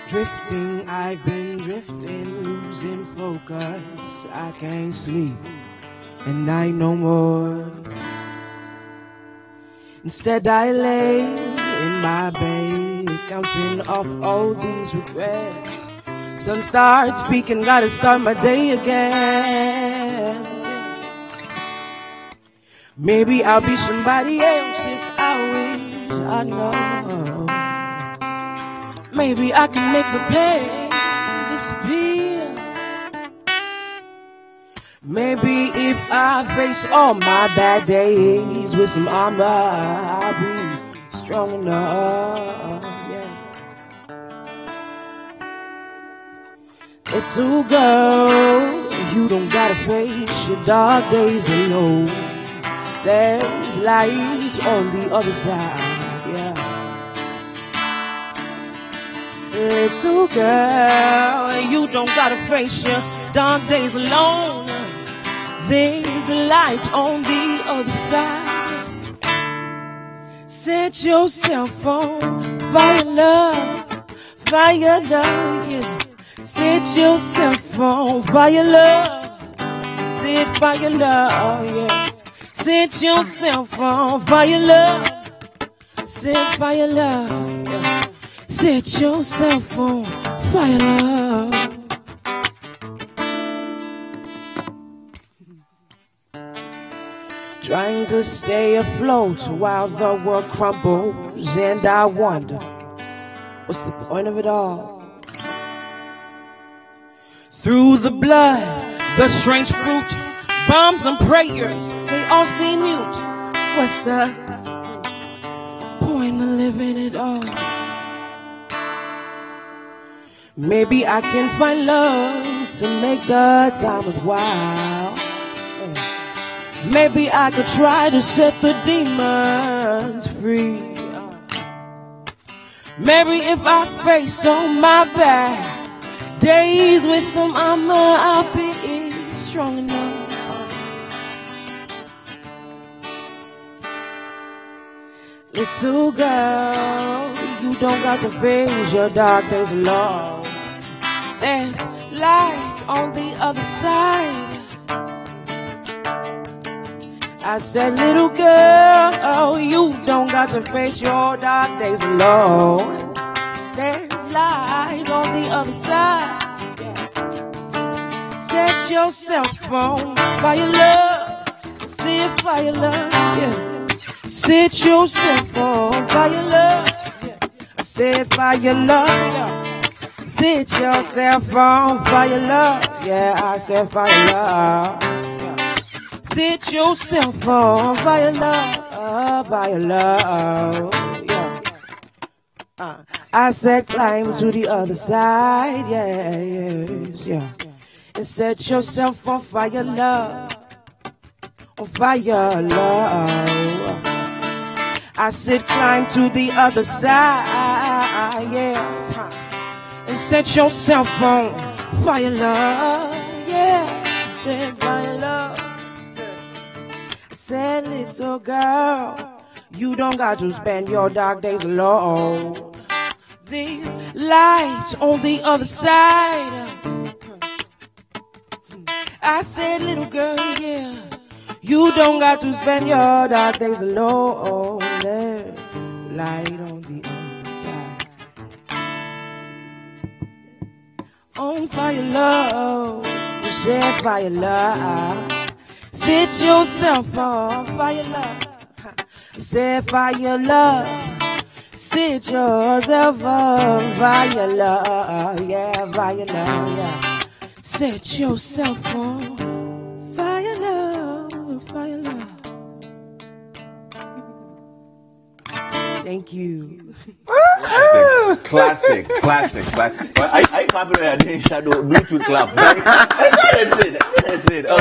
Drifting, I've been drifting, losing focus. I can't sleep at night no more. Instead I lay in my bed, counting off all these regrets. Sun starts speaking, gotta start my day again. Maybe I'll be somebody else if I wish I know. Maybe I can make the pain disappear. Maybe if I face all my bad days with some armor, I'll be strong enough. Yeah. Little girl, you don't gotta face your dark days alone. There's light on the other side. Yeah. Little girl, you don't gotta face your dark days alone. There's a light on the other side. Set yourself on fire, love, yeah. Set yourself on fire, love. Set fire, love, yeah. Set yourself on fire, love. Set fire, love, yeah. Set yourself on fire, love. Trying to stay afloat while the world crumbles, and I wonder, what's the point of it all? Through the blood, the strange fruit, bombs and prayers, they all seem mute. What's the point of living it all? Maybe I can find love to make the time worthwhile. Maybe I could try to set the demons free. Maybe if I face all my bad days with some armor, I'll be strong enough. Little girl, you don't got to face your dark days alone. There's light on the other side. I said, little girl, you don't got to face your dark days alone. There's light on the other side. Set yourself on fire, love. Set fire, love, yeah. Set yourself on fire, love. Set fire, love, yeah. Set yourself on fire, love. Yeah, I said fire, love. Set yourself on fire, love, yeah. I said climb to the other side, yes, yeah. And set yourself on fire, love, on fire, love. I said climb to the other side, yes. And set yourself on fire, love, yeah. Set fire, love. Said, little girl, you don't got to spend your dark days alone. There's light on the other side. I said, little girl, yeah, you don't got to spend your dark days alone. There's light on the other side. On fire, love, set fire, love. Set yourself on fire, love. Set fire, love. Set yourself on fire, love. Yeah, fire, love, yeah. Set yourself on fire, love. Fire, love. Thank you. Classic. I clapped her. I didn't shadow Bluetooth clap. That's it. Oh,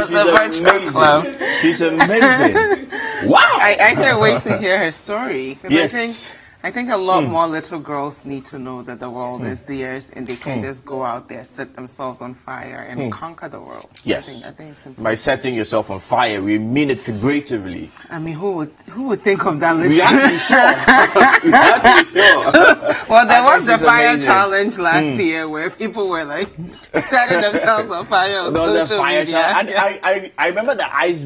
she's amazing. Wow. I can't wait to hear her story. Yes. I think a lot more little girls need to know that the world is theirs and they can just go out there, set themselves on fire and conquer the world. So Yes. I think it's important. By setting yourself on fire, we mean it figuratively. I mean, who would think of that? We have to be sure. Well, there was the fire challenge last year where people were like setting themselves on fire on social media. And I remember the ice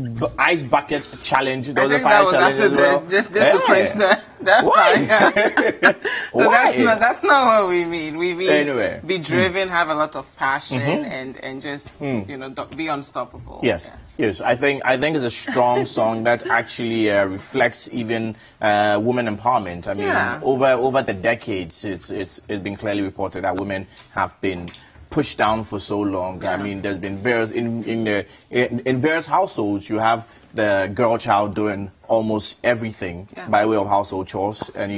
bucket challenge. There was a fire challenge as well. Just to quench that fire. So that's not what we mean. We mean be driven, have a lot of passion, and just be unstoppable. Yes. Yes, I think it's a strong song that actually reflects even women empowerment. I mean, over the decades, it's been clearly reported that women have been pushed down for so long. I mean, there's been various in various households. You have the girl child doing almost everything by way of household chores, and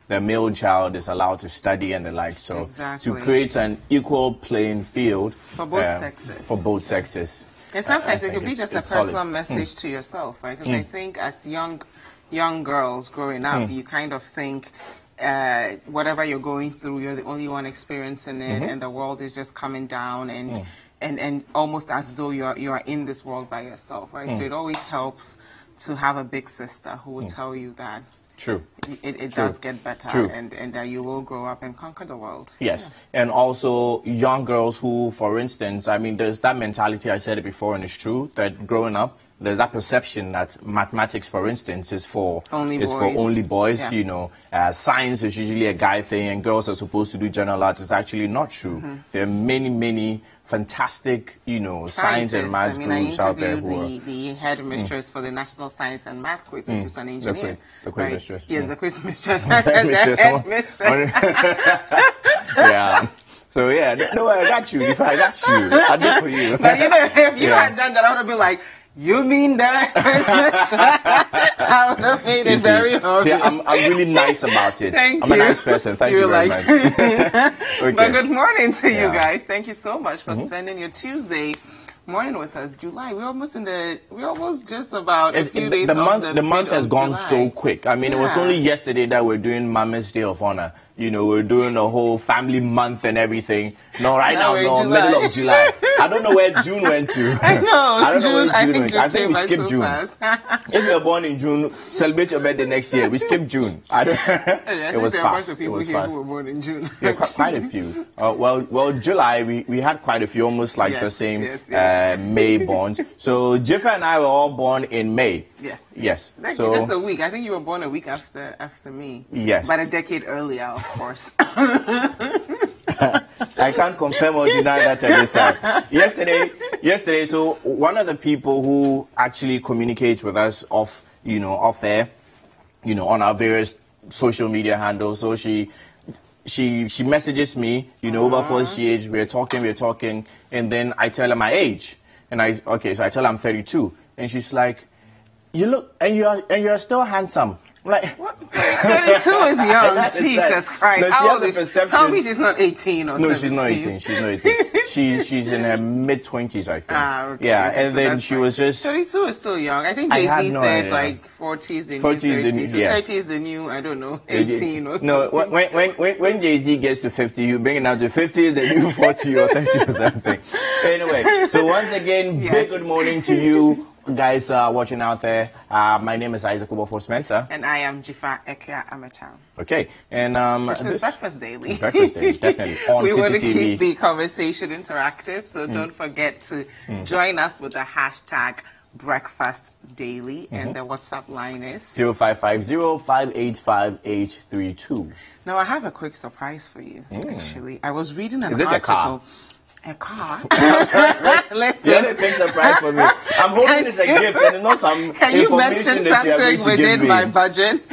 the male child is allowed to study and the like. So to create an equal playing field for both sexes. And sometimes it could be just a personal message to yourself, right? Because I think as young girls growing up, you kind of think whatever you're going through, you're the only one experiencing it, and the world is just coming down, and almost as though you are in this world by yourself, right? So it always helps to have a big sister who will tell you that. True. It does get better, and that you will grow up and conquer the world. Yes, and also young girls who, for instance, I mean, there's that mentality, I said it before, and it's true, that growing up, there's that perception that mathematics, for instance, is for only boys. Science is usually a guy thing, and girls are supposed to do general arts. It's actually not true. There are many fantastic, science and math groups out there who are... the headmistress for the National Science and Math quiz, and she's an engineer. The quiz mistress. Yes, the quiz mistress. The headmistress. Yeah. So, no, I got you. If I got you, I did for you. But, if you had done that, I would have been like, you mean that? I would have made it very obvious. I'm really nice about it. Thank I'm you. a nice person. Thank you very much. Okay. But good morning to you guys. Thank you so much for spending your Tuesday morning with us. July, we're almost just about a few days off the month has gone July. so quick. I mean, it was only yesterday that we're doing Mama's Day of Honor. We're doing the whole family month and everything. No, middle of July. I don't know where June went to. I know. I don't know where June went. I think we skipped June. If you're born in June, celebrate your birthday next year. We skipped June. It was fast. There are a bunch of people here who were born in June. Yeah, quite a few. Well, July, we had quite a few, almost like the same May borns. So Jiffa and I were all born in May. Yes. So just a week. I think you were born a week after me. Yes. But a decade earlier, of course. I can't confirm or deny that at this time. Yesterday, so one of the people who actually communicates with us off air, on our various social media handles. So she messages me, over 40 age. We're talking, and then I tell her my age, so I tell her I'm 32, and she's like, "You look, and you're still handsome." I'm like, what? 32 is young. Jesus Christ. No, how old is she? Tell me she's not 18 or 17. No, she's not 18. She's not 18. She's in her mid-20s, I think. Okay. Yeah, okay, and then she was just... 32 is still young. I think Jay-Z said like 40 is the new 30. So 30 is the new, I don't know, 18 or something. No, when Jay-Z gets to 50, you bring it down to 50 is the new 40 or 30 or something. Anyway, so once again, big good morning to you guys watching out there. My name is Isaac Mercer. And I am Jifa Ekia Amatown. Okay, and this is Breakfast Daily. Breakfast Daily, definitely. On we City want to TV. keep the conversation interactive, so don't forget to join us with the hashtag Breakfast Daily, and the WhatsApp line is 0550-585-832. Now I have a quick surprise for you. Actually, I was reading an article. A car? A car? Listen. You have a big surprise for me. I'm hoping it's a gift and not some Can you mention something within my budget?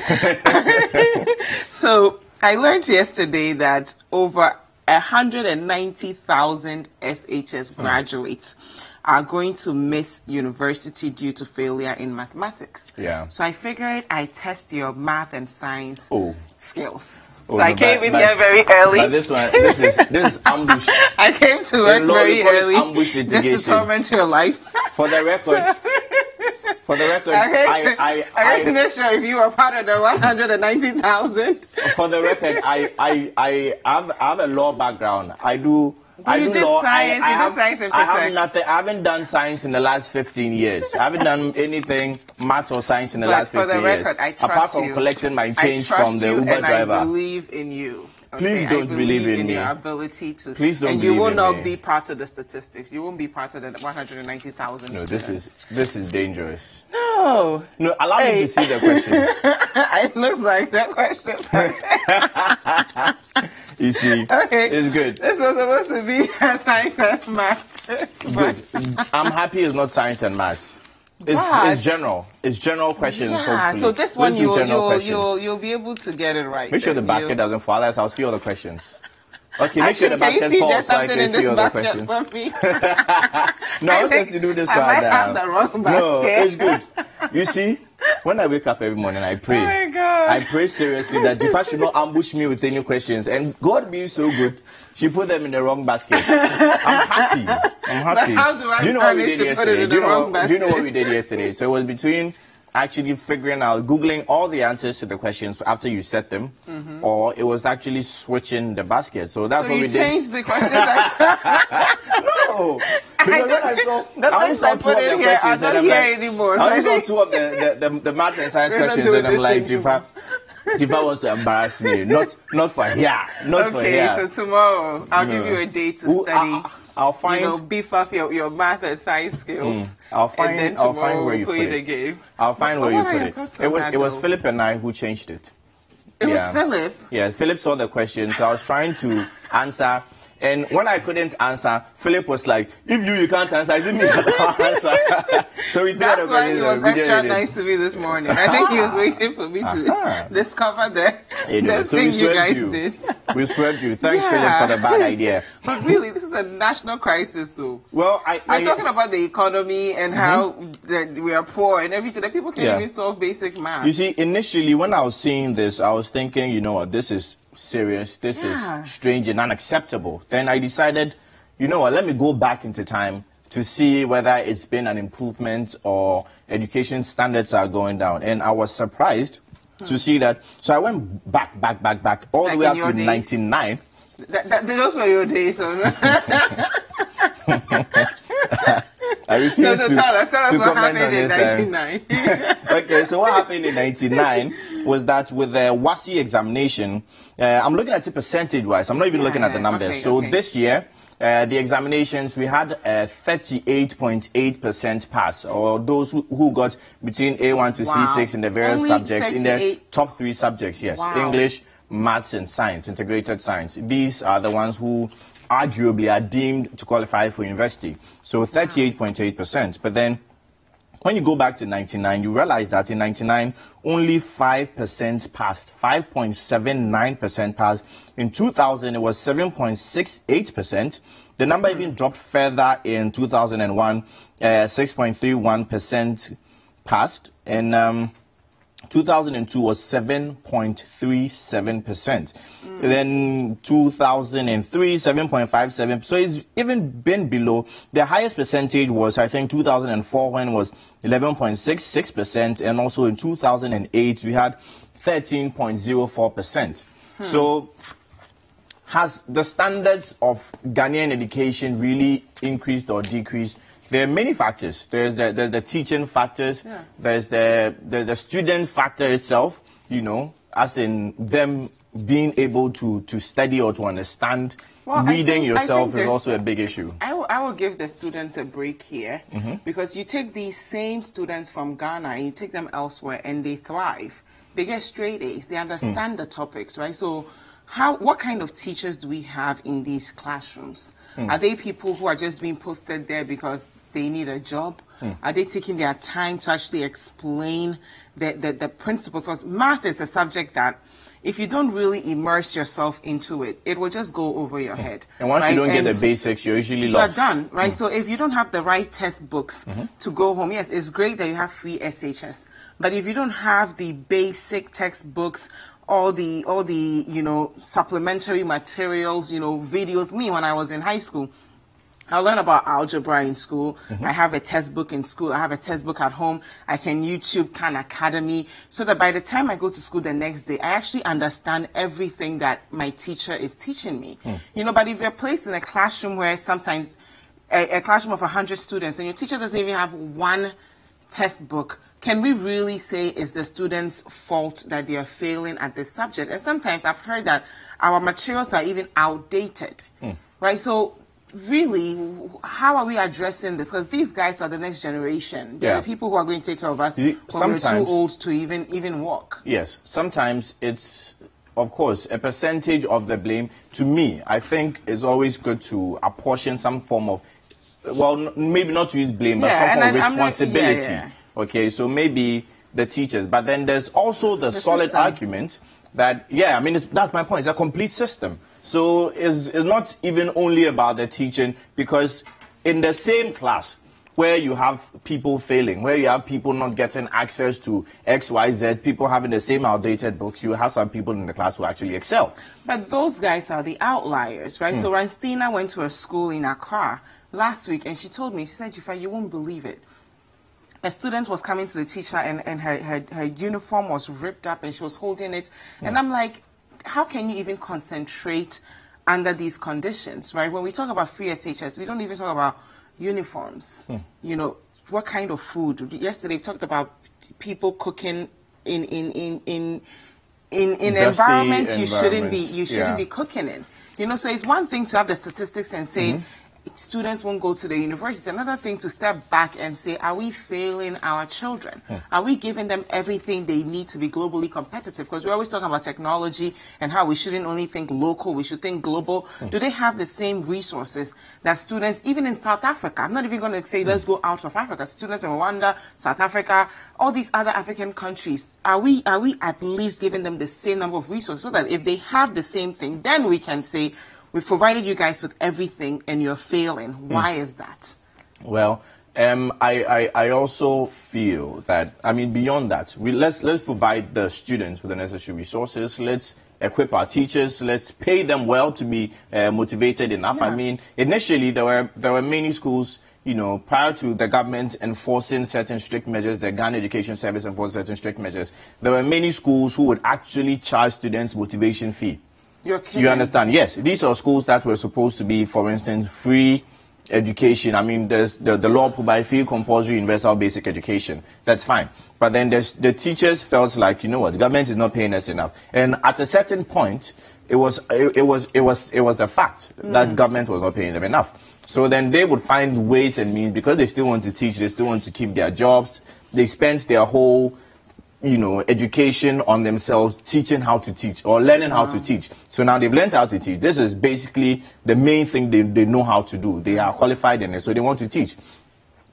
So I learned yesterday that over 190,000 SHS graduates are going to miss university due to failure in mathematics. Yeah. So I figured I'd test your math and science skills. Oh, so I came in here very early. But this is ambush. I came to work very early just to torment your life. For the record, I have to make sure if you were part of the 190,000. For the record, I have a law background. I do I do law. Science. You do science and I have nothing. I haven't done science in the last 15 years. I haven't done anything maths or science in the last 15 years. I trust apart from collecting my change from the Uber driver. I believe in you. Okay? Please don't believe in me. Your ability to. Please don't believe in me. And you will not be part of the statistics. You won't be part of the 190,000. No, this is dangerous. No. No, allow me to see the question. It looks like that question. You see, okay, it's good. This was supposed to be science and math. Good. I'm happy it's not science and maths. It's general. It's general questions. Yeah. Hopefully. So this one you'll be able to get it right. Make sure the basket doesn't fall. Otherwise, I'll see all the questions. Okay, make sure the basket falls so I can see all the questions. No, I want us to do this one. I might have the wrong basket. No, it's good. You see, when I wake up every morning, I pray. Oh my God. I pray seriously that Difa should not ambush me with any questions. And God being so good, she put them in the wrong basket. I'm happy. But how do I manage to put it in the wrong basket? Do you know what we did yesterday? So it was between actually figuring out, Googling all the answers to the questions after you set them, or it was actually switching the basket. So that's what we did. So you changed the questions? No. Because when I saw two of the questions, I don't hear anymore. I saw two of the maths and science questions, and I'm like, Difa wants to embarrass me. Not for here. Not for here. Okay, so tomorrow I'll give you a day to study. I'll find, beef up your math and science skills. I'll find where you put it. The game. I'll find where you put it. It was Philip and I who changed it. It was Philip? Yeah, Philip saw the question, so I was trying to answer. And when I couldn't answer, Philip was like, if you can't answer, is it me that can't answer? So we That's why he was extra nice to me this morning. I think he was waiting for me to discover the thing you guys did. We swept you. Thanks, Philip, for the bad idea. But really, this is a national crisis. So well, we're talking about the economy and how we are poor and everything. That people can't even solve basic math. You see, initially, when I was seeing this, I was thinking, you know what, this is serious, this is strange and unacceptable. Then I decided, you know what, let me go back into time to see whether it's been an improvement or education standards are going down. And I was surprised to see that. So I went back, all the way up to 99. Those were your days. I refuse to tell us what happened in 99. Okay, so what happened in 99 was that with the WASI examination, I'm looking at it percentage-wise. I'm not even looking at the numbers. This year, the examinations, we had a 38.8% pass, or those who got between A1 to C6 in the various subjects, in the top 3 subjects, yes. English, maths, and science, integrated science. These are the ones who arguably are deemed to qualify for university. So 38.8%. But then when you go back to 99, you realize that in 99, only 5% passed, 5.79% passed. In 2000, it was 7.68%. The number even dropped further in 2001, 6.31% passed. And 2002 was 7.37%. Then 2003, 7.57%. So it's even been below. The highest percentage was, I think, 2004 when it was 11.66%. And also in 2008, we had 13.04%. So has the standards of Ghanaian education really increased or decreased? There are many factors. There's the teaching factors. There's the student factor itself, you know, as in them being able to study or to understand. Reading yourself is also a big issue. I will give the students a break here because you take these same students from Ghana and you take them elsewhere and they thrive. They get straight A's. They understand the topics, right? So what kind of teachers do we have in these classrooms? Are they people who are just being posted there because they need a job? Are they taking their time to actually explain the principles? Because math is a subject that if you don't really immerse yourself into it, it will just go over your head. And once you don't get the basics, you're usually lost. You're done, right? So if you don't have the right textbooks to go home, yes, it's great that you have free SHS. But if you don't have the basic textbooks, all the you know, supplementary materials, you know, videos. Me, when I was in high school, I learn about algebra in school. I have a textbook in school. I have a textbook at home. I can YouTube Khan Academy so that by the time I go to school the next day, I actually understand everything that my teacher is teaching me. You know, but if you're placed in a classroom where sometimes a classroom of 100 students and your teacher doesn't even have one textbook, can we really say it's the students' fault that they are failing at this subject? And sometimes I've heard that our materials are even outdated, right? So really, how are we addressing this? Because these guys are the next generation. They're the people who are going to take care of us when we're too old to even walk. Yes, sometimes it's, of course, a percentage of the blame. To me, I think it's always good to apportion some form of, well, maybe not to use blame, but some form of responsibility. Okay, so maybe the teachers. But then there's also the solid system. Argument that, I mean, that's my point. It's a complete system. So it's not even only about the teaching, because in the same class where you have people failing, where you have people not getting access to X, Y, Z, people having the same outdated books, you have some people in the class who actually excel. But those guys are the outliers, right? So Ranstina went to a school in Accra last week, and she told me, she said, Jifa, you won't believe it. A student was coming to the teacher, and her uniform was ripped up, and she was holding it. And I'm like, how can you even concentrate under these conditions, right? When we talk about free SHS, we don't even talk about uniforms. You know, what kind of food? Yesterday we talked about people cooking in environments you shouldn't be cooking in. You know, so it's one thing to have the statistics and say students won't go to the university. It's another thing to step back and say, are we failing our children? Are we giving them everything they need to be globally competitive? Because we're always talking about technology and how we shouldn't only think local, we should think global. Do they have the same resources that students, even in South Africa, I'm not even going to say let's go out of Africa, students in Rwanda, South Africa, all these other African countries, are we at least giving them the same number of resources so that if they have the same thing, then we can say, we've provided you guys with everything and you're failing. Why is that? Well, I also feel that, I mean, beyond that, let's provide the students with the necessary resources. Let's equip our teachers. Let's pay them well to be motivated enough. I mean, initially there were many schools, you know, prior to the government enforcing certain strict measures, the Ghana Education Service enforced certain strict measures, there were many schools who would actually charge students motivation fee. You're kidding. You understand? Yes. These are schools that were supposed to be, for instance, free education. I mean, there's the law provides free compulsory universal basic education. That's fine. But then the teachers felt like, you know what, the government is not paying us enough. And at a certain point, it was the fact that government was not paying them enough. So then they would find ways and means, because they still want to teach, they still want to keep their jobs. They spent their whole, you know, education on themselves, teaching how to teach or learning how to teach. So now they've learned how to teach. This is basically the main thing they know how to do. They are qualified in it, so they want to teach.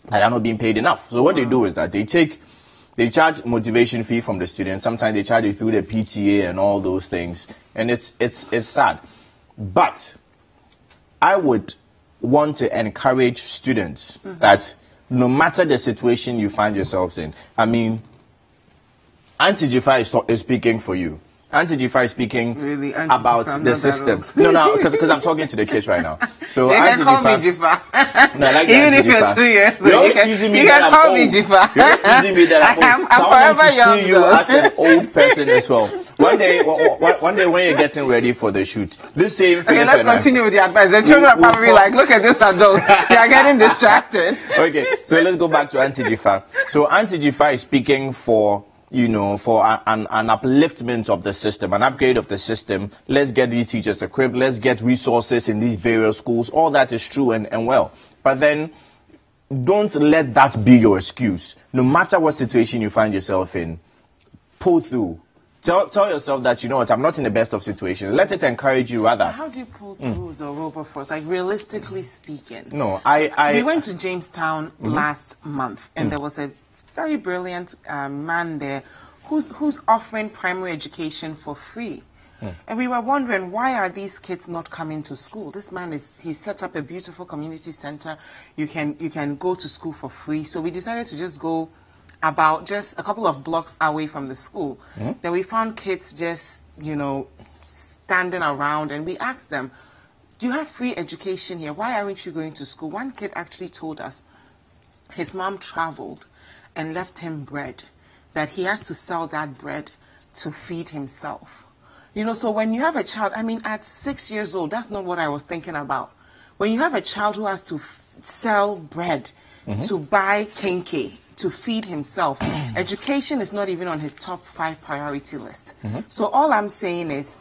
And they're not being paid enough. So what they do is that they charge motivation fee from the students. Sometimes they charge it through the PTA and all those things. And it's sad. But I would want to encourage students that no matter the situation you find yourselves in, I mean, Auntie Jifa is speaking for you. Auntie Jifa is speaking really, about the system. No, because I'm talking to the kids right now. So you can call me Jifa. No, I like even if you're 2 years old, you can call me Jifa. You're always teasing me that I'm old. So I want to see you as an old person as well. One day when you're getting ready for the shoot, this same thing. Okay, let's continue with the advice. The children are probably like, look at this adult. They are getting distracted. Okay, so let's go back to Auntie Jifa. So Auntie Jifa is speaking for, you know, for an upliftment of the system, an upgrade of the system. Let's get these teachers equipped. Let's get resources in these various schools. All that is true and well. But then don't let that be your excuse. No matter what situation you find yourself in, pull through. Tell yourself that, you know what, I'm not in the best of situations. Let it encourage you rather. How do you pull through the Wilberforce? Like, realistically speaking. No, we went to Jamestown last month, and there was a very brilliant man there who's offering primary education for free. And we were wondering, why are these kids not coming to school? This man he set up a beautiful community center. You can go to school for free. So we decided to just go about just a couple of blocks away from the school. Then we found kids just, you know, standing around, and we asked them, you have free education here. Why aren't you going to school? One kid actually told us his mom traveled and left him bread, that he has to sell that bread to feed himself. You know, so when you have a child, I mean, at 6 years old, that's not what I was thinking about. When you have a child who has to sell bread to buy kenke, to feed himself, education is not even on his top 5 priority list. So all I'm saying is,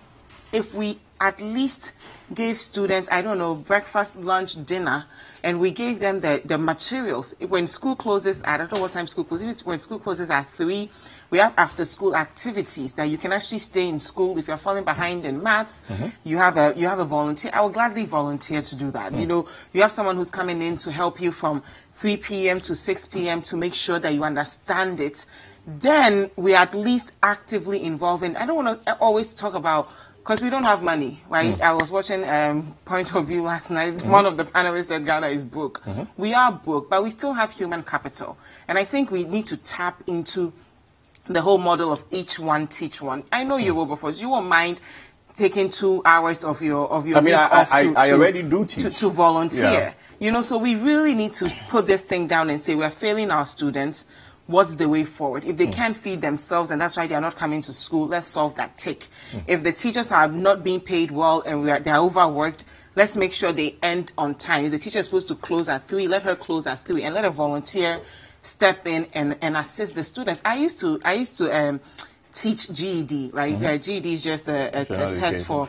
if we at least gave students, I don't know, breakfast, lunch, dinner, and we gave them the materials. When school closes at, I don't know what time school closes, when school closes at 3, we have after school activities that you can actually stay in school. If you're falling behind in maths, you have a volunteer. I will gladly volunteer to do that. You know, you have someone who's coming in to help you from 3 p.m. to 6 p.m. to make sure that you understand it. Then we at least actively involve in. I don't want to always talk about, because we don't have money, right? I was watching Point of View last night. One of the panelists said Ghana is broke. We are broke, but we still have human capital. And I think we need to tap into the whole model of each one, teach one. I know you will, before you won't mind taking 2 hours of your week off I already do teach. To volunteer. Yeah. You know, so we really need to put this thing down and say we're failing our students. What's the way forward? If they can't feed themselves and that's why they're not coming to school, let's solve that tick. If the teachers are not being paid well and they're overworked, let's make sure they end on time. If the teacher is supposed to close at 3, let her close at 3 and let a volunteer step in and assist the students. I used to teach GED, right? GED is just a test for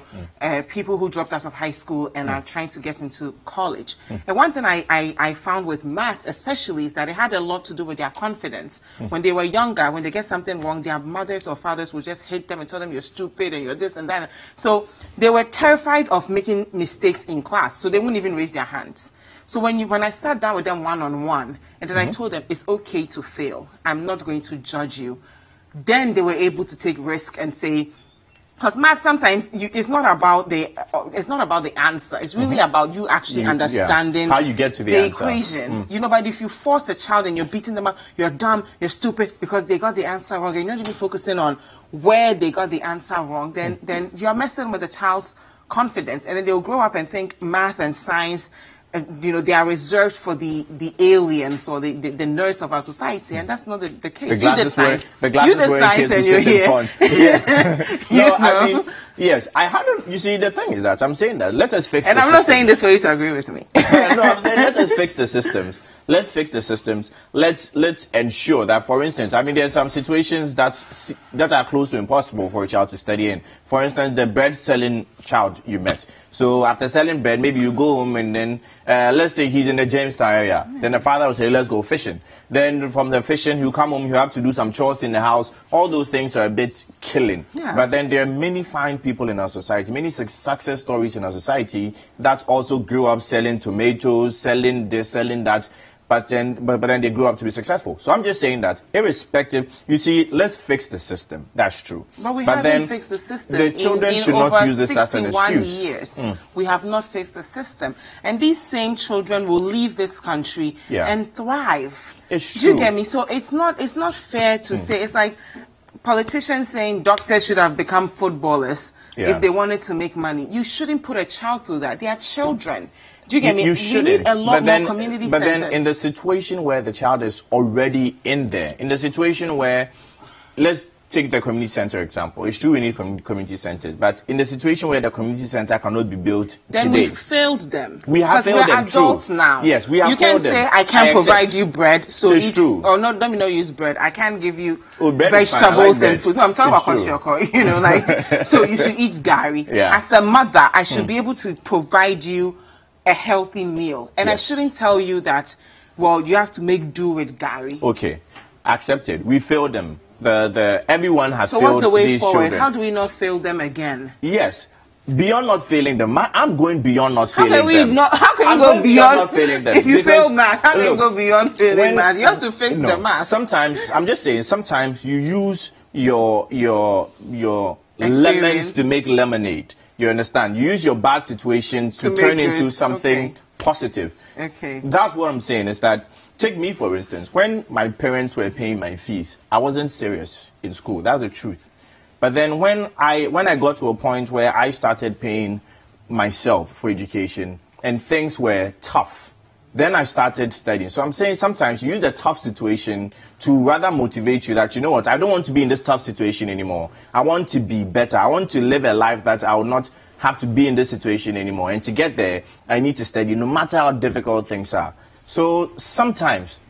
people who dropped out of high school and are trying to get into college. And one thing I found with math especially is that it had a lot to do with their confidence. When they were younger, when they get something wrong, their mothers or fathers would just hate them and tell them you're stupid and you're this and that. So they were terrified of making mistakes in class, so they wouldn't even raise their hands. So when I sat down with them one-on-one, and then I told them, it's okay to fail. I'm not going to judge you. Then they were able to take risk and say, because math sometimes it's not about the answer. It's really about you actually understanding how you get to the answer. Equation. You know, but if you force a child and you're beating them up, you're dumb, you're stupid because they got the answer wrong. You're not even focusing on where they got the answer wrong. Then you're messing with the child's confidence, and then they'll grow up and think math and science, you know, they are reserved for the aliens or the nerds of our society, and that's not the case. You did science. The glasses and you're here. No, I mean, yes, I hadn't. You see, the thing is that I'm saying that let us fix. And I'm not saying this for you to agree with me. No, I'm saying let us fix the systems. Let's fix the systems. Let's ensure that, for instance, I mean, there's some situations that are close to impossible for a child to study in. For instance, the bread selling child you met. So after selling bread, maybe you go home and then let's say he's in the Jamestown area. Then the father will say, let's go fishing. Then from the fishing, you come home, you have to do some chores in the house. All those things are a bit killing. Yeah. But then there are many fine people in our society, many success stories in our society that also grew up selling tomatoes, selling this, selling that. But then they grew up to be successful. So I'm just saying that, irrespective, you see, let's fix the system. That's true. But we haven't fixed the system. The children should not use this as an excuse. Years, we have not fixed the system. And these same children will leave this country and thrive. It's true. Do you get me? So it's not fair to say, it's like politicians saying doctors should have become footballers if they wanted to make money. You shouldn't put a child through that. They are children. Do you get me? You shouldn't. We need a lot more community centers. But then in the situation where the child is already in there, in the situation where, let's take the community center example. It's true we need community centers, but in the situation where the community center cannot be built then today, we've failed them. We have failed them. Because we're adults now. Yes, we have failed them. You can say, I can't provide you bread, so it's true. Or not, let me not use bread. I can't give you vegetables and food. So I'm talking about kwashiorkor, you know, like, so you should eat gari. Yeah. As a mother, I should be able to provide you a healthy meal. And I shouldn't tell you that, well, you have to make do with gari. Okay, accepted. We failed them. Everyone has failed these children. So what's the way forward? How do we not fail them again? Yes. Beyond not failing them, I'm going beyond not failing them. How can you go beyond not failing them? If you fail math, how can you go beyond failing math? You have to fix the math. Sometimes, I'm just saying, sometimes you use your lemons to make lemonade. You understand? You use your bad situations to turn into something positive. Okay. That's what I'm saying, is that, take me for instance, when my parents were paying my fees, I wasn't serious in school. That's the truth. But then when I got to a point where I started paying myself for education and things were tough, then I started studying. So I'm saying sometimes you use the tough situation to rather motivate you that, you know what, I don't want to be in this tough situation anymore. I want to be better. I want to live a life that I will not have to be in this situation anymore. And to get there, I need to study no matter how difficult things are. So sometimes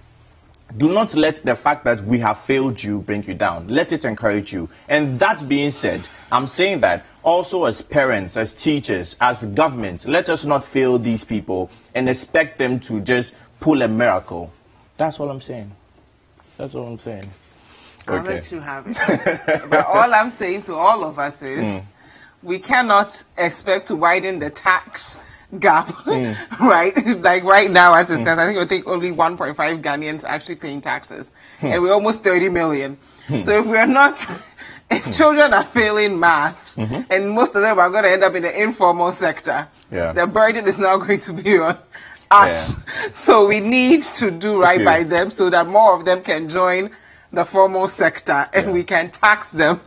do not let the fact that we have failed you bring you down. Let it encourage you. And that being said, I'm saying that also as parents, as teachers, as government, let us not fail these people and expect them to just pull a miracle. That's all I'm saying. That's all I'm saying. Okay. I'll let you have it. But all I'm saying to all of us is we cannot expect to widen the tax gap, right? Like right now, as it stands, I think only 1.5 Ghanaians actually paying taxes, and we're almost 30 million. So if we're not, if children are failing math, and most of them are going to end up in the informal sector, the burden is now going to be on us. So we need to do right by them so that more of them can join the formal sector, and we can tax them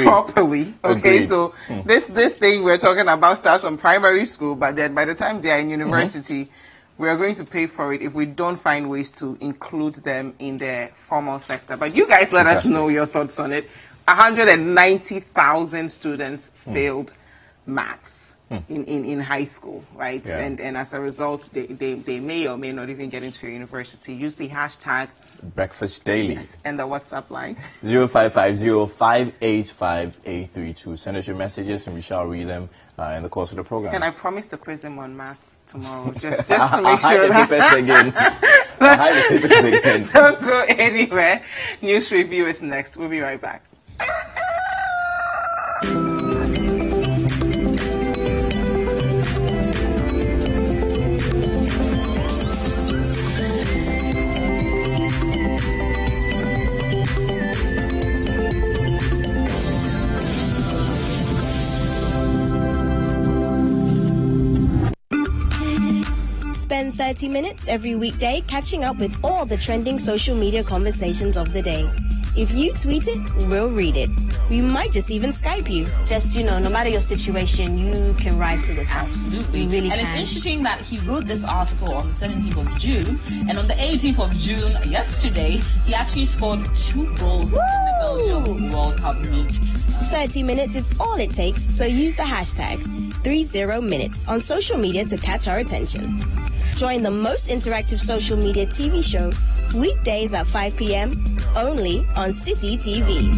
properly. Okay, so this thing we're talking about starts from primary school, but then by the time they are in university, we are going to pay for it if we don't find ways to include them in the formal sector. But you guys let us know your thoughts on it. 190,000 students failed maths in high school, right? And as a result, they may or may not even get into a university. Use the hashtag Breakfast Daily. Yes, and the WhatsApp line 0550-585-832. Send us your messages and we shall read them in the course of the program. And I promise to quiz them on maths tomorrow, just to make sure that hide the papers again. Don't go anywhere. News review is next. We'll be right back. Spend 30 minutes every weekday catching up with all the trending social media conversations of the day. If you tweet it, we'll read it. We might just even Skype you. Just, no matter your situation, you can rise to the top. Absolutely. You really and can. It's interesting that he wrote this article on the 17th of June, and on the 18th of June, yesterday, he actually scored 2 goals in the Belgium World Cup meet. 30 minutes is all it takes, so use the hashtag 30minutes on social media to catch our attention. Join the most interactive social media TV show weekdays at 5 p.m. only on City TV.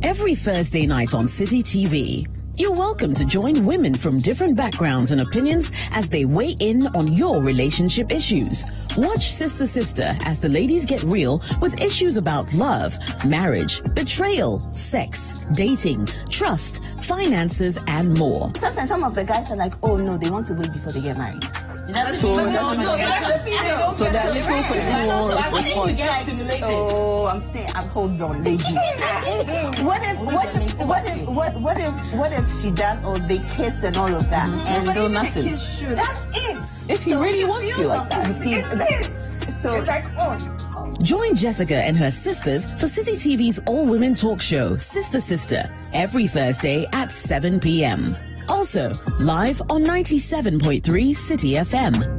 Every Thursday night on City TV, you're welcome to join women from different backgrounds and opinions as they weigh in on your relationship issues. Watch Sister Sister as the ladies get real with issues about love, marriage, betrayal, sex, dating, trust, finances, and more. Sometimes some of the guys are like, oh no, they want to wait before they get married. So that little question was oh, I'm saying, hold on, ladies. What if she does, or they kiss and all of that, and still nothing? That's it. If he really wants you like that, you see, so it's like, Join Jessica and her sisters for City TV's all-women talk show, Sister Sister, every Thursday at 7 p.m. Also, live on 97.3 City FM.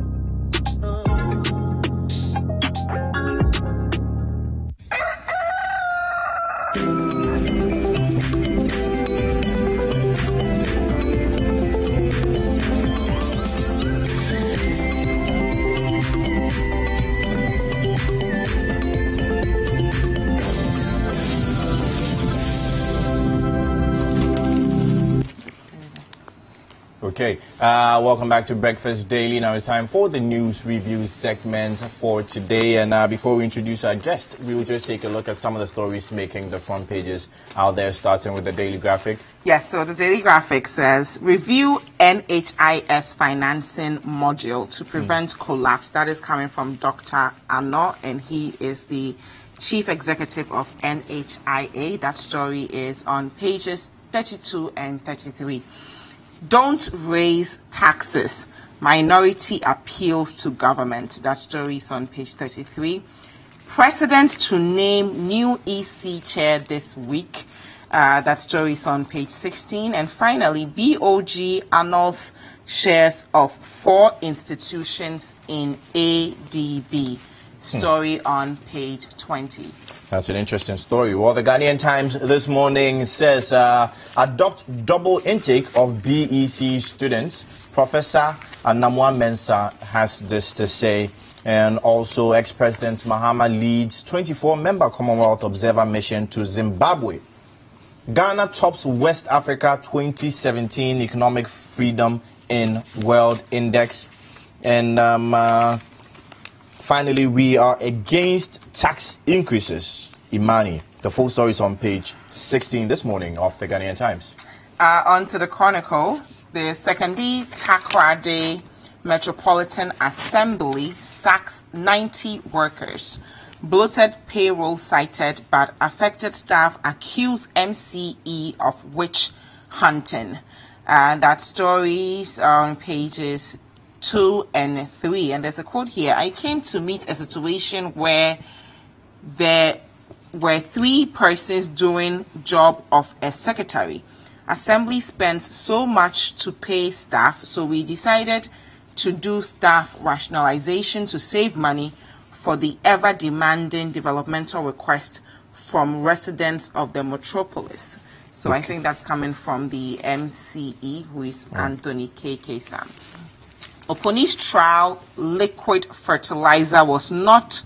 Okay, welcome back to Breakfast Daily. Now it's time for the news review segment for today. And before we introduce our guest, we will just take a look at some of the stories making the front pages out there, starting with the Daily Graphic. Yes, so the Daily Graphic says, review NHIS financing module to prevent collapse. That is coming from Dr. Ano, and he is the Chief Executive of NHIA. That story is on pages 32 and 33. Don't raise taxes. Minority appeals to government. That story is on page 33. President to name new EC chair this week. That story is on page 16. And finally, BOG annuls shares of 4 institutions in ADB. Story on page 20. That's an interesting story. Well, the Ghanaian Times this morning says, adopt double intake of BEC students. Professor Anamwa Mercer has this to say. And also, ex-President Mahama leads 24-member Commonwealth Observer Mission to Zimbabwe. Ghana tops West Africa 2017 Economic Freedom in World Index. And finally, we are against tax increases. Imani. The full story is on page 16 this morning of the Ghanaian Times. On to the Chronicle. The Sekondi Takoradi Metropolitan Assembly sacks 90 workers. Bloated payroll cited, but affected staff accuse MCE of witch hunting. That story is on pages 2 and 3. And there's a quote here. I came to meet a situation where there were 3 persons doing job of a secretary. Assembly spends so much to pay staff, so we decided to do staff rationalization to save money for the ever-demanding developmental request from residents of the metropolis. So I think that's coming from the MCE, who is Anthony K.K. Sam. Oponi's trial liquid fertilizer was not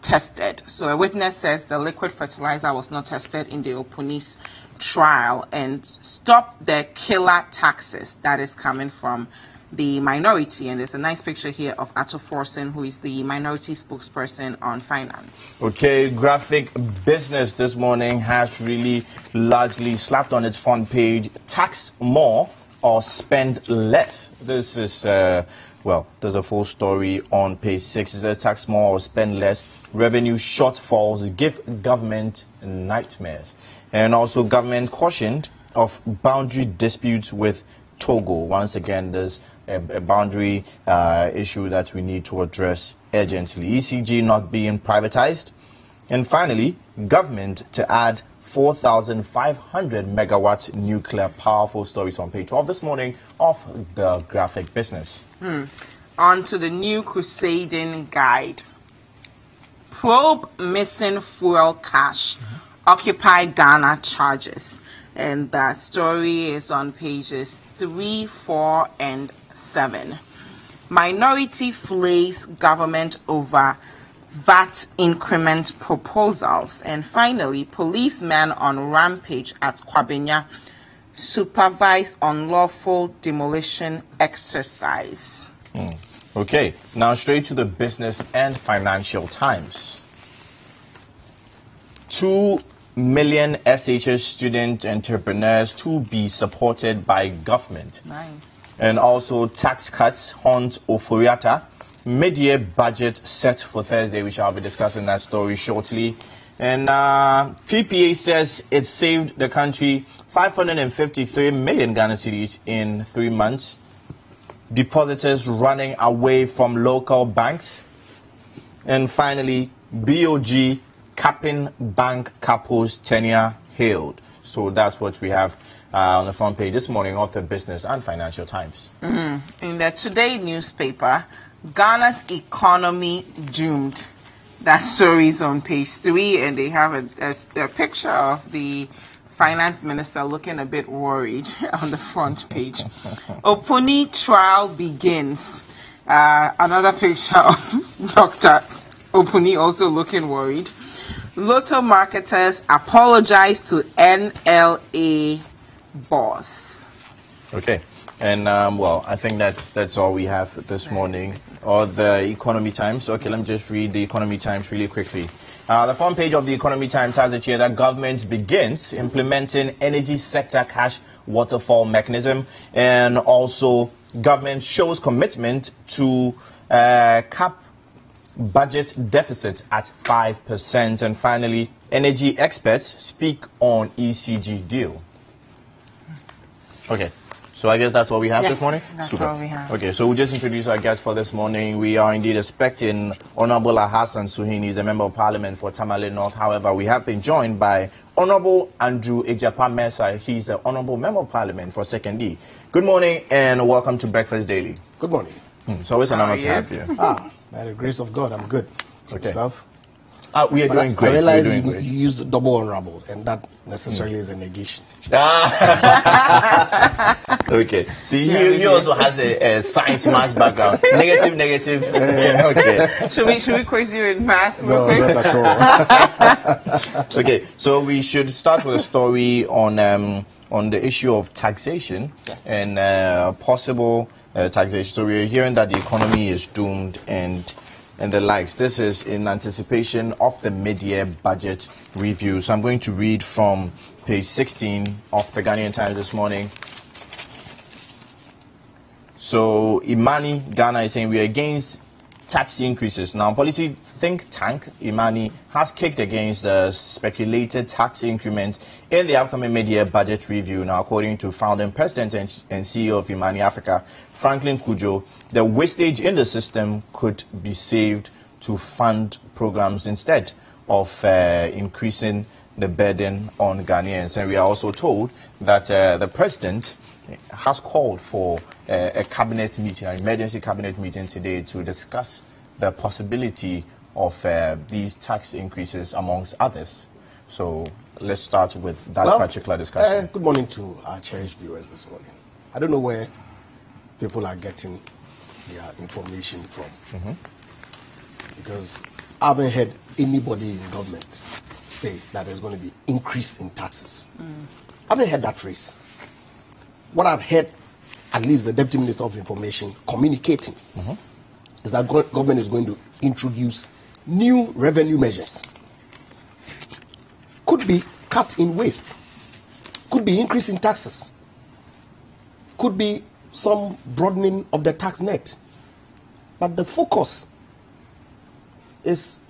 tested. So a witness says the liquid fertilizer was not tested in the Oponi's trial. And stop the killer taxes. That is coming from the minority. And there's a nice picture here of Ato Forsen, who is the minority spokesperson on finance. Okay, Graphic Business this morning has really largely slapped on its front page, tax more or spend less. This is, well, there's a full story on page 6. It says tax more or spend less. Revenue shortfalls give government nightmares. And also government cautioned of boundary disputes with Togo. Once again, there's a boundary issue that we need to address urgently. ECG not being privatized. And finally, government to add 4,500 megawatt nuclear powerful stories on page 12 this morning of the Graphic Business. On to the new crusading guide. Probe missing fuel cache. Occupy Ghana charges. And that story is on pages 3, 4, and 7. Minority flays government over VAT increment proposals. And finally, policemen on rampage at Kwabenya supervise unlawful demolition exercise. Okay, now straight to the Business and Financial Times. 2 million SHS student entrepreneurs to be supported by government. Nice. And also tax cuts haunt Oforiata. Mid-year budget set for Thursday. We shall be discussing that story shortly. And PPA says it saved the country 553 million Ghana cedis in 3 months. Depositors running away from local banks. And finally, BOG capping bank couples tenure hailed. So that's what we have on the front page this morning of the Business and Financial Times. In the Today newspaper, Ghana's economy doomed. That story is on page 3, and they have a picture of the finance minister looking a bit worried on the front page. Oponi trial begins. Another picture of Dr. Oponi also looking worried. Lotto marketers apologize to NLA boss. Okay. And, well, I think that's all we have this morning. Or the Economy Times. Okay, let me just read the Economy Times really quickly. The front page of the Economy Times has it here that government begins implementing energy sector cash waterfall mechanism. And also, government shows commitment to cap budget deficit at 5%. And finally, energy experts speak on ECG deal. Okay. So I guess that's all we have this morning? That's Super. all we have. Okay, so we'll just introduce our guest for this morning. We are indeed expecting Honorable Hassan Suhini. He's a member of parliament for Tamale North. However, we have been joined by Honorable Andrew Egyapa Mercer. He's the Honorable Member of Parliament for Sekondi. Good morning and welcome to Breakfast Daily. Good morning. It's always an honor to have you. By the grace of God, I'm good. Okay. Yourself? We are doing great. I realize you used the double honorable, and that necessarily is a negation. Okay. See, he also has a science maths background. Negative. Okay. Should we quiz you in maths? No, not at all. Okay. So we should start with a story on the issue of taxation and possible taxation. So we are hearing that the economy is doomed and the likes. This is in anticipation of the mid-year budget review. So I'm going to read from page 16 of the Ghanaian Times this morning. So Imani Ghana is saying we are against tax increases. Now, policy think tank Imani has kicked against the speculated tax increment in the upcoming mid-year budget review. Now, according to founding president and CEO of Imani Africa, Franklin Kujo, the wastage in the system could be saved to fund programs instead of increasing the burden on Ghanaians. And we are also told that the president has called for a cabinet meeting, an emergency cabinet meeting today to discuss the possibility of these tax increases amongst others. So let's start with that particular discussion. Good morning to our cherished viewers this morning. I don't know where people are getting their information from, because I haven't heard anybody in government say that there's going to be increase in taxes. I haven't heard that phrase. What I've heard, at least the Deputy Minister of Information communicating, is that government is going to introduce new revenue measures. Could be cut in waste, could be increase in taxes, could be some broadening of the tax net. But the focus is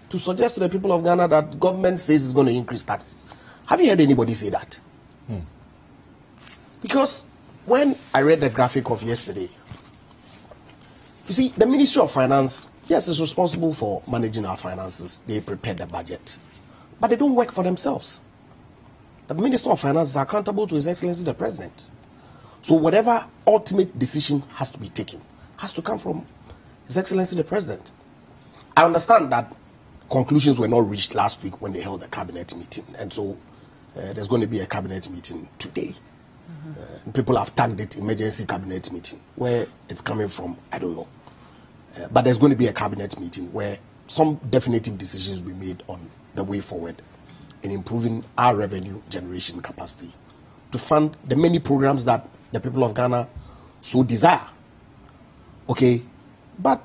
to suggest to the people of Ghana that government says it's going to increase taxes. Have you heard anybody say that? Because when I read the graphic of yesterday, you see, the Ministry of Finance, yes, is responsible for managing our finances. They prepare the budget. But they don't work for themselves. The Minister of Finance is accountable to His Excellency the President. So whatever ultimate decision has to be taken has to come from His Excellency the President. I understand that conclusions were not reached last week when they held the cabinet meeting. And so there's going to be a cabinet meeting today. People have tagged it emergency cabinet meeting. Where it's coming from, I don't know. But there's going to be a cabinet meeting where some definitive decisions will be made on the way forward in improving our revenue generation capacity to fund the many programs that the people of Ghana so desire. Okay, but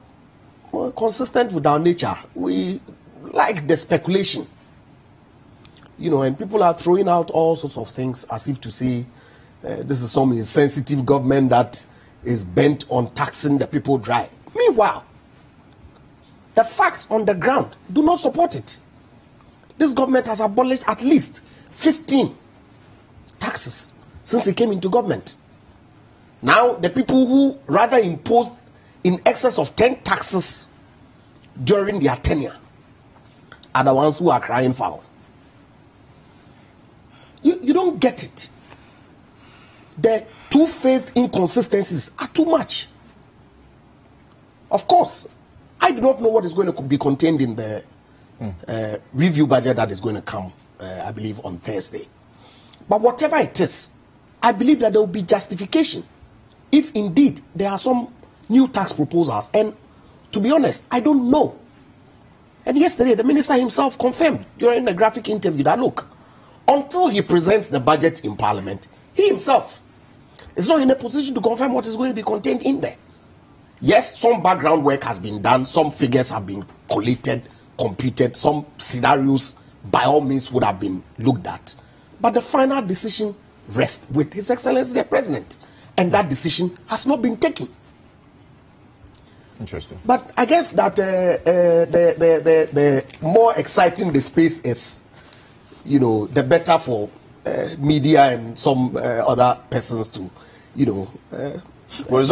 consistent with our nature, we like the speculation. You know, and people are throwing out all sorts of things as if to say this is some insensitive government that is bent on taxing the people dry. Meanwhile, the facts on the ground do not support it. This government has abolished at least 15 taxes since it came into government. Now, the people who rather imposed in excess of 10 taxes during their tenure are the ones who are crying foul. You don't get it. The two-faced inconsistencies are too much. Of course, I do not know what is going to be contained in the review budget that is going to come, I believe, on Thursday. But whatever it is, I believe that there will be justification if indeed there are some new tax proposals. And to be honest, I don't know. And yesterday, the minister himself confirmed during the graphic interview that, look, until he presents the budget in Parliament, he himself is not in a position to confirm what is going to be contained in there. Yes, some background work has been done, some figures have been collated, computed, some scenarios by all means would have been looked at. But the final decision rests with His Excellency the President, and that decision has not been taken. Interesting. But I guess that the more exciting the space is, you know, the better for media and some other persons to you know. Well, it's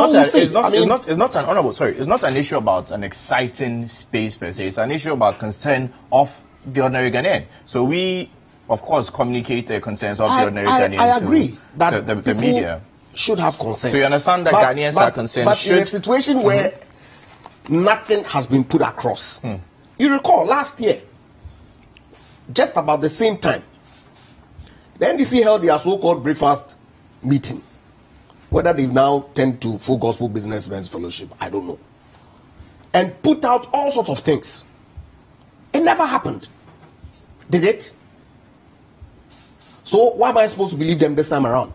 not an issue about an exciting space per se. It's an issue about concern of the ordinary Ghanaian. So we, of course, communicate the concerns of the ordinary Ghanaian. I agree that the media should have concerns. So you understand that Ghanaians are concerned. But in a situation where nothing has been put across, you recall last year, just about the same time, the NDC held their so-called breakfast meeting. Whether they've now turned to Full Gospel Businessmen's Fellowship, I don't know. And put out all sorts of things. It never happened. Did it? So why am I supposed to believe them this time around?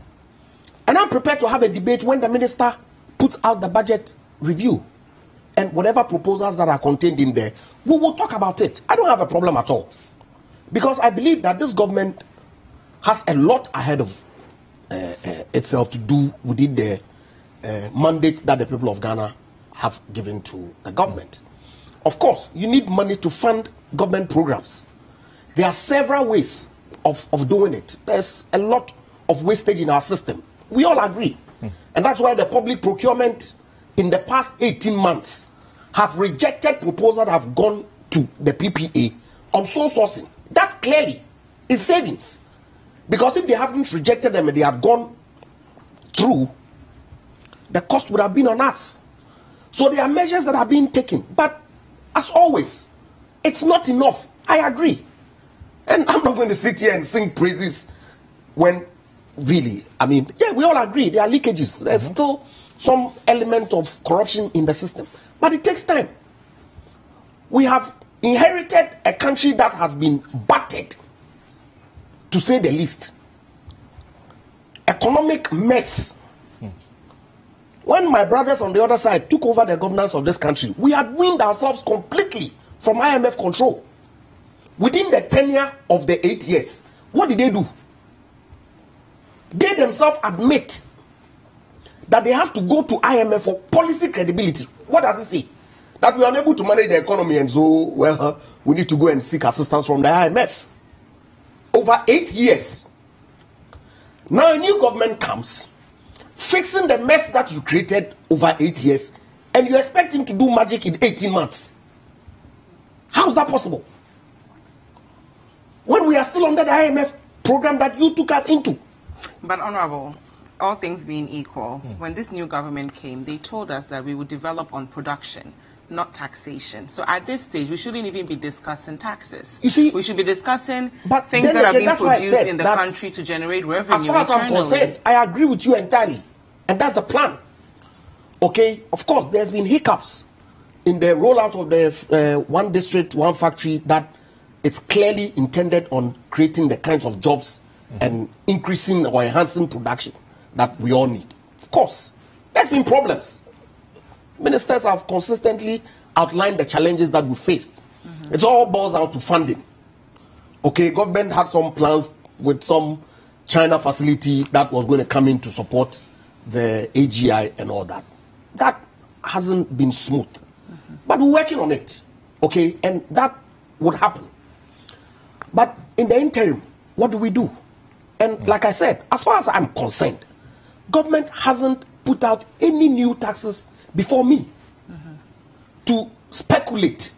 And I'm prepared to have a debate when the minister puts out the budget review. And whatever proposals that are contained in there, we will talk about it. I don't have a problem at all. Because I believe that this government has a lot ahead of itself to do within the mandate that the people of Ghana have given to the government. Of course, you need money to fund government programs. There are several ways of doing it. There's a lot of wastage in our system. We all agree. And that's why the public procurement in the past 18 months have rejected proposals that have gone to the PPA on sole sourcing. That clearly is savings. Because if they haven't rejected them and they had gone through, the cost would have been on us. So there are measures that are being taken. But as always, it's not enough. I agree. And I'm not going to sit here and sing praises when really, I mean, yeah, we all agree. There are leakages. There's still some element of corruption in the system. But it takes time. We have inherited a country that has been battered, to say the least. Economic mess. When my brothers on the other side took over the governance of this country, we had weaned ourselves completely from IMF control. Within the tenure of the 8 years, what did they do? They themselves admit that they have to go to IMF for policy credibility. What does it say? That we are unable to manage the economy and so, well, we need to go and seek assistance from the IMF. Over 8 years. Now a new government comes, fixing the mess that you created over 8 years, and you expect him to do magic in 18 months. How is that possible? When we are still under the IMF program that you took us into. But Honorable, all things being equal, when this new government came, they told us that we would develop on production, not taxation. So at this stage, we shouldn't even be discussing taxes. You see, we should be discussing things that are being produced in the country to generate revenue. As far as I'm concerned, I agree with you entirely. And that's the plan. Okay, of course, there's been hiccups in the rollout of the one district, one factory that is clearly intended on creating the kinds of jobs and increasing or enhancing production that we all need. Of course, there's been problems. Ministers have consistently outlined the challenges that we faced. It all boils down to funding. Okay, government had some plans with some China facility that was going to come in to support the AGI and all that. That hasn't been smooth. But we're working on it. Okay, and that would happen. But in the interim, what do we do? And like I said, as far as I'm concerned, government hasn't put out any new taxes before me to speculate.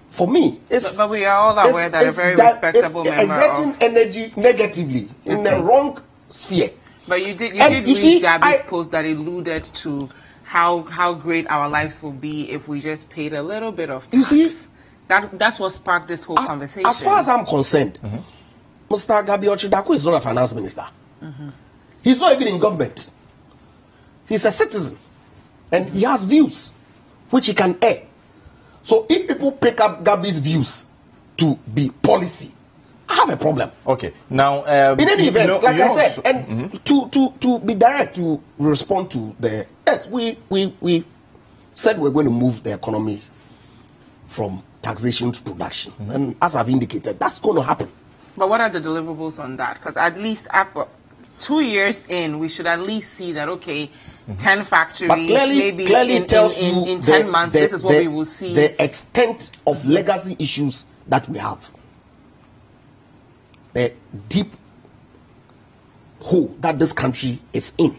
For me, it's... But we are all aware that a very respectable member exerting energy negatively in the wrong sphere. But you did read Gabby's post that alluded to how great our lives will be if we just paid a little bit of tax. You see? That's what sparked this whole conversation. As far as I'm concerned, Mr. Gabi Ochidaku is not a finance minister. He's not even in government. He's a citizen. And he has views which he can air. So if people pick up Gabi's views to be policy, I have a problem. Okay. Now, in any event, like I said, and to be direct, to respond to the... Yes, we said we're going to move the economy from taxation to production. And as I've indicated, that's going to happen. But what are the deliverables on that? Because at least 2 years in, we should at least see that, okay, 10 factories, maybe in 10 months, this is what we will see. The extent of legacy issues that we have. The deep hole that this country is in.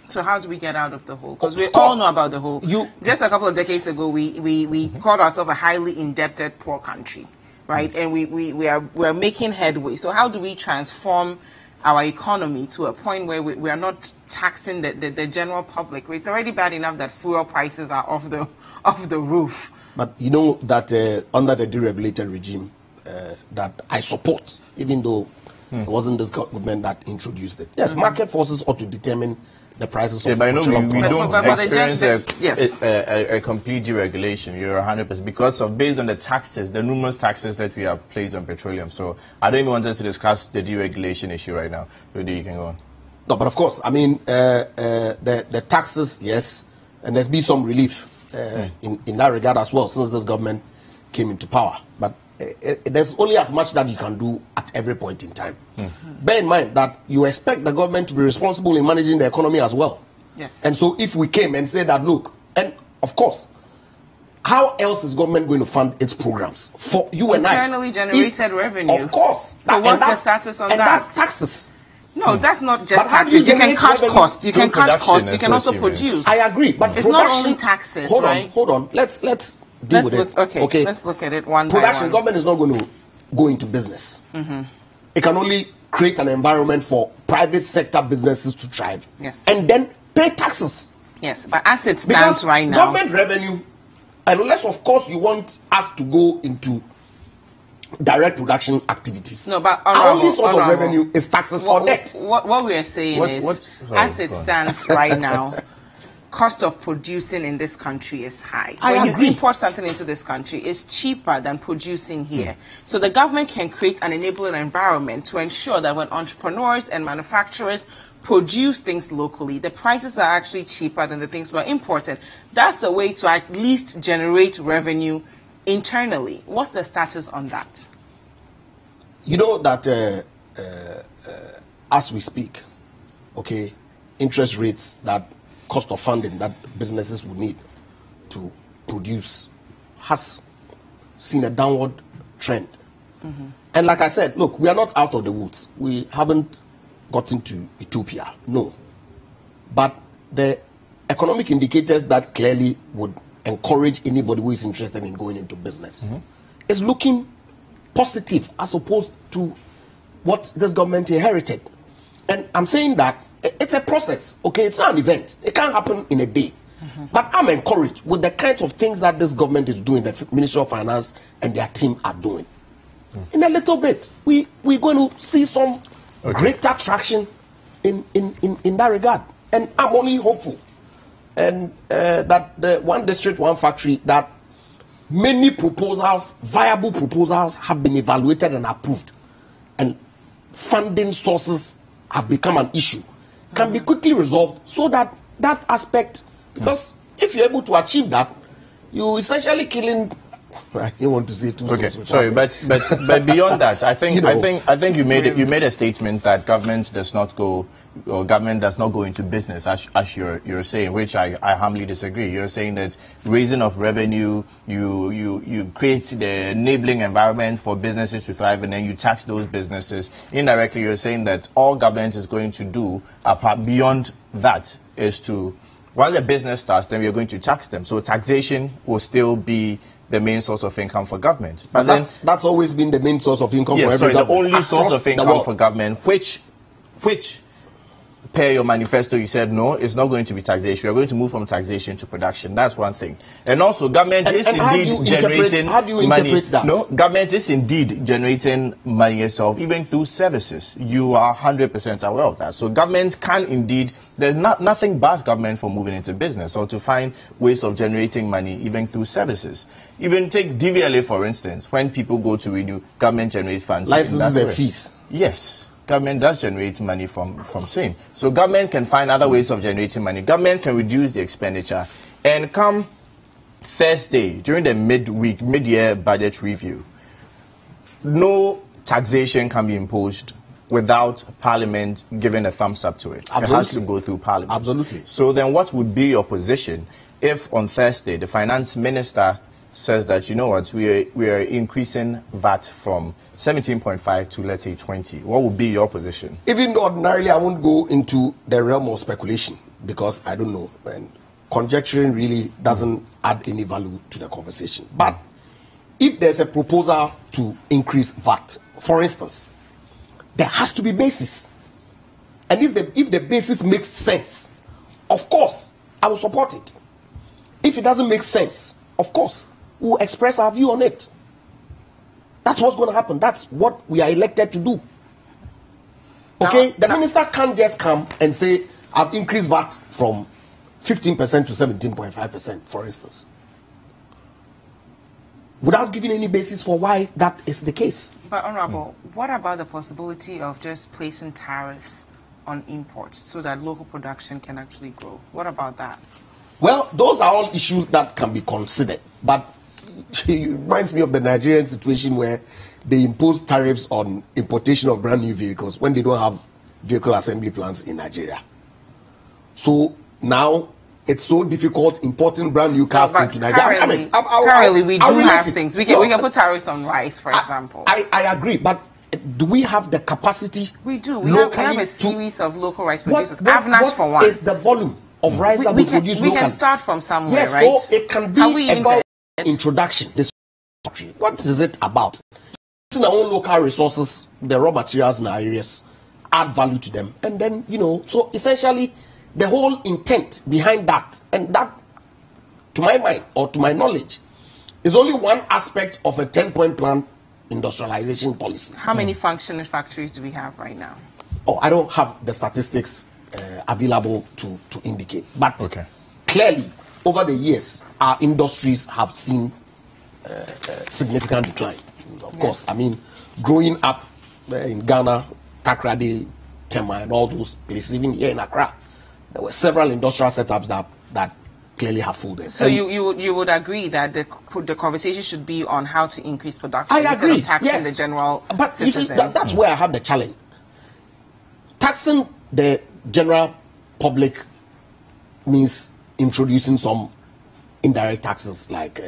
So how do we get out of the hole? Because we all know about the hole. Just a couple of decades ago, we called ourselves a highly indebted poor country, right? And we're making headway. So how do we transform our economy to a point where we are not taxing the general public? It's already bad enough that fuel prices are off the roof. But you know that under the deregulated regime that I support, even though it wasn't this government that introduced it. Yes, market forces ought to determine the prices of agricultural products. We don't experience a complete deregulation. You're 100% because of based on the taxes, the numerous taxes that we have placed on petroleum. So I don't even want us to discuss the deregulation issue right now. Rudy, you can go on. No, but of course, I mean the taxes, yes, and there's been some relief in that regard as well since this government came into power. But there's only as much that you can do at every point in time. Bear in mind that you expect the government to be responsible in managing the economy as well. Yes. And so if we came and said that, look, and of course, how else is government going to fund its programs? For you and I. Internally generated revenue. Of course. So what's the status on that? And that's taxes. No, that's not just taxes. You can cut costs. You can cut costs. You can also produce. I agree, but it's not only taxes, right? Hold on. Let's deal with it. Okay, let's look at it one by one. Production, government is not going to go into business. It can only create an environment for private sector businesses to thrive. Yes. And then pay taxes. Yes, but as it stands right now, government revenue, unless of course you want us to go into direct production activities. No, but our only source of revenue is taxes or net. What we are saying is, as it stands right now, cost of producing in this country is high. When you import something into this country, it's cheaper than producing here. So the government can create an enabling environment to ensure that when entrepreneurs and manufacturers produce things locally, the prices are actually cheaper than the things we're imported. That's a way to at least generate revenue internally. What's the status on that? You know that as we speak, okay, interest rates, that cost of funding that businesses would need to produce has seen a downward trend. And like I said, look, we are not out of the woods. We haven't gotten to utopia, no. But the economic indicators that clearly would encourage anybody who is interested in going into business is looking positive as opposed to what this government inherited. And I'm saying that it's a process, okay? It's not an event. It can't happen in a day. But I'm encouraged with the kinds of things that this government is doing, the Ministry of Finance and their team are doing. In a little bit, we're going to see some greater traction in that regard. And I'm only hopeful. And that the one district, one factory, that many proposals, viable proposals, have been evaluated and approved. And funding sources have become an issue, can be quickly resolved so that that aspect, because if you're able to achieve that, you essentially killing. I don't want to say too. Okay, sorry, but beyond that, I think you made a statement that government does not go into business as you're saying, which I humbly disagree. You're saying that raising of revenue, you create the enabling environment for businesses to thrive, and then you tax those businesses. Indirectly, you're saying that all government is going to do apart beyond that is to, once a business starts, then we are going to tax them. So taxation will still be the main source of income for government. But that's always been the main source of income for every government. The only source of income for government, which per your manifesto, you said, no, it's not going to be taxation. We are going to move from taxation to production. That's one thing. And also, government is indeed generating money. How do you interpret that? No, government is indeed generating money itself, even through services. You are 100% aware of that. So government can indeed, there's nothing bars government from moving into business or to find ways of generating money, even through services. Even take DVLA, for instance. When people go to renew, government generates funds. Licenses and fees. Yes. Government does generate money from same. So government can find other ways of generating money. Government can reduce the expenditure. And come Thursday, during the mid-year budget review, no taxation can be imposed without Parliament giving a thumbs up to it. Absolutely. It has to go through Parliament. Absolutely. So then what would be your position if on Thursday the Finance Minister says that, you know what, we are increasing VAT from 17.5 to, let's say, 20. What would be your position? Even though ordinarily I won't go into the realm of speculation, because I don't know, and conjecturing really doesn't add any value to the conversation. But if there's a proposal to increase VAT, for instance, there has to be basis. And if the basis makes sense, of course, I will support it. If it doesn't make sense, of course, we'll express our view on it. That's what's going to happen. That's what we are elected to do. Okay? The minister can't just come and say, I've increased VAT from 15% to 17.5%, for instance, without giving any basis for why that is the case. But, Honorable, what about the possibility of just placing tariffs on imports so that local production can actually grow? What about that? Well, those are all issues that can be considered. But it reminds me of the Nigerian situation where they impose tariffs on importation of brand new vehicles when they don't have vehicle assembly plants in Nigeria. So now it's so difficult importing brand new cars into Nigeria. Currently, we do have things. We can put tariffs on rice, for example. I agree, but do we have the capacity? We do. We have a series of local rice producers. Avnash for one. What is the volume of rice that we produce locally? We can start from somewhere, yes, right? So it can be about introduction. This country. What is it about? Using our own local resources, the raw materials in our areas, add value to them, and then so essentially, the whole intent behind that, and that, to my mind or to my knowledge, is only one aspect of a 10-point plan industrialization policy. How many functioning factories do we have right now? Oh, I don't have the statistics available to indicate. But clearly, over the years, our industries have seen significant decline. Of course, I mean, growing up in Ghana, Takrady, Tema, and all those places, even here in Accra, there were several industrial setups that clearly have folded. So you would agree that the conversation should be on how to increase production instead of taxing the general citizen. You see, that's where I have the challenge. Taxing the general public means introducing some indirect taxes like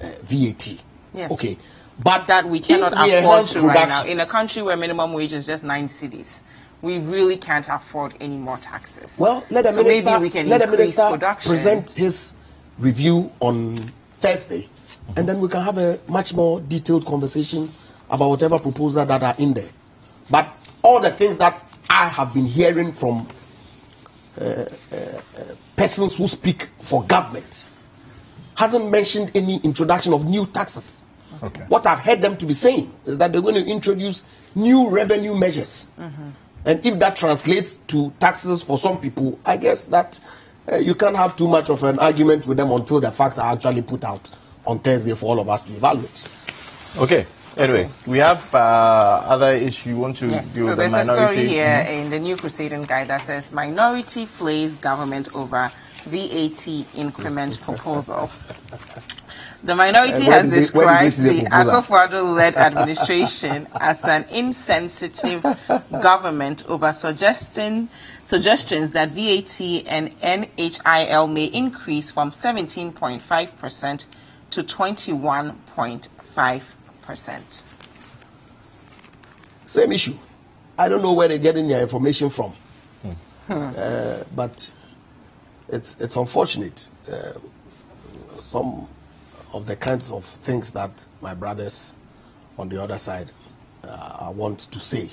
VAT. Yes. Okay. But that we cannot afford to right now. In a country where minimum wage is just 9 cedis, we really can't afford any more taxes. Well, let the minister present his review on Thursday, and then we can have a much more detailed conversation about whatever proposals that are in there. But all the things that I have been hearing from persons who speak for government hasn't mentioned any introduction of new taxes. Okay. What I've heard them to be saying is that they're going to introduce new revenue measures. And if that translates to taxes for some people, I guess that you can't have too much of an argument with them until the facts are actually put out on Thursday for all of us to evaluate. Okay. Anyway, we have other issues you want to deal with the minority. So there's a story here in the New Crusading Guide that says, minority flays government over VAT increment proposal. The minority has described the Akufo-Addo-led administration as an insensitive government over suggestions that VAT and NHIS may increase from 17.5% to 21.5%. Same issue. I don't know where they're getting their information from, but it's unfortunate. Some of the kinds of things that my brothers on the other side want to say.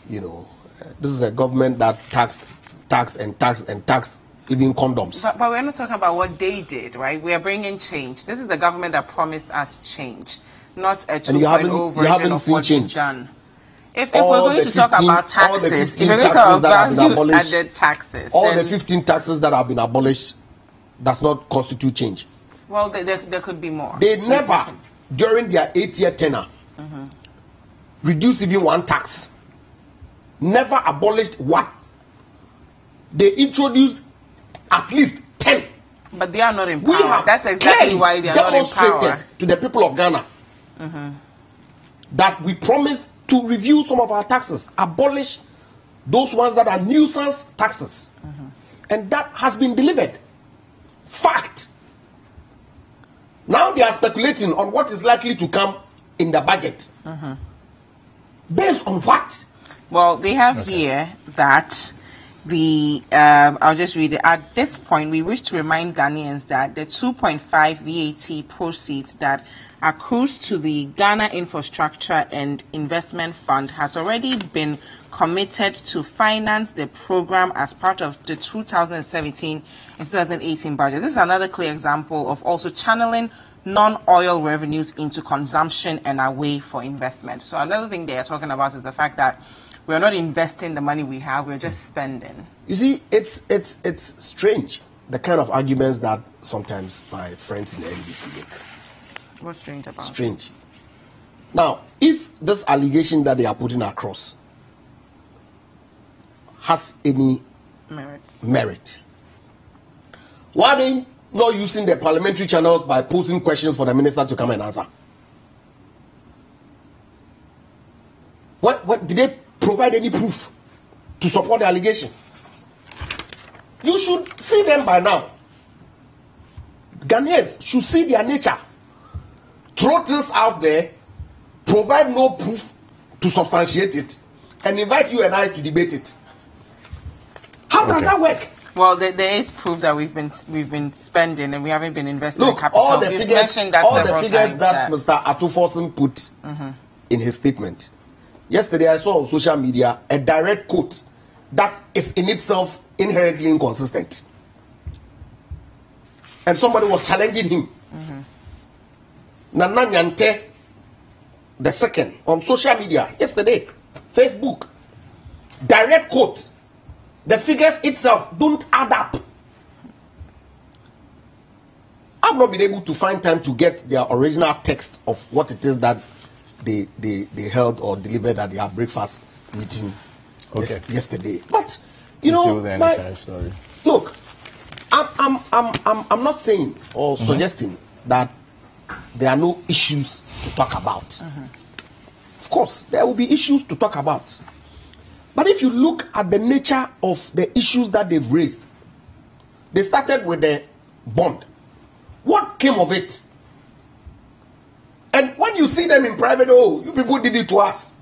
This is a government that taxed even condoms. But we're not talking about what they did, right? We are bringing change. This is the government that promised us change, not a 2.0 version of what we've done. If we're going to talk about taxes, if we're going to talk about value-added taxes, all the 15 taxes that have been abolished does not constitute change. Well, there could be more. They never, during their 8-year tenure, reduced even one tax. Never abolished one. They introduced at least 10. But they are not in power. That's exactly why they are not in power. Demonstrated to the people of Ghana that we promised to review some of our taxes, abolish those ones that are nuisance taxes. And that has been delivered. Fact. Now they are speculating on what is likely to come in the budget. Based on what? Well, they have here that I'll just read it. At this point, we wish to remind Ghanaians that the 2.5 VAT proceeds that accrues to the Ghana Infrastructure and Investment Fund has already been committed to finance the program as part of the 2017 and 2018 budget. This is another clear example of also channeling non-oil revenues into consumption and away for investment. So another thing they are talking about is the fact that we're not investing the money we have, we're just spending. You see, it's strange, the kind of arguments that sometimes my friends in the NBC make. What's strange about it? Strange. Now, if this allegation that they are putting across has any merit, why are they not using the parliamentary channels by posing questions for the minister to come and answer? What did they provide any proof to support the allegation? You should see them by now. Ghanaians should see their nature. Throw things out there, provide no proof to substantiate it, and invite you and I to debate it. How does that work? Well, there is proof that we've been spending and we haven't been investing in capital. All the figures that Mr. Atuforsen put in his statement. Yesterday, I saw on social media a direct quote that is in itself inherently inconsistent. And somebody was challenging him. Nana Nyante the second on social media yesterday, Facebook, direct quote. The figures itself don't add up. I've not been able to find time to get their original text of what it is that they held or delivered at their breakfast meeting yesterday. But you know, look, I'm not saying or suggesting that there are no issues to talk about. Of course, there will be issues to talk about. But if you look at the nature of the issues that they've raised, they started with the bond. What came of it? And when you see them in private, oh, you people did it to us.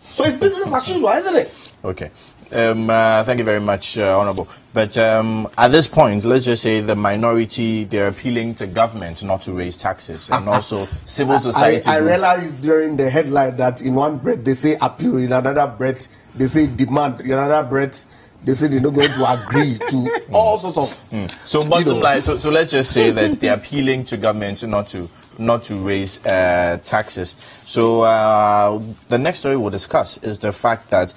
So it's business as usual, isn't it? Okay. Thank you very much, Honorable. But at this point, let's just say the minority, they're appealing to government not to raise taxes, and also civil society. I realized during the headline that in one breath they say appeal, in another breath they say demand, in another breath they say they're not going to agree to all sorts of... So bottom line, so let's just say that they're appealing to government not to raise taxes. So the next story we'll discuss is the fact that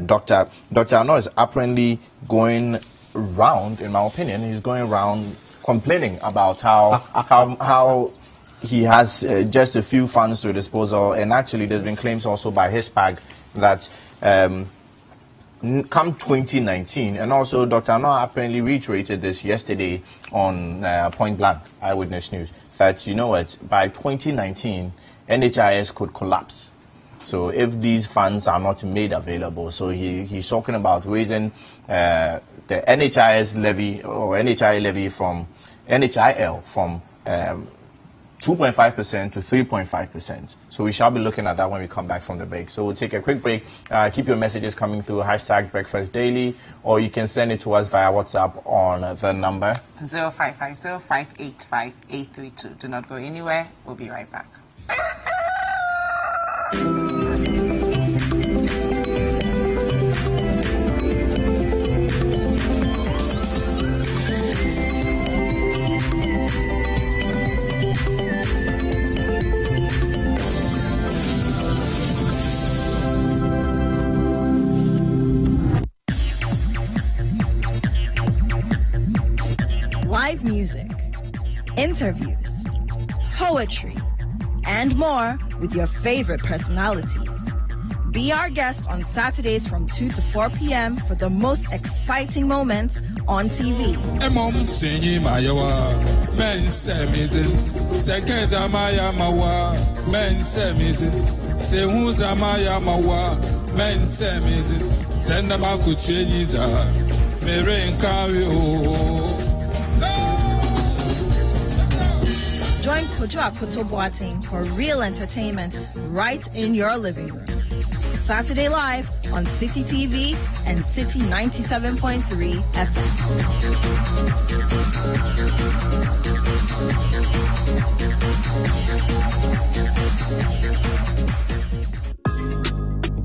Dr. Ano is apparently going round, in my opinion, he's going around complaining about how he has just a few funds to disposal, and actually there's been claims also by his PAG that come 2019, and also Dr. Ano apparently reiterated this yesterday on Point Blank Eyewitness News, that, you know what, by 2019, NHIS could collapse. So if these funds are not made available, so he's talking about raising the NHIS levy or NHI levy from NHIL from 2.5% to 3.5%. So we shall be looking at that when we come back from the break. So we'll take a quick break. Keep your messages coming through #BreakfastDaily, or you can send it to us via WhatsApp on the number 0550-585-832. Do not go anywhere. We'll be right back. Live music, interviews, poetry, and more with your favorite personalities. Be our guest on Saturdays from 2 to 4 p.m. for the most exciting moments on TV. Join Kojo Akoto Boateng for real entertainment right in your living room. Saturday Live on City TV and City 97.3 FM.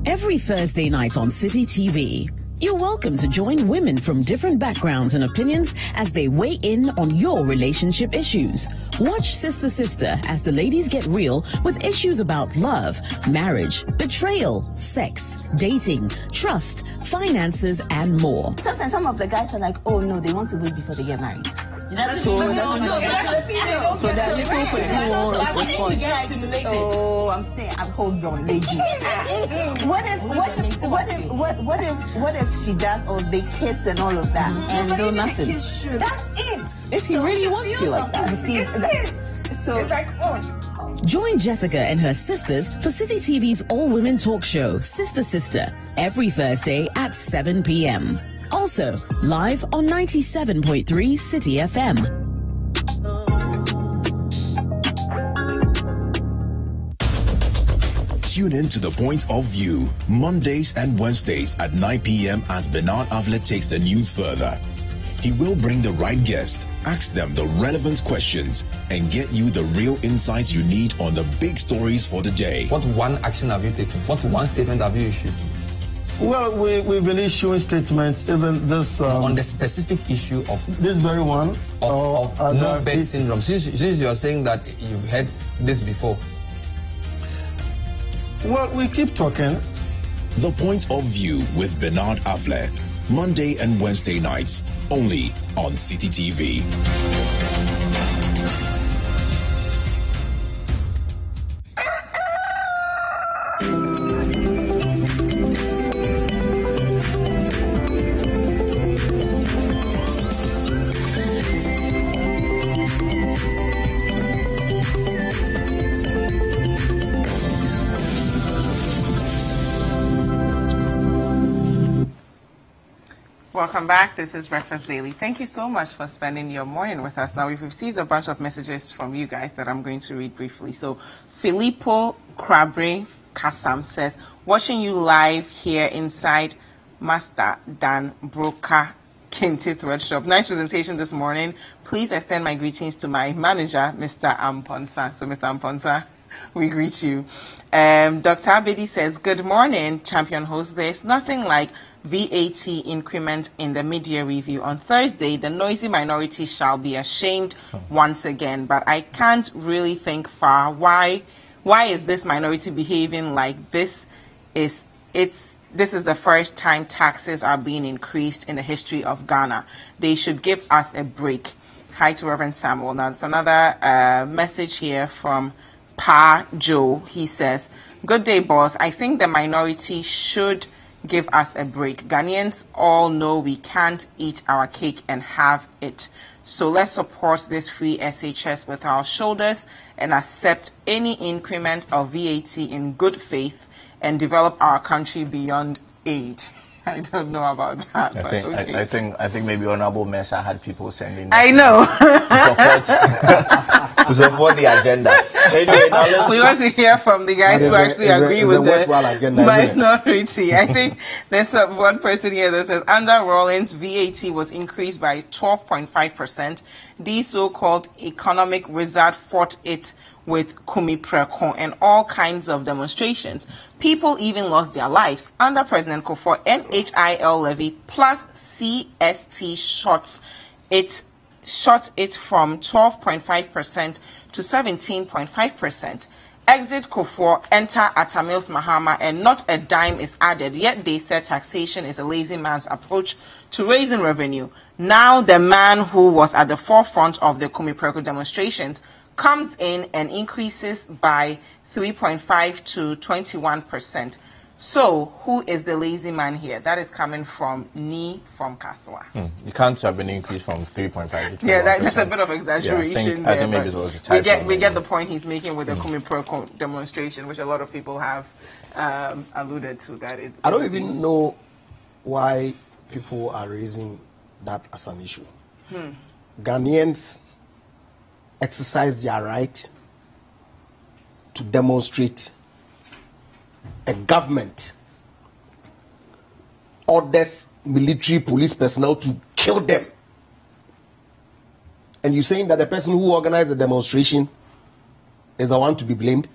Every Thursday night on City TV, you're welcome to join women from different backgrounds and opinions as they weigh in on your relationship issues. Watch Sister Sister as the ladies get real with issues about love, marriage, betrayal, sex, dating, trust, finances, and more. Sometimes some of the guys are like, oh no, they want to wait before they get married. So they're little response. Oh, I'm saying, hold on, ladies. What if she does all the kiss and all of that and still nothing? That's it. If he really wants you like that, so it's like Join Jessica and her sisters for City TV's all-women talk show, Sister Sister, every Thursday at 7 p.m. Also, live on 97.3 City FM. Tune in to The Point of View, Mondays and Wednesdays at 9 p.m. as Bernard Avlet takes the news further. He will bring the right guests, ask them the relevant questions, and get you the real insights you need on the big stories for the day. What one action have you taken? What one statement have you issued? Well, we've been issuing statements, even this... on the specific issue of... This very one. Of no bed syndrome. Since you are saying that you've heard this before. Well, we keep talking. The Point of View with Bernard Avlet, Monday and Wednesday nights, only on City TV. Welcome back. This is Breakfast Daily. Thank you so much for spending your morning with us. Now, we've received a bunch of messages from you guys that I'm going to read briefly. So, Filippo Crabre Kasam says, watching you live here inside Master Dan Broka Kente Thread Shop. Nice presentation this morning. Please extend my greetings to my manager, Mr. Amponsa. So, Mr. Amponsa, we greet you. Dr. Abedi says, good morning, champion host. There's nothing like VAT increment in the media review. On Thursday, the noisy minority shall be ashamed once again. But I can't really think far. Why is this minority behaving like this? This is the first time taxes are being increased in the history of Ghana. They should give us a break. Hi to Reverend Samuel. Now, there's another message here from Pa Joe. He says, good day, boss. I think the minority should give us a break. Ghanaians all know we can't eat our cake and have it. So let's support this free SHS with our shoulders and accept any increment of VAT in good faith and develop our country beyond aid. I don't know about that. I think maybe Honorable Mercer had people sending. I know. to support the agenda. We want to hear from the guys who actually agree with the minority. I think there's one person here that says, under Rawlings, VAT was increased by 12.5%. These so-called economic wizard fought it with Kumi Prekon and all kinds of demonstrations. People even lost their lives. Under President Kufuor, NHIS levy plus CST shot it from 12.5% to 17.5%. Exit Kufuor, enter Atamils Mahama, and not a dime is added. Yet they said taxation is a lazy man's approach to raising revenue. Now the man who was at the forefront of the Kumi Prekon demonstrations comes in and increases by 3.5 to 21%. So, who is the lazy man here? That is coming from Ni from Kaswa. You can't have an increase from 3.5 to 21%. Yeah, that's a bit of exaggeration I think maybe it was a typo. We get the point he's making with the Kumi Prekon demonstration, which a lot of people have alluded to. I don't even know why people are raising that as an issue. Ghanaians exercise their right to demonstrate a government orders military police personnel to kill them. And you're saying that the person who organized the demonstration is the one to be blamed?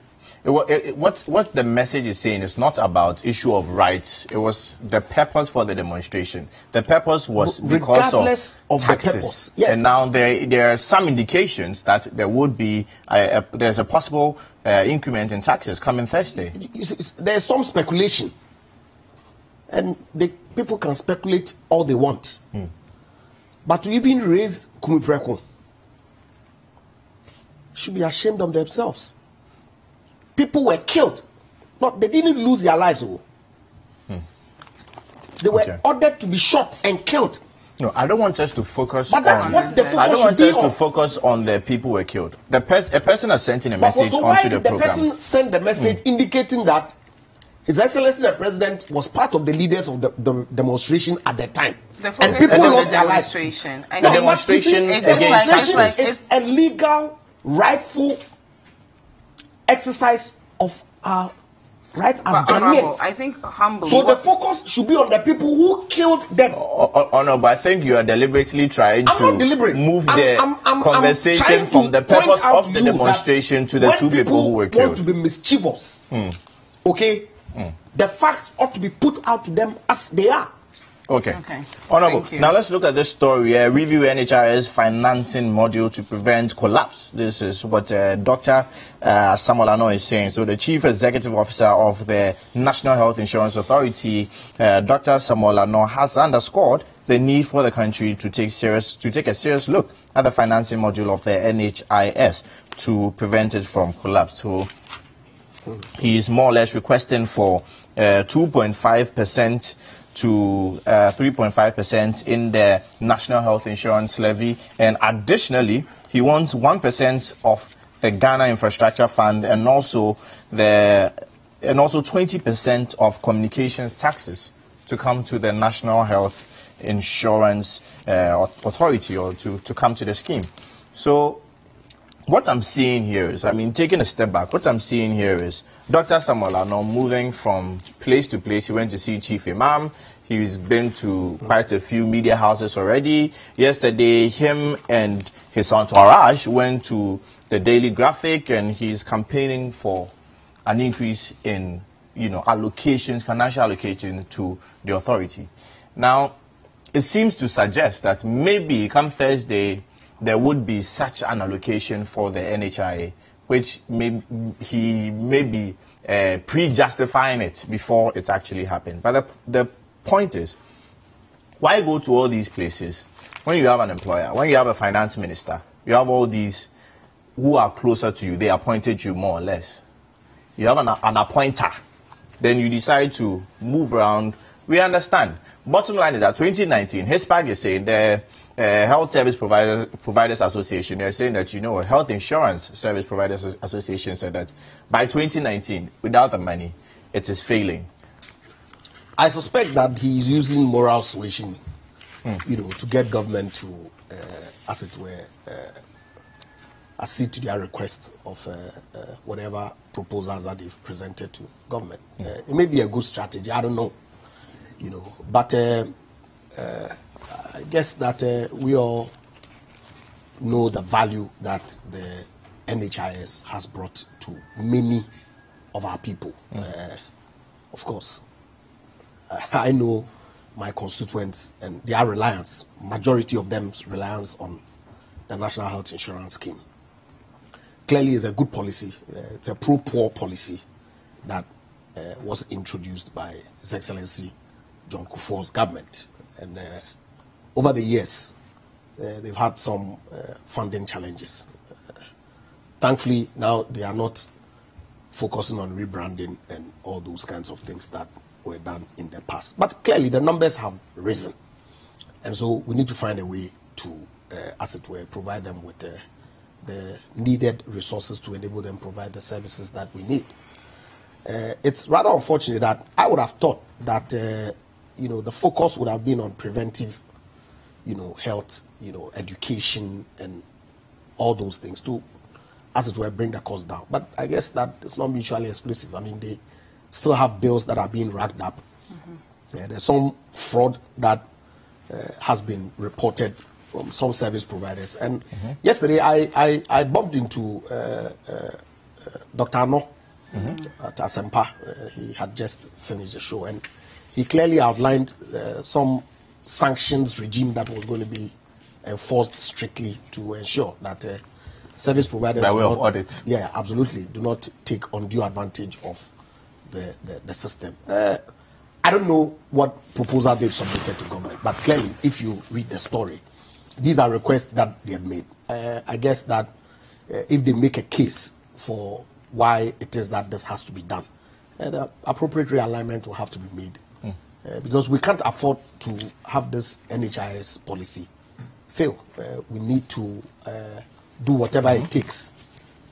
What the message is saying is not about issue of rights. It was the purpose for the demonstration. The purpose was because of taxes. The purpose, yes. And now there are some indications that there would be there's a possible increment in taxes coming Thursday. There's some speculation, and people can speculate all they want. But to even raise Kumi Preko should be ashamed of themselves. People were killed. Not, they didn't lose their lives. They were ordered to be shot and killed. No, I don't want us to focus. But that's on, what the focus I don't want should us be to on. focus on the people who were killed. A person has sent in a message so onto the the program. person sent the message indicating that His Excellency the President was part of the leaders of the demonstration at the time. And people lost their lives. The demonstration against taxes. Is a legal, rightful exercise of our rights as Ghanaians. I think humbly. So the focus should be on the people who killed them. No, but I think you are deliberately trying to move the conversation from the purpose of the demonstration to the two people who were killed. Want to be mischievous, okay? The facts ought to be put out to them as they are. Okay. Honorable. Now let's look at this story. Review NHIS financing module to prevent collapse. This is what Dr. Samuel Ano is saying. So the Chief Executive Officer of the National Health Insurance Authority, Dr. Samuel Ano, has underscored the need for the country to take a serious look at the financing module of the NHIS to prevent it from collapse. So he is more or less requesting for 2.5% to 3.5% in the National Health Insurance Levy, and additionally, he wants 1% of the Ghana Infrastructure Fund, and also 20% of communications taxes to come to the National Health Insurance Authority, or to come to the scheme. So what I'm seeing here is, taking a step back, what I'm seeing here is Dr. Samuel Ano moving from place to place. He went to see Chief Imam. He's been to quite a few media houses already. Yesterday, him and his entourage went to the Daily Graphic, and he's campaigning for an increase in, allocations, financial allocation to the authority. Now, it seems to suggest that maybe come Thursday, there would be such an allocation for the NHIA, which he may be pre-justifying it before it's actually happened. But the point is, why go to all these places when you have an employer, when you have a finance minister, you have all these who are closer to you, they appointed you more or less. You have an appointer, then you decide to move around. We understand. Bottom line is that 2019, HISPAC is saying the Health Service Providers Association, they're saying that, Health Insurance Service Providers Association said that by 2019, without the money, it is failing. I suspect that he is using moral suasion, to get government to, as it were, accede to their request of whatever proposals that they've presented to government. It may be a good strategy, I don't know, but I guess that we all know the value that the NHIS has brought to many of our people. Of course, I know my constituents and their reliance, majority of them's reliance on the National Health Insurance Scheme. Clearly, it's a good policy. It's a pro-poor policy that was introduced by His Excellency John Kufuor's government. And over the years, they've had some funding challenges. Thankfully, now they are not focusing on rebranding and all those kinds of things that were done in the past. But clearly, the numbers have risen. And so we need to find a way to, as it were, provide them with the needed resources to enable them provide the services that we need. It's rather unfortunate that I would have thought that, the focus would have been on preventive, health, education and all those things to, as it were, bring the cost down. But I guess that it's not mutually exclusive. They still have bills that are being racked up There's some fraud that has been reported from some service providers. And yesterday I bumped into Dr. Ano at Asempa. He had just finished the show, and he clearly outlined some sanctions regime that was going to be enforced strictly to ensure that service providers... By way of audit. Yeah, absolutely. Do not take undue advantage of the system. I don't know what proposal they've submitted to government, but clearly, if you read the story, these are requests that they have made. I guess that if they make a case for why it is that this has to be done, the appropriate realignment will have to be made. Because we can't afford to have this NHIS policy fail. We need to do whatever it takes,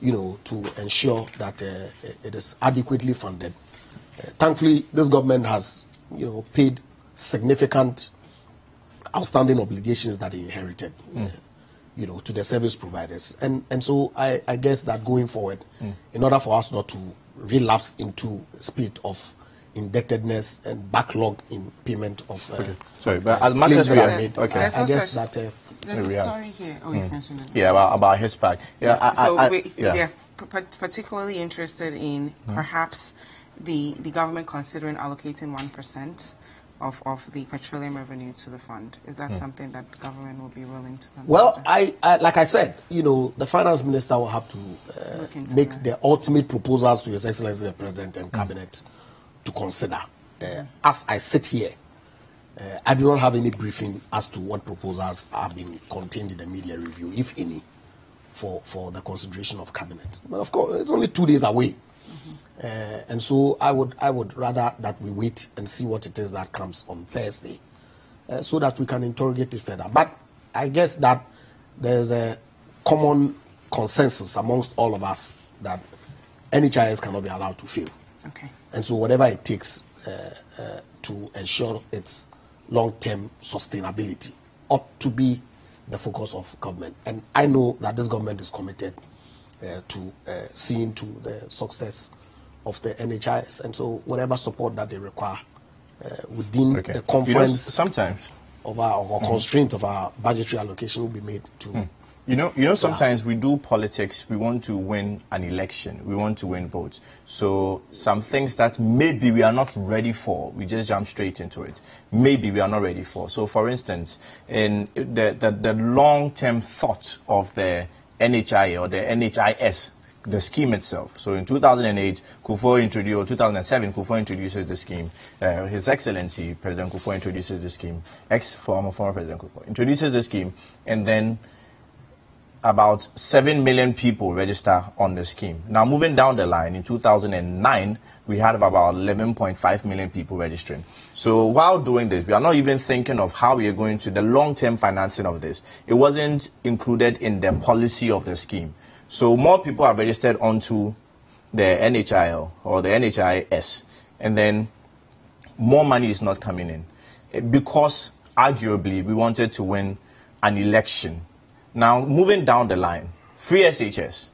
to ensure that it is adequately funded. Thankfully, this government has, paid significant outstanding obligations that they inherited, to the service providers. And so I guess that going forward, in order for us not to relapse into a spirit of indebtedness and backlog in payment of sorry, but as much as we are made, I guess that there's a story here. Oh, you've mentioned it. Yeah, about his pack. Yeah, they're particularly interested in perhaps the government considering allocating 1% of the petroleum revenue to the fund. Is that something that the government will be willing to consider? Well, I like I said, the finance minister will have to make the ultimate proposals to His Excellency the President and Cabinet to consider. As I sit here, I do not have any briefing as to what proposals have been contained in the media review, if any, for the consideration of Cabinet. But of course, it's only 2 days away. And so I would rather that we wait and see what it is that comes on Thursday, so that we can interrogate it further. But I guess that there's a common consensus amongst all of us that NHIS cannot be allowed to fail. Okay. And so whatever it takes to ensure its long-term sustainability ought to be the focus of government. And I know that this government is committed to seeing to the success of the NHIS. And so whatever support that they require within the conference sometimes of our constraint of our budgetary allocation will be made to... sometimes we do politics, we want to win an election, we want to win votes. So some things that maybe we are not ready for, we just jump straight into it. Maybe we are not ready for. So for instance, in the long-term thought of the NHI or the NHIS, the scheme itself. So in 2008, Kufuor introduced, or 2007, Kufuor introduces the scheme. His Excellency, President Kufuor introduces the scheme. Former President Kufuor introduces the scheme, and then about 7 million people register on the scheme. Now, moving down the line, in 2009, we had about 11.5 million people registering. So while doing this, we are not even thinking of how we are going to the long-term financing of this. It wasn't included in the policy of the scheme. So more people are registered onto the NHIL or the NHIS, and then more money is not coming in because arguably we wanted to win an election. Now, moving down the line, free SHS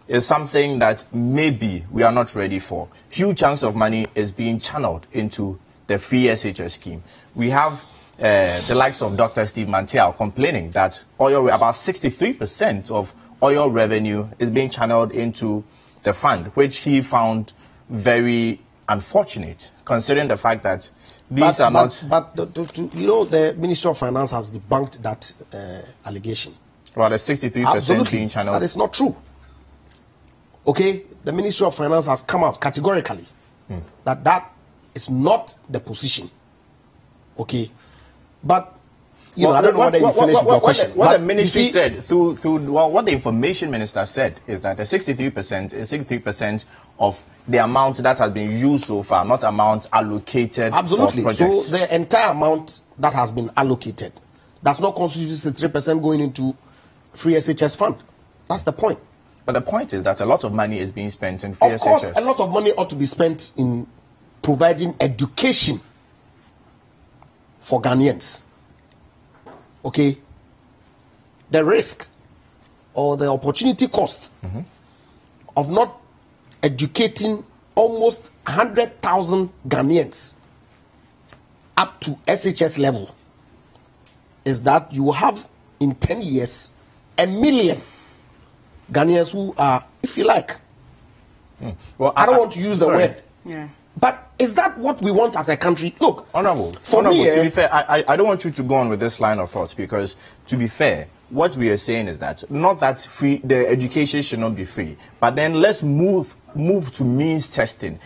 is something that maybe we are not ready for. Huge chunks of money is being channeled into the free SHS scheme. We have the likes of Dr. Steve Mantial complaining that about 63% of oil revenue is being channeled into the fund, which he found very unfortunate, considering the fact that these are not... But the Ministry of Finance has debunked that allegation. Well, the 63% being channeled... That is not true. Okay? The Ministry of Finance has come out categorically that is not the position. Okay? But... I don't know whether you finished your question. What the ministry said, what the information minister said is that the 63% is 63% of the amount that has been used so far, not amount allocated for projects. So the entire amount that has been allocated does not constitute 63% going into free SHS fund. That's the point. But the point is that a lot of money is being spent in free SHS. Of course, a lot of money ought to be spent in providing education for Ghanaians. Okay, the risk or the opportunity cost of not educating almost 100,000 Ghanaians up to SHS level is that you have in 10 years 1 million Ghanaians who are, if you like, well, I don't want to use the word, but is that what we want as a country? Look, Honorable, to be fair, I don't want you to go on with this line of thought, because to be fair, what we are saying is that not that the education should not be free, but then let's move to means testing.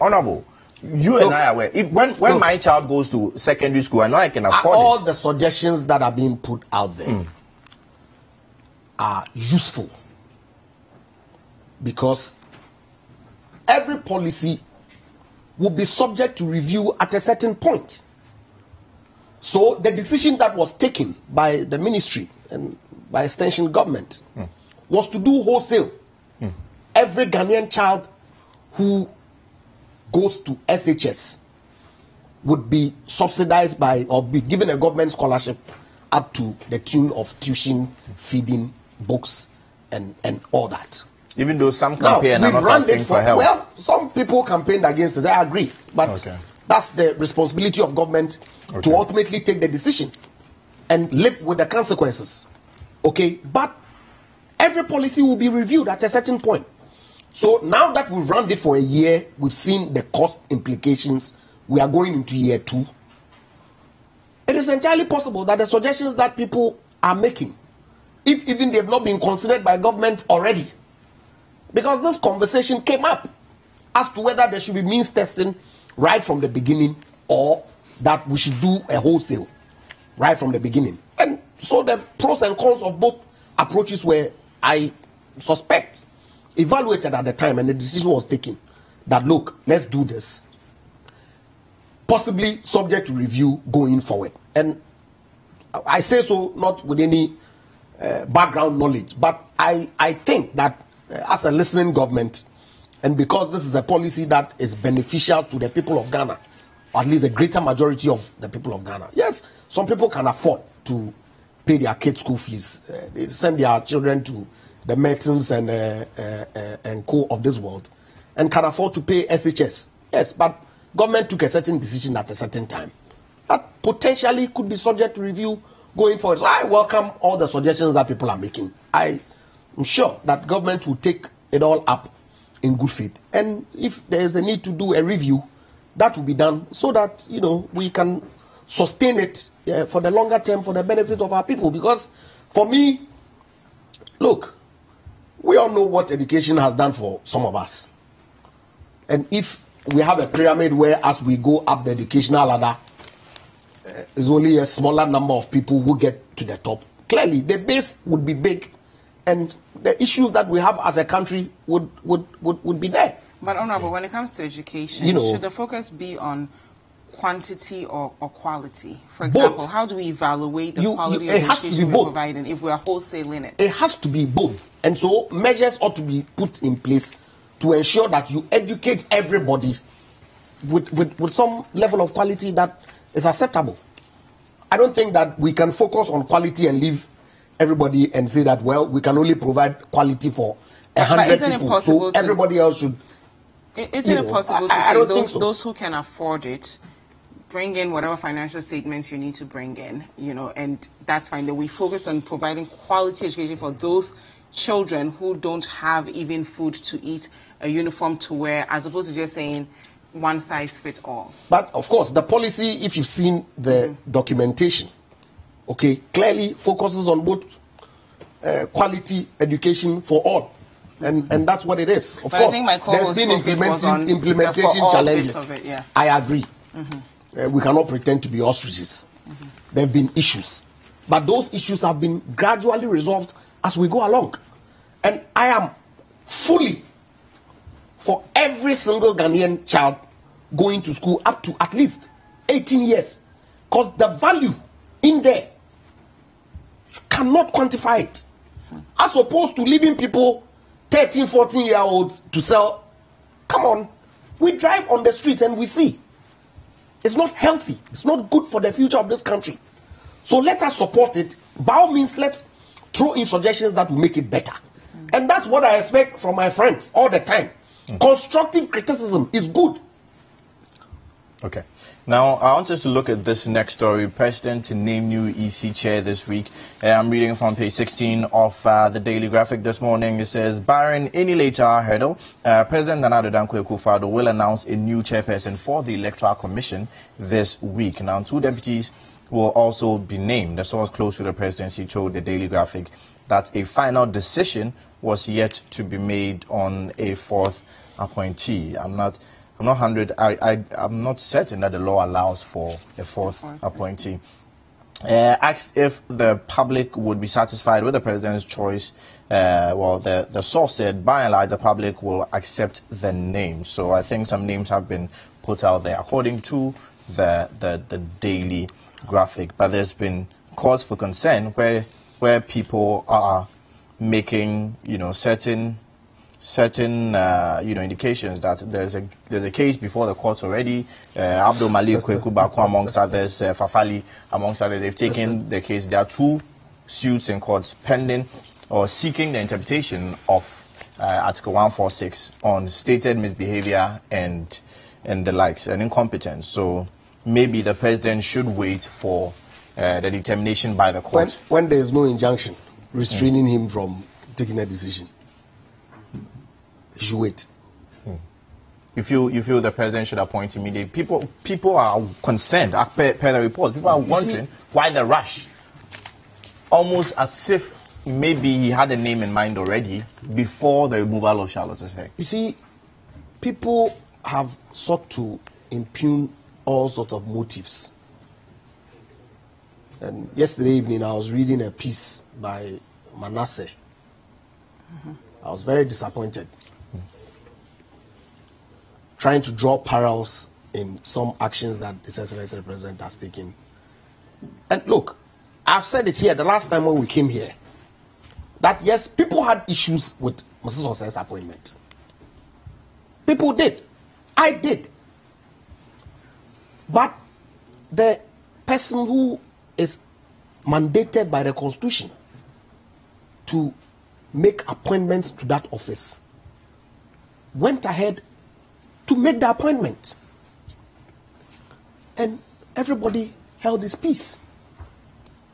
Honorable, you and I are aware. When my child goes to secondary school, I know I can afford all the suggestions that are being put out there are useful, because every policy will be subject to review at a certain point. So the decision that was taken by the ministry and by extension government was to do wholesale. Every Ghanaian child who goes to SHS would be subsidized by or be given a government scholarship up to the tune of tuition, feeding, books, and all that. Even though some campaign are not asking for help. Well, some people campaigned against it, I agree. But that's the responsibility of government to ultimately take the decision and live with the consequences. Okay? But every policy will be reviewed at a certain point. So now that we've run it for a year, we've seen the cost implications, we are going into year 2. It is entirely possible that the suggestions that people are making, if even they have not been considered by government already, because this conversation came up as to whether there should be means testing right from the beginning, or that we should do a wholesale right from the beginning. And so the pros and cons of both approaches were, I suspect, evaluated at the time, and the decision was taken that, look, let's do this, possibly subject to review going forward. And I say so not with any background knowledge, but I think that as a listening government, and because this is a policy that is beneficial to the people of Ghana, or at least a greater majority of the people of Ghana. Yes, some people can afford to pay their kids' school fees. They send their children to the Mercers and co of this world, and can afford to pay SHS. Yes, but government took a certain decision at a certain time that potentially could be subject to review going forward. So I welcome all the suggestions that people are making. I'm sure that government will take it all up in good faith, and if there is a need to do a review, that will be done so that, you know, we can sustain it for the longer term for the benefit of our people. Because for me, look, we all know what education has done for some of us, and if we have a pyramid where as we go up the educational ladder, is only a smaller number of people who get to the top, clearly the base would be big, and the issues that we have as a country would be there. But Honorable, when it comes to education, should the focus be on quantity or quality? For example, both. How do we evaluate the quality of education we're providing if we are wholesaling it? It has to be both. And so measures ought to be put in place to ensure that you educate everybody with some level of quality that is acceptable. I don't think that we can focus on quality and leave everybody and say that, well, we can only provide quality for 100 people, so everybody else should... Isn't it possible to say those who can afford it, bring in whatever financial statements you need to bring in, and that's fine. That we focus on providing quality education for those children who don't have even food to eat, a uniform to wear, as opposed to just saying one size fits all. But of course, the policy, if you've seen the documentation, clearly focuses on both quality education for all. And that's what it is. Of course, there's been implementation challenges. I agree. We cannot pretend to be ostriches. There have been issues. But those issues have been gradually resolved as we go along. And I am fully for every single Ghanaian child going to school up to at least 18 years. Because the value in there, you cannot quantify it. As opposed to leaving people 13, 14-year-olds to sell. Come on. We drive on the streets and we see. It's not healthy. It's not good for the future of this country. So let us support it. By all means, let's throw in suggestions that will make it better. And that's what I expect from my friends all the time. Constructive criticism is good. Okay. Now, I want us to look at this next story. President to name new EC chair this week. I'm reading from page 16 of the Daily Graphic this morning. It says, barring any later hurdle, President Nana Addo Dankwa Akufo-Addo will announce a new chairperson for the Electoral Commission this week. Now, 2 deputies will also be named. The source close to the presidency told the Daily Graphic that a final decision was yet to be made on a 4th appointee. I'm not certain that the law allows for a 4th appointee. Asked if the public would be satisfied with the president's choice, well, the source said, by and large, the public will accept the name. So I think some names have been put out there, according to the Daily Graphic. But there's been cause for concern where people are making, certain indications that there's a case before the courts already. Abdul Malik Kwekubako, amongst others, Fafali, amongst others, they've taken the case. There are 2 suits in courts pending or seeking the interpretation of Article 146 on stated misbehavior and the likes and incompetence. So maybe the president should wait for the determination by the court. When there is no injunction restraining him from taking a decision, he should wait. You feel the president should appoint immediately. People are concerned. Per the report, people are wondering why the rush. Almost as if maybe he had a name in mind already before the removal of Charlotte's hair. You see, people have sought to impugn all sorts of motives. And yesterday evening, I was reading a piece by Manasseh. I was very disappointed. Trying to draw parallels in some actions that the Excellency President has taken. And look, I've said it here the last time when we came here, that yes, people had issues with Mrs. Hosse's appointment. People did. I did. But the person who is mandated by the Constitution to make appointments to that office went ahead to make the appointment. And everybody held his peace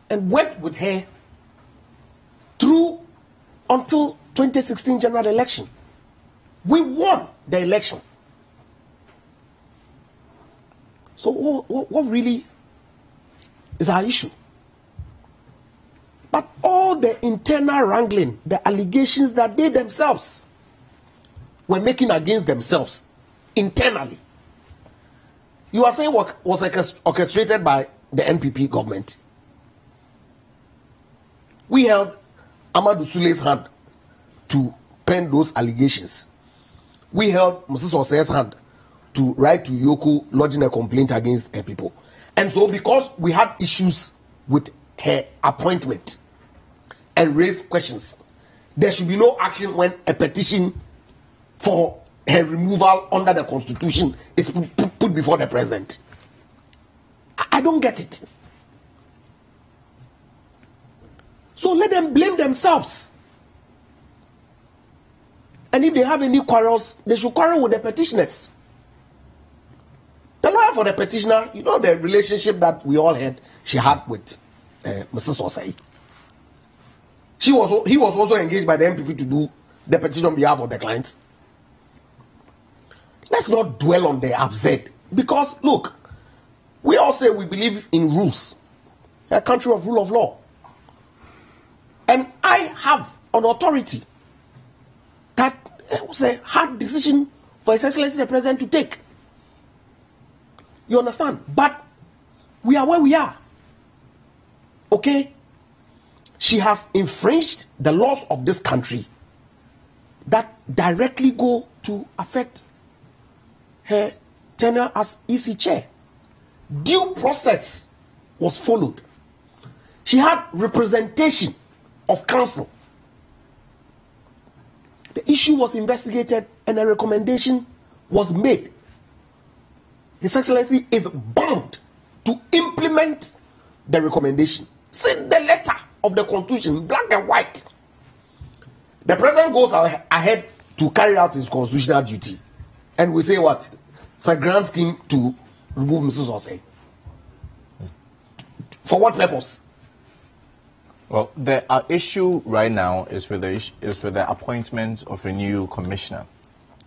and went with her through until 2016 general election. We won the election. So what really is our issue? But all the internal wrangling, the allegations that they themselves were making against themselves internally, you are saying what was orchestrated by the NPP government. We held Amadou Sule's hand to pen those allegations. We held Mrs. Hosse's hand to write to Yoko lodging a complaint against her people. And so because we had issues with her appointment and raised questions, there should be no action when a petition for her removal under the Constitution is put before the president. I don't get it. So let them blame themselves. And if they have any quarrels, they should quarrel with the petitioners. The lawyer for the petitioner, you know the relationship that we all had, she had with Mrs. Osei. He was also engaged by the MPP to do the petition on behalf of the clients. Let's not dwell on the absurd. Because, look, we all say we believe in rules. A country of rule of law. And I have an authority that it was a hard decision for His Excellency the President to take. You understand? But we are where we are. Okay? She has infringed the laws of this country that directly go to affect her tenure as EC chair. Due process was followed. She had representation of counsel. The issue was investigated and a recommendation was made. His Excellency is bound to implement the recommendation. See the letter of the Constitution, black and white. The President goes ahead to carry out his constitutional duty. And we say what? It's a grand scheme to remove Mrs. Osei? For what purpose? Well, the issue right now is with the appointment of a new commissioner,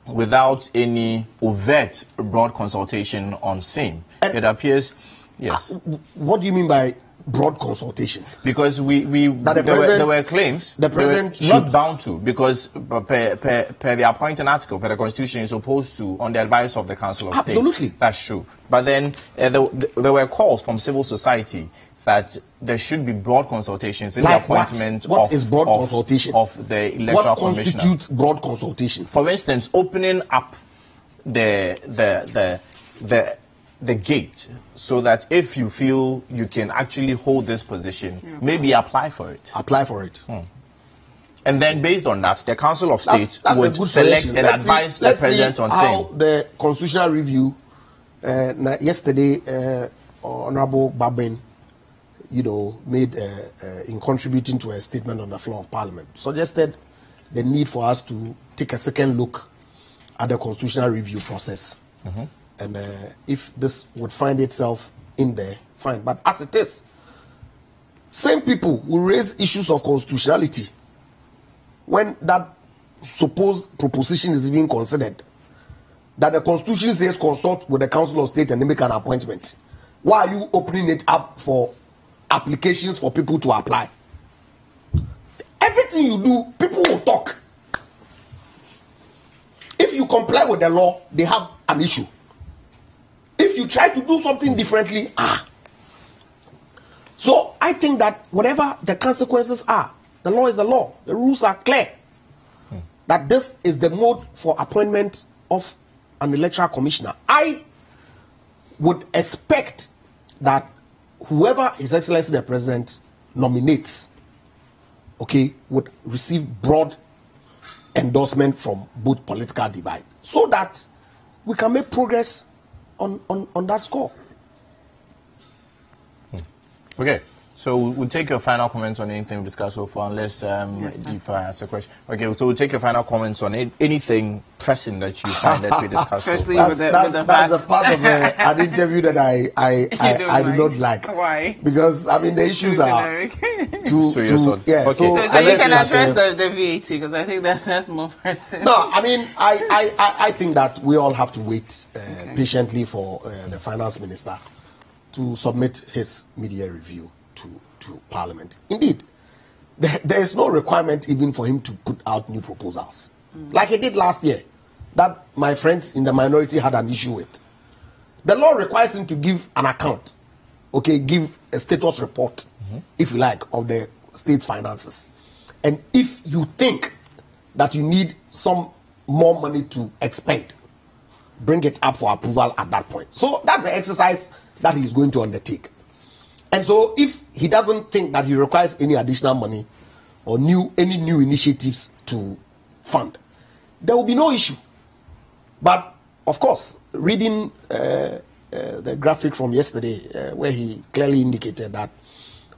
without any overt broad consultation on same. It appears, yes. What do you mean by broad consultation? Because there were claims the president should bound to, because per the appointing article, per the constitution, is supposed to, on the advice of the Council of State. Absolutely. That's true. But then there were calls from civil society that there should be broad consultations in the appointment what is broad consultation of the Electoral Commission. What constitutes broad consultation? For instance, opening up the gate, so that if you feel you can actually hold this position, maybe apply for it. Apply for it. And then based on that, the Council of State would select and advise the president on saying. The constitutional review yesterday, Honorable Babin, made in contributing to a statement on the floor of Parliament, suggested the need for us to take a second look at the constitutional review process. And if this would find itself in there, fine. But as it is, same people will raise issues of constitutionality when that supposed proposition is even considered. That the Constitution says consult with the Council of State and they make an appointment. Why are you opening it up for applications for people to apply? Everything you do, people will talk. If you comply with the law, they have an issue. If you try to do something differently, So I think that whatever the consequences are, the law is the law. The rules are clear. That this is the mode for appointment of an electoral commissioner. I would expect that whoever His Excellency the President nominates, would receive broad endorsement from both political divide, so that we can make progress on that score. Okay, so we'll take your final comments on anything we discussed so far, unless if I ask a question. Okay, so we'll take your final comments on anything pressing that you find that we discussed. Especially so with that's a part of an interview that I do not like. Why? Because the issues are okay. So you can address the VAT, because I think that's more pressing. No, I think that we all have to wait patiently for the finance minister to submit his media review to Parliament. Indeed, there is no requirement even for him to put out new proposals, like he did last year, that my friends in the minority had an issue with. The law requires him to give an account, give a status report, if you like, of the state's finances. And if you think that you need some more money to expend, bring it up for approval at that point. So that's the exercise that he's going to undertake. And so if he doesn't think that he requires any additional money or any new initiatives to fund, there will be no issue. But of course, reading the graphic from yesterday, where he clearly indicated that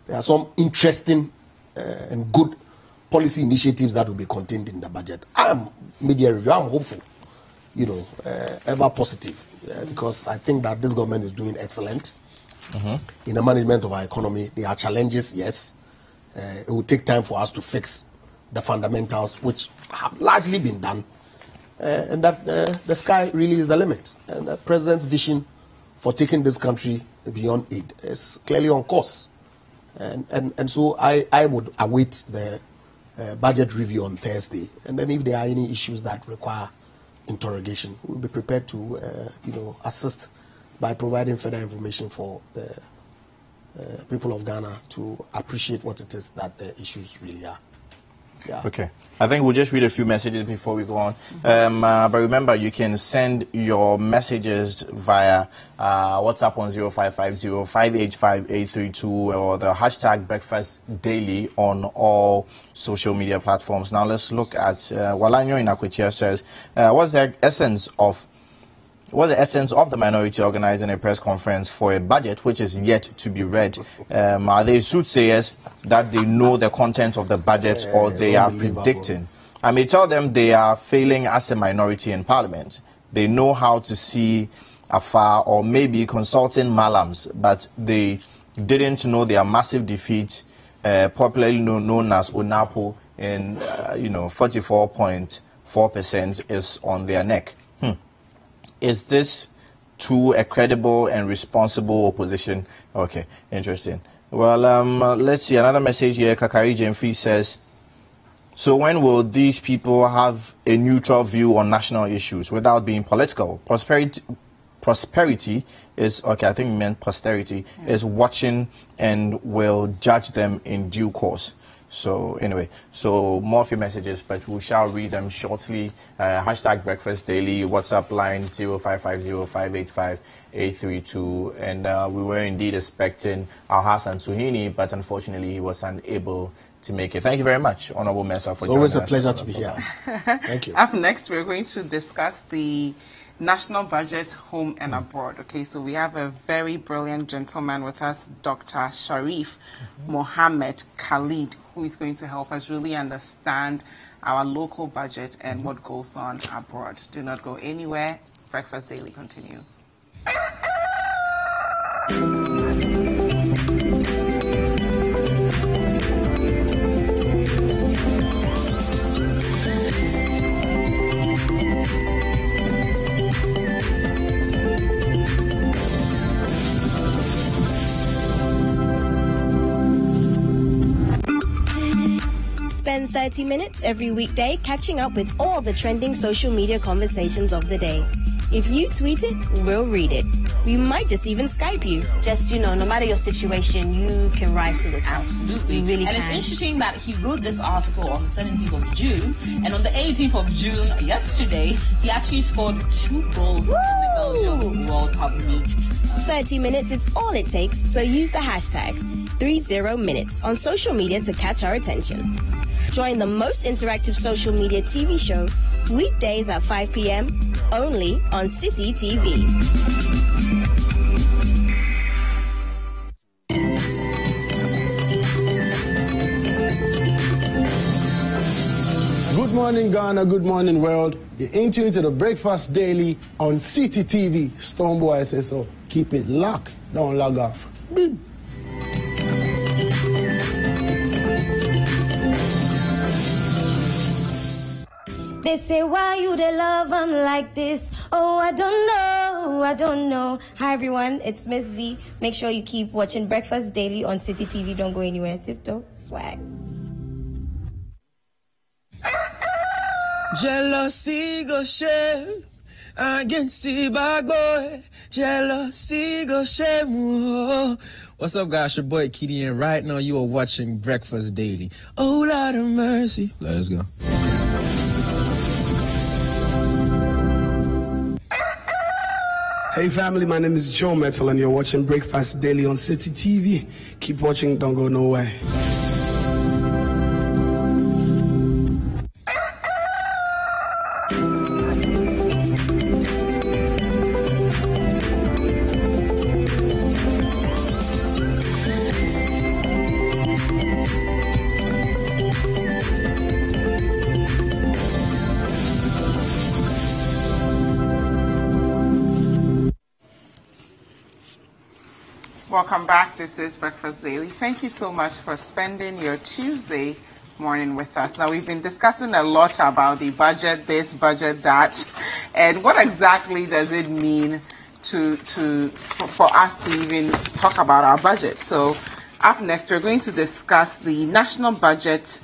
there are some interesting and good policy initiatives that will be contained in the budget. I'm media review, I'm hopeful, ever positive, because I think that this government is doing excellent in the management of our economy. There are challenges, yes. It will take time for us to fix the fundamentals, which have largely been done, and that the sky really is the limit. And the president's vision for taking this country beyond aid is clearly on course. And so I would await the budget review on Thursday, and then if there are any issues that require interrogation, we'll be prepared to assist by providing further information for the people of Ghana to appreciate what it is that the issues really are. Yeah. Okay. I think we'll just read a few messages before we go on. But remember, you can send your messages via WhatsApp on 0550-585-832 or the hashtag Breakfast Daily on all social media platforms. Now let's look at Walanyo Inakwichia says, what's the essence of the minority organizing a press conference for a budget which is yet to be read? Are they soothsayers that they know the content of the budget, or they are predicting? I may tell them they are failing as a minority in Parliament. They know how to see afar, or maybe consulting malams, but they didn't know their massive defeat, popularly known as UNAPO, and 44.4% is on their neck. Is this to a credible and responsible opposition? Okay, interesting. Well, let's see another message here. Kakari Jemfi says, so when will these people have a neutral view on national issues without being political? Prosperity is, okay, I think we meant posterity, is watching and will judge them in due course. So anyway, so more of your messages, but we shall read them shortly. Hashtag Breakfast Daily, WhatsApp line 0550-585-832. And we were indeed expecting Al Hassan Suhini, but unfortunately he was unable to make it. Thank you very much, Honorable Mercer, for joining us. It's always a pleasure to be here. Thank you. Up next, we're going to discuss the national budget, home and abroad. Okay, so we have a very brilliant gentleman with us, Dr. Sharif Mohammed Khalid, who is going to help us really understand our local budget and what goes on abroad. Do not go anywhere. Breakfast Daily continues. Spend 30 minutes every weekday catching up with all the trending social media conversations of the day. If you tweet it, we'll read it. We might just even Skype you. Just, no matter your situation, you can rise to the top. Absolutely. You really and can. It's interesting that he wrote this article on the 17th of June, and on the 18th of June, yesterday, he actually scored 2 goals in the Belgium World Cup meet. 30 minutes is all it takes, so use the hashtag 30minutes on social media to catch our attention. Join the most interactive social media TV show weekdays at 5 p.m. only on City TV. Good morning, Ghana. Good morning, world. You're in tune to the Breakfast Daily on City TV. Stoneboy says so. Keep it locked. Don't log off. Beep. They say, why you they love them like this? Oh, I don't know. Hi, everyone. It's Miss V. Make sure you keep watching Breakfast Daily on City TV. Don't go anywhere. Tiptoe. Swag. Jealousy go share against the bad boy. Jealousy go share. What's up, guys? Your boy Kitty, and right now you are watching Breakfast Daily. Oh, Lord of mercy. Let's go. Hey family, my name is Joe Metal and you're watching Breakfast Daily on City TV. Keep watching, don't go nowhere. Welcome back. This is Breakfast Daily. Thank you so much for spending your Tuesday morning with us. Now, we've been discussing a lot about the budget, this, budget, that, and what exactly does it mean for us to even talk about our budget. So up next, we're going to discuss the national budget,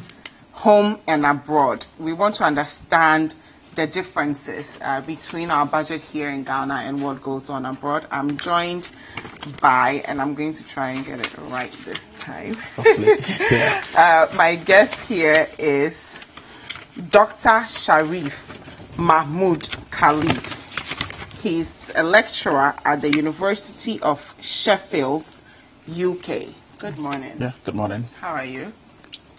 home and abroad. We want to understand the differences between our budget here in Ghana and what goes on abroad. I'm joined by, and I'm going to try and get it right this time. My guest here is Dr. Sharif Mahmoud Khalid. He's a lecturer at the University of Sheffield, UK. Good morning. Yeah, good morning. How are you?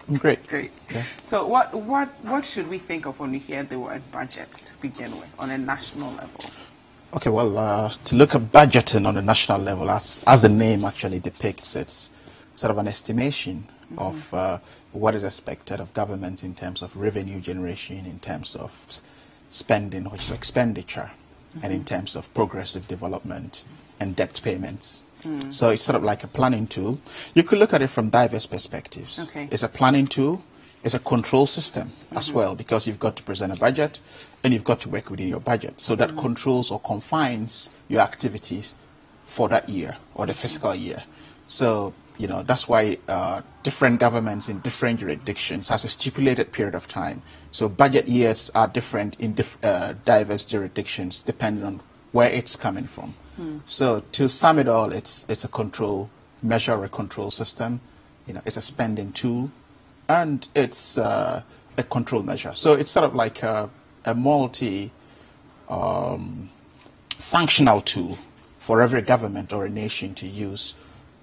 I'm great. Great. Yeah. So what should we think of when we hear the word budget to begin with on a national level? Okay, well, to look at budgeting on a national level, as the name actually depicts, it's sort of an estimation of what is expected of government in terms of revenue generation, in terms of spending, which is expenditure. and in terms of progressive development and debt payments. So it's sort of like a planning tool. You could look at it from diverse perspectives. Okay. It's a planning tool. It's a control system as well, because you've got to present a budget and you've got to work within your budget. So that controls or confines your activities for that year or the fiscal year. So, you know, that's why different governments in different jurisdictions has a stipulated period of time. So budget years are different in diverse jurisdictions depending on where it's coming from. So to sum it all, it's a control measure, a control system. You know, it's a spending tool, and it's a control measure. So it's sort of like a multi-functional tool for every government or a nation to use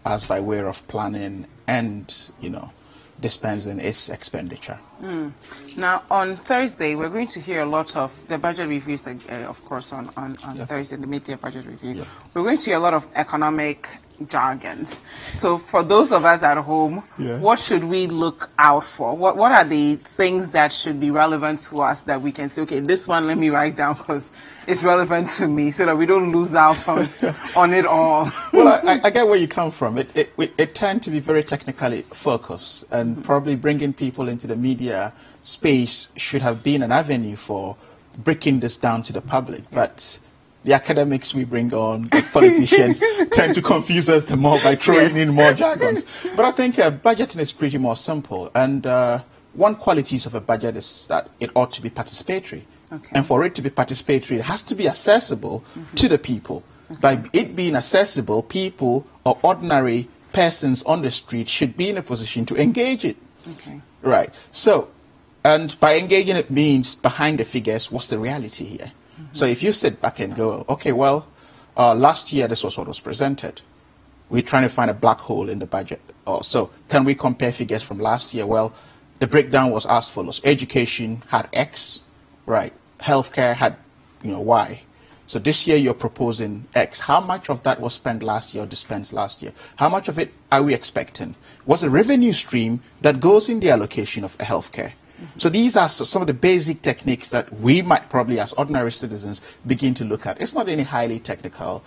as by way of planning and, you know, dispensing its expenditure. Now, on Thursday, we're going to hear a lot of the budget reviews, of course, on Thursday, the mid-year budget review. We're going to hear a lot of economic jargons. So for those of us at home, what should we look out for? What are the things that should be relevant to us that we can say, okay, this one let me write down because it's relevant to me, so that we don't lose out on it all? Well, I get where you come from. It tends to be very technically focused, and probably bringing people into the media space should have been an avenue for breaking this down to the public. But the academics we bring on, the politicians, tend to confuse us the more by throwing in more jargons. But I think budgeting is pretty more simple. And one qualities of a budget is that it ought to be participatory. And for it to be participatory, it has to be accessible to the people. By it being accessible, people or ordinary persons on the street should be in a position to engage it. Right. So, and by engaging it means behind the figures, what's the reality here? So if you sit back and go, okay, well, last year this was what was presented. We're trying to find a black hole in the budget. So can we compare figures from last year? Well, the breakdown was as follows. Education had X, right? Healthcare had, you know, Y. So this year you're proposing X. How much of that was spent last year or dispensed last year? How much of it are we expecting? What's the revenue stream that goes in the allocation of healthcare? So these are some of the basic techniques that we might probably, as ordinary citizens, begin to look at. It's not any highly technical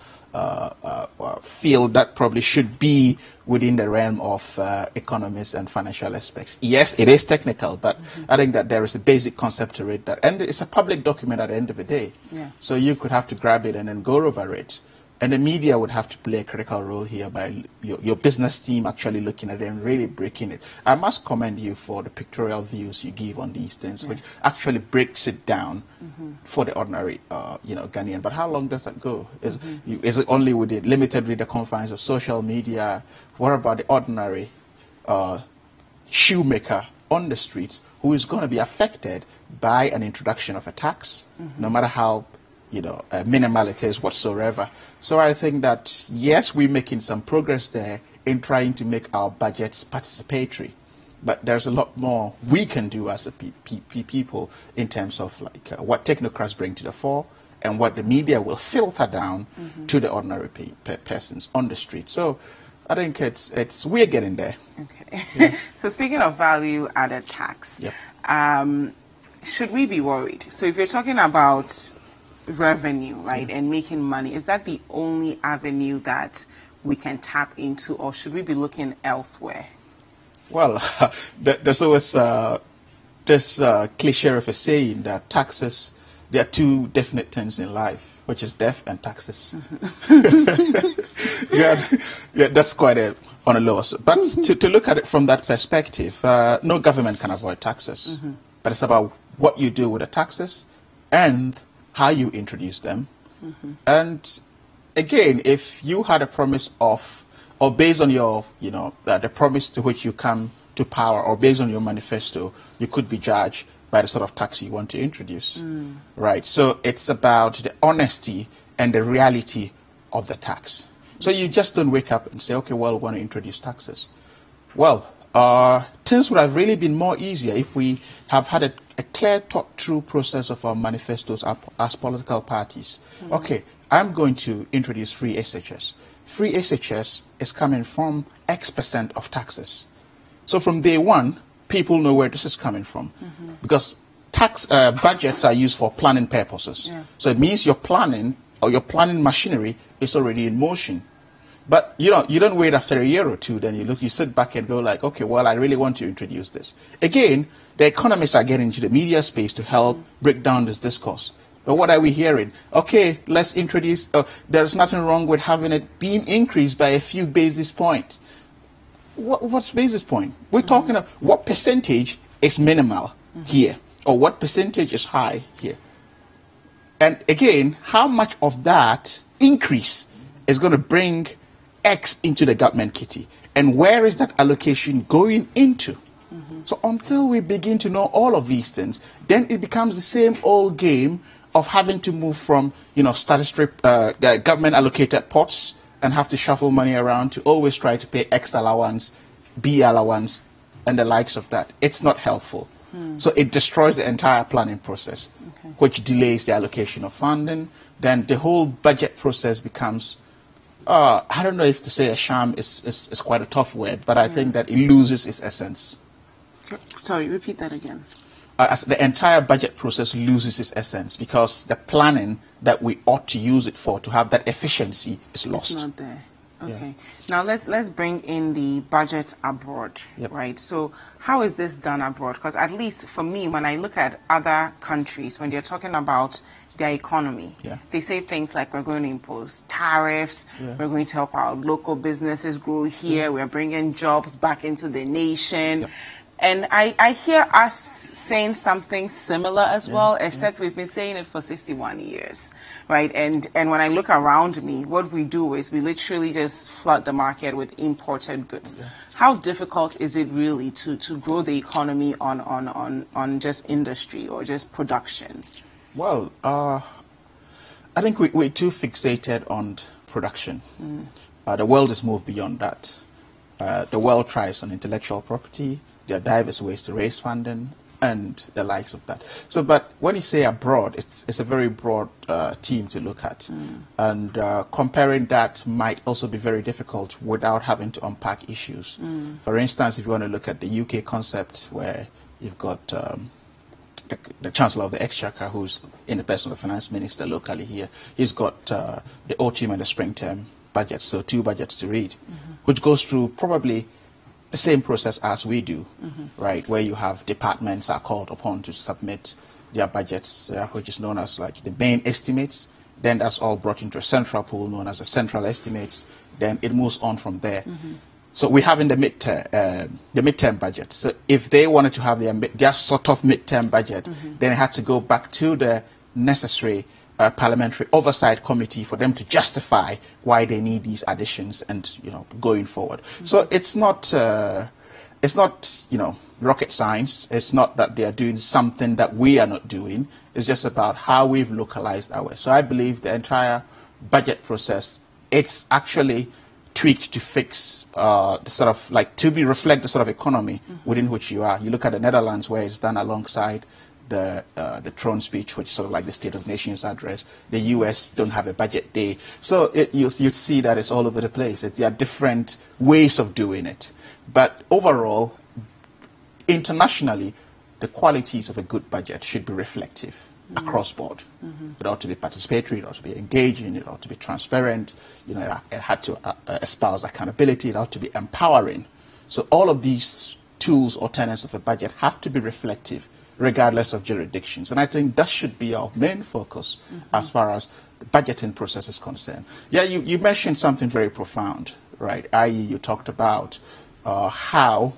field that probably should be within the realm of economics and financial aspects. Yes, it is technical, but I think that there is a basic concept to it, and it's a public document at the end of the day. So you could have to grab it and then go over it. And the media would have to play a critical role here by your business team actually looking at it and really breaking it. I must commend you for the pictorial views you give on these things, which actually breaks it down for the ordinary, you know, Ghanaian. But how long does that go? Is it only limited with the confines of social media? What about the ordinary shoemaker on the streets who is going to be affected by an introduction of a tax, no matter how, you know, minimal it is whatsoever? So I think that, yes, we're making some progress there in trying to make our budgets participatory. But there's a lot more we can do as a people in terms of like what technocrats bring to the fore and what the media will filter down to the ordinary persons on the street. So I think we're getting there. Okay. So speaking of value-added tax, should we be worried? So if you're talking about revenue, right, and making money, is that the only avenue that we can tap into, or should we be looking elsewhere? Well, there's always this cliche of a saying that taxes, there are two definite things in life, which is death and taxes. That's quite on a low. But to look at it from that perspective, no government can avoid taxes. But it's about what you do with the taxes and how you introduce them. And again, if you had a promise of, or based on your, you know, the promise to which you come to power, or based on your manifesto, you could be judged by the sort of tax you want to introduce. Right? So it's about the honesty and the reality of the tax. So you just don't wake up and say, okay, well, we want to introduce taxes. Well, things would have really been more easier if we have had a clear thought-through process of our manifestos as political parties. Okay, I'm going to introduce free SHS. Free SHS is coming from X% of taxes. So from day one, people know where this is coming from. Because tax budgets are used for planning purposes. Yeah. So it means your planning or your planning machinery is already in motion. But you don't wait after a year or two, then you sit back and go like, okay, well, I really want to introduce this. Again, the economists are getting into the media space to help break down this discourse. But what are we hearing? Okay, let's introduce, there's nothing wrong with having it being increased by a few basis points. What's basis point? We're talking about what percentage is minimal here, or what percentage is high here. And again, how much of that increase is going to bring X into the government kitty? And where is that allocation going into? So until we begin to know all of these things, then it becomes the same old game of having to move from, statutory government allocated pots and have to shuffle money around to always try to pay X allowance, B allowance, and the likes of that. It's not helpful. So it destroys the entire planning process, which delays the allocation of funding. Then the whole budget process becomes, I don't know if to say a sham is quite a tough word, but I think that it loses its essence. Sorry, repeat that again. As the entire budget process loses its essence because the planning that we ought to use it for to have that efficiency is lost. It's not there. Okay. Now let's bring in the budget abroad, right? So how is this done abroad? Because at least for me, when I look at other countries, when they're talking about their economy, they say things like we're going to impose tariffs, we're going to help our local businesses grow here, we're bringing jobs back into the nation. And I hear us saying something similar as well, except we've been saying it for 61 years, right? And when I look around me, what we do is we literally just flood the market with imported goods. How difficult is it really to grow the economy on just industry or just production? Well, I think we're too fixated on production. The world has moved beyond that. The world thrives on intellectual property. There are diverse ways to raise funding and the likes of that. So, but when you say abroad, it's a very broad team to look at. And comparing that might also be very difficult without having to unpack issues. For instance, if you want to look at the UK concept where you've got the Chancellor of the Exchequer, who's in the person of the Finance Minister locally here, he's got the autumn and the spring term budgets, so 2 budgets to read, which goes through probably the same process as we do, right, where you have departments are called upon to submit their budgets, which is known as like the main estimates. Then that's all brought into a central pool known as the central estimates. Then it moves on from there. So we have in the midterm budget. So if they wanted to have their sort of midterm budget, then it had to go back to the necessary parliamentary oversight committee for them to justify why they need these additions and going forward. So it's not rocket science. It's not that they are doing something that we are not doing. It's just about how we've localized ours. So I believe the entire budget process, it's actually tweaked to fix the sort of like to reflect the sort of economy within which you are. You look at the Netherlands where it's done alongside the throne speech, which is sort of like the State of Nations address. The US don't have a budget day. So you'd see that it's all over the place. There are different ways of doing it. But overall, internationally, the qualities of a good budget should be reflective across board. It ought to be participatory, it ought to be engaging, it ought to be transparent, it had to espouse accountability, it ought to be empowering. So all of these tools or tenets of a budget have to be reflective regardless of jurisdictions. And I think that should be our main focus as far as the budgeting process is concerned. Yeah, you mentioned something very profound, right? I.e., you talked about how,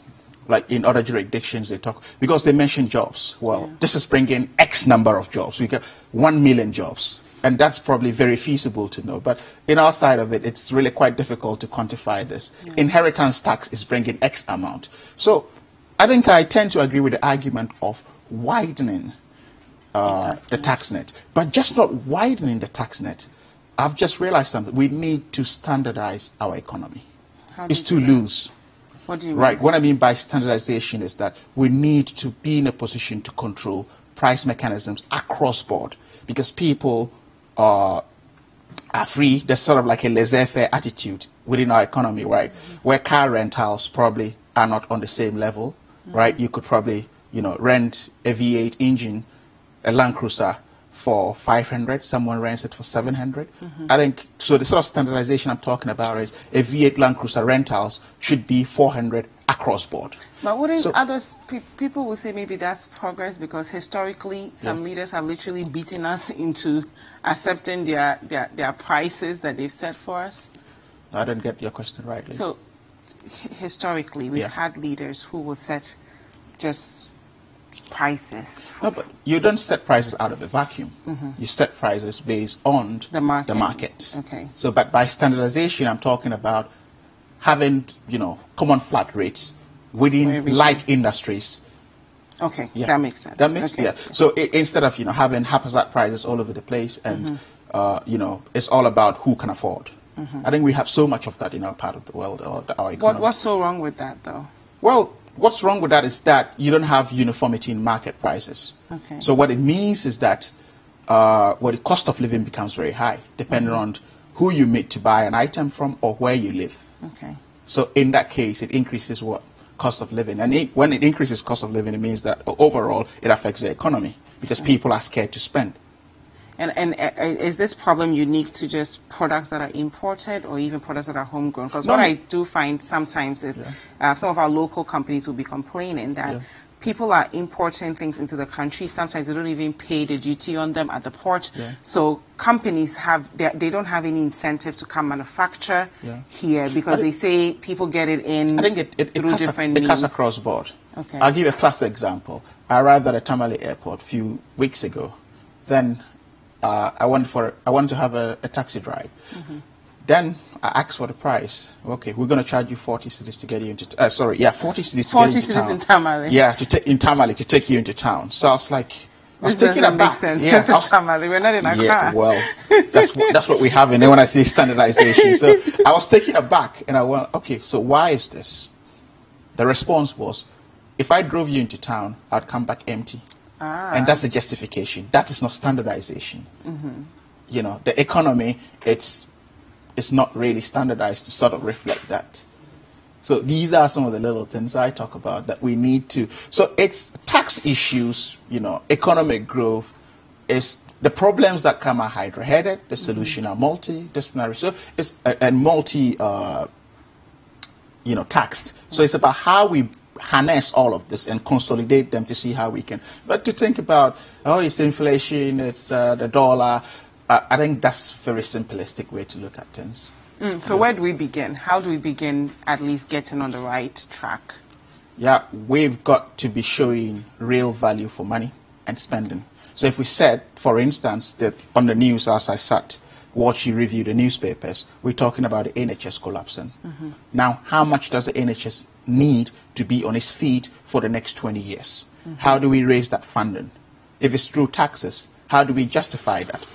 like in other jurisdictions, they talk, because they mention jobs. Well, this is bringing X number of jobs. We get 1 million jobs. And that's probably very feasible to know. But in our side of it, it's really quite difficult to quantify this. Inheritance tax is bringing X amount. So I think I tend to agree with the argument of widening the tax net, but just not widening the tax net. I've just realized something. We need to standardize our economy. It's too loose. What do you mean? Right. What I mean by standardization is that we need to be in a position to control price mechanisms across board because people are free. There's sort of like a laissez-faire attitude within our economy, right? Where car rentals probably are not on the same level, right? You could probably rent a V8 engine, a Land Cruiser, for 500, someone rents it for 700. I think, so the sort of standardization I'm talking about is a V8 Land Cruiser rentals should be 400 across board. But wouldn't people will say maybe that's progress, because historically some leaders have literally beaten us into accepting their prices that they've set for us? I didn't get your question rightly. So historically we've had leaders who will set just prices. No, but you don't set prices out of a vacuum. You set prices based on the market. Okay. So, but by standardization, I'm talking about having, common flat rates within like industries. Okay, that makes sense. That makes So instead of having haphazard prices all over the place, and it's all about who can afford. I think we have so much of that in our part of the world, or our economy. What's so wrong with that, though? Well, what's wrong with that is that you don't have uniformity in market prices. Okay. So what it means is that the cost of living becomes very high, depending on who you meet to buy an item from or where you live. Okay. So in that case, it increases what? Cost of living. And when it increases cost of living, it means that overall it affects the economy, because people are scared to spend. And is this problem unique to just products that are imported or even products that are homegrown? Because what I do find sometimes is some of our local companies will be complaining that people are importing things into the country. Sometimes they don't even pay the duty on them at the port. So companies they don't have any incentive to come manufacture here, because they say people get it in. I think it cuts across board. Okay. I'll give you a classic example. I arrived at a Tamale airport a few weeks ago. Then I wanted to have a taxi ride. Then I asked for the price. Okay, we're going to charge you 40 cedis to get you into 40 cedis to get you into town. 40 cedis in Tamale. Yeah, in Tamale to take you into town. So I was like, I was taking it back. Yeah, Tamale. We're not in Accra. Yeah, well, that's what we have in there when I say standardization. So I was taking it back, and I went, okay, so why is this? The response was, if I drove you into town, I'd come back empty. And that's the justification. That is not standardization. The economy, it's not really standardized to sort of reflect that. So these are some of the little things I talk about that we need to. So it's tax issues, economic growth. It's the problems that come are hydra-headed. The solution are multidisciplinary. So it's and taxed. So it's about how we harness all of this and consolidate them to see how we can. But to think about, it's inflation, it's the dollar, I think that's a very simplistic way to look at things. So where do we begin? How do we begin at least getting on the right track? Yeah, we've got to be showing real value for money and spending. So if we said, for instance, that on the news as I sat, review the newspapers, we're talking about the NHIS collapsing. Now, how much does the NHIS need to be on its feet for the next 20 years? How do we raise that funding? If it's through taxes, how do we justify that?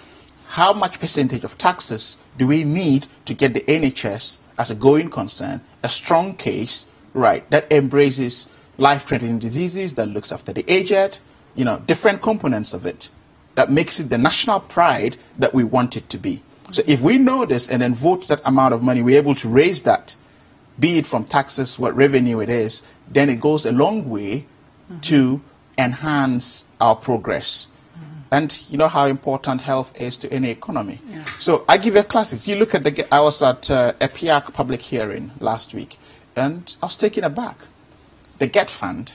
How much percentage of taxes do we need to get the NHS as a going concern, a strong case, right, that embraces life-threatening diseases, that looks after the aged, different components of it, that makes it the national pride that we want it to be. So if we know this and then vote that amount of money, we're able to raise that, be it from taxes, what revenue it is, then it goes a long way to enhance our progress. And you know how important health is to any economy. So I give you a classic. You look at I was at a PIAC public hearing last week, and I was taken aback. The GET fund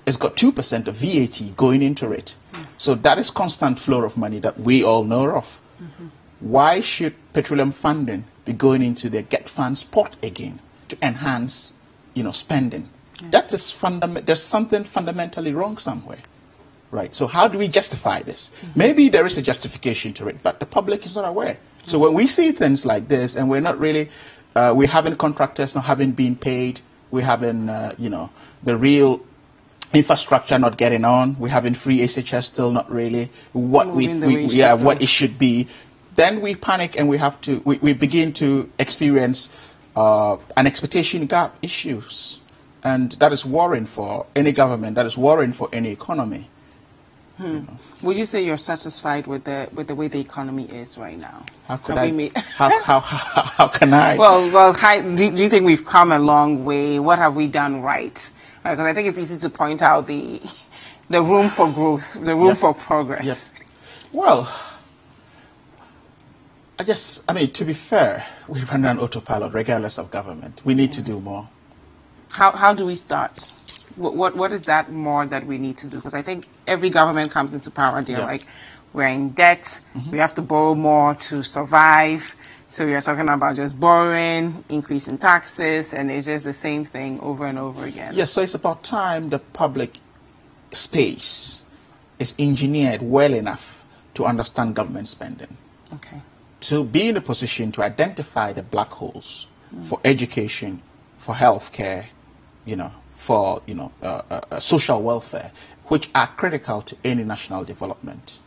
has got 2% of VAT going into it. So that is constant flow of money that we all know of. Why should petroleum funding be going into the GET fund pot again to enhance, spending? That is there's something fundamentally wrong somewhere. Right. So how do we justify this? Maybe there is a justification to it, but the public is not aware. So when we see things like this, and we're not really, we're having contractors not having been paid, we're having, the real infrastructure not getting on, we're having free SHS still not really what what it should be, then we panic and we begin to experience an expectation gap issues. And that is worrying for any government, that is worrying for any economy. You know. Would you say you're satisfied with the way the economy is right now? How could how can I? Well, do you think we've come a long way? What have we done right? Because I think it's easy to point out the room for growth, the room for progress. Well, I mean, to be fair, we run on autopilot regardless of government. We need to do more. How do we start? What is that more that we need to do? Because I think every government comes into power, they're like, we're in debt, we have to borrow more to survive. So you're talking about just borrowing, increasing taxes, and it's just the same thing over and over again. Yes, so it's about time the public space is engineered well enough to understand government spending. Okay. To be in a position to identify the black holes for education, for healthcare, for social welfare, which are critical to any national development.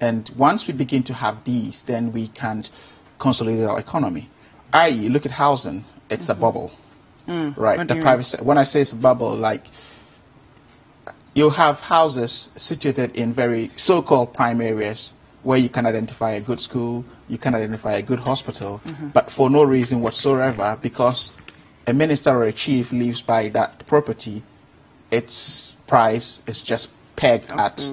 And once we begin to have these, then we can consolidate our economy. I.e., look at housing; it's a bubble, right? The private sector. When I say it's a bubble, like you have houses situated in very so-called prime areas where you can identify a good school, you can identify a good hospital, but for no reason whatsoever, because a minister or a chief lives by that property, its price is just pegged at,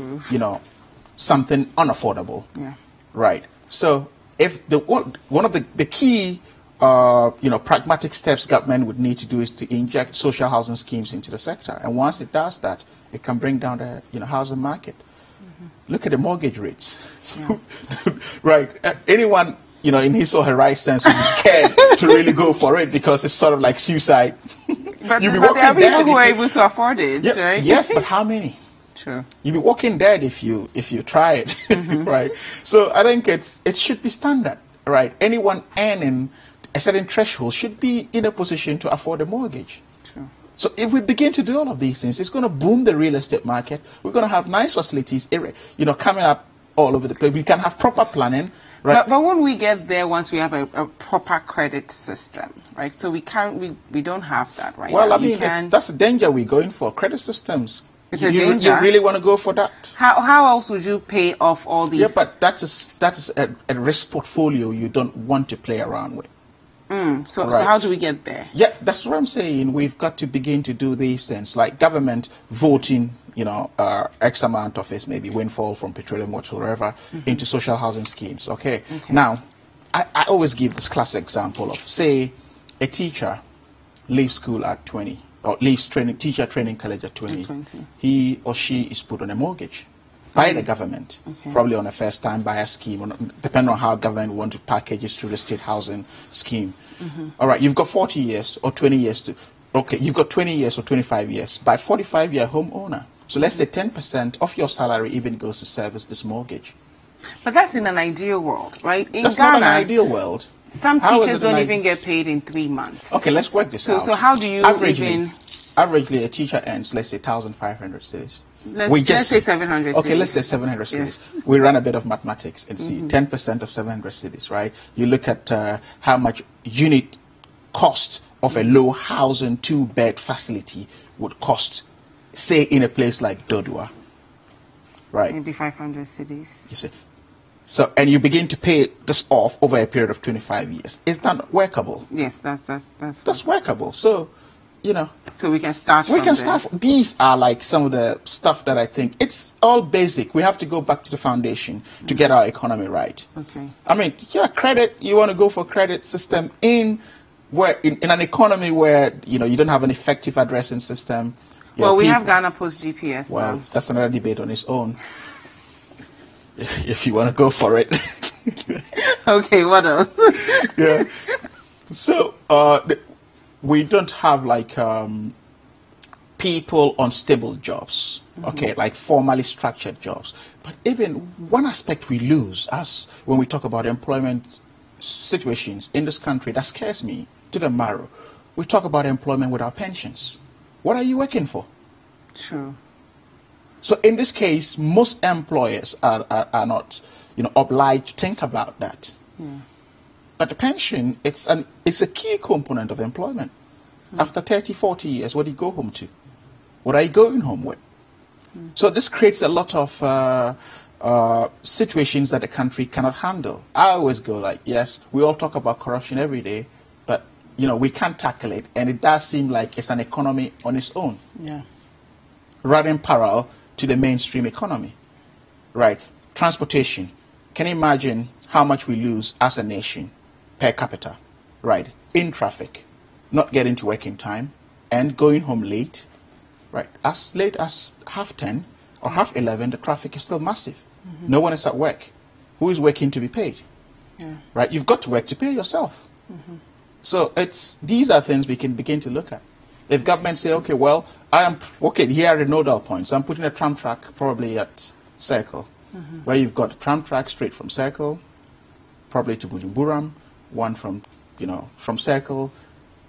something unaffordable. Yeah. Right. So if one of the key, pragmatic steps government would need to do is to inject social housing schemes into the sector. And once it does that, it can bring down the, housing market. Look at the mortgage rates. Yeah. Right. Anyone, in his or her right sense would be scared to really go for it because it's sort of like suicide. But there are people who are able to afford it, right? Yes, but how many? True. You'll be walking dead if you try it, right? So I think it should be standard, right? Anyone earning a certain threshold should be in a position to afford a mortgage. True. So if we begin to do all of these things, it's going to boom the real estate market. We're going to have nice facilities, coming up all over the place. We can have proper planning. Right. But when we get there, once we have a proper credit system, right? So we don't have that right now. Well, I mean, that's the danger we're going for. Credit systems. It's a danger. You really want to go for that? How else would you pay off all these? Yeah, but that is a risk portfolio you don't want to play around with. So how do we get there? Yeah, that's what I'm saying. We've got to begin to do these things, like government voting, X amount of it, maybe windfall from petroleum whatsoever, into social housing schemes. Okay. Now, I always give this classic example of, say, a teacher leaves school at 20, or leaves teacher training college at 20. He or she is put on a mortgage by the government, probably on a first-time buyer scheme, depending on how government want to package it through the state housing scheme. All right, you've got 40 years or 20 years to, you've got 20 years or 25 years. By 45, you're a homeowner. So let's say 10% of your salary even goes to service this mortgage. But that's in an ideal world, right? In that's Ghana, not an ideal world. Some teachers don't even get paid in 3 months. Okay, let's work this out. So how do you Averagely, a teacher earns, let's say, 1,500 cedis. Let's say 700 cedis. Okay, let's say 700 cedis. Yes. We run a bit of mathematics and see 10% of 700 cedis, right? You look at how much unit cost of a low housing 2-bed facility would cost, say, in a place like Dodua, right? Maybe 500 cedis. You see. So, and you begin to pay this off over a period of 25 years. Is that workable? Yes, that's workable. So, so we can start These are like some of the stuff that I think it's all basic. We have to go back to the foundation to get our economy right. Okay. I mean, credit, you want to go for credit system in an economy where, you don't have an effective addressing system. Well, we have Ghana Post GPS. Well, that's another debate on its own. If you want to go for it. Okay, what else? Yeah. So, we don't have like people on stable jobs, okay, like formally structured jobs. But even one aspect we lose when we talk about employment situations in this country that scares me to the marrow. We talk about employment without pensions. What are you working for? True. So in this case, most employers are not, obliged to think about that. Yeah. But the pension, it's a key component of employment. After 30, 40 years, what do you go home to? What are you going home with? So this creates a lot of situations that the country cannot handle. I always go like, yes, we all talk about corruption every day, but we can't tackle it, and it does seem like it's an economy on its own, running parallel to the mainstream economy, right? Transportation. Can you imagine how much we lose as a nation per capita, right? In traffic, not getting to work in time, and going home late, right? As late as 10:30 or 11:30, the traffic is still massive. No one is at work. Who is working to be paid? Right? You've got to work to pay yourself. So these are things we can begin to look at. If government say, okay, well, here are the nodal points. I'm putting a tram track probably at Circle, where you've got a tram track straight from Circle, probably to Bujumburam, one from Circle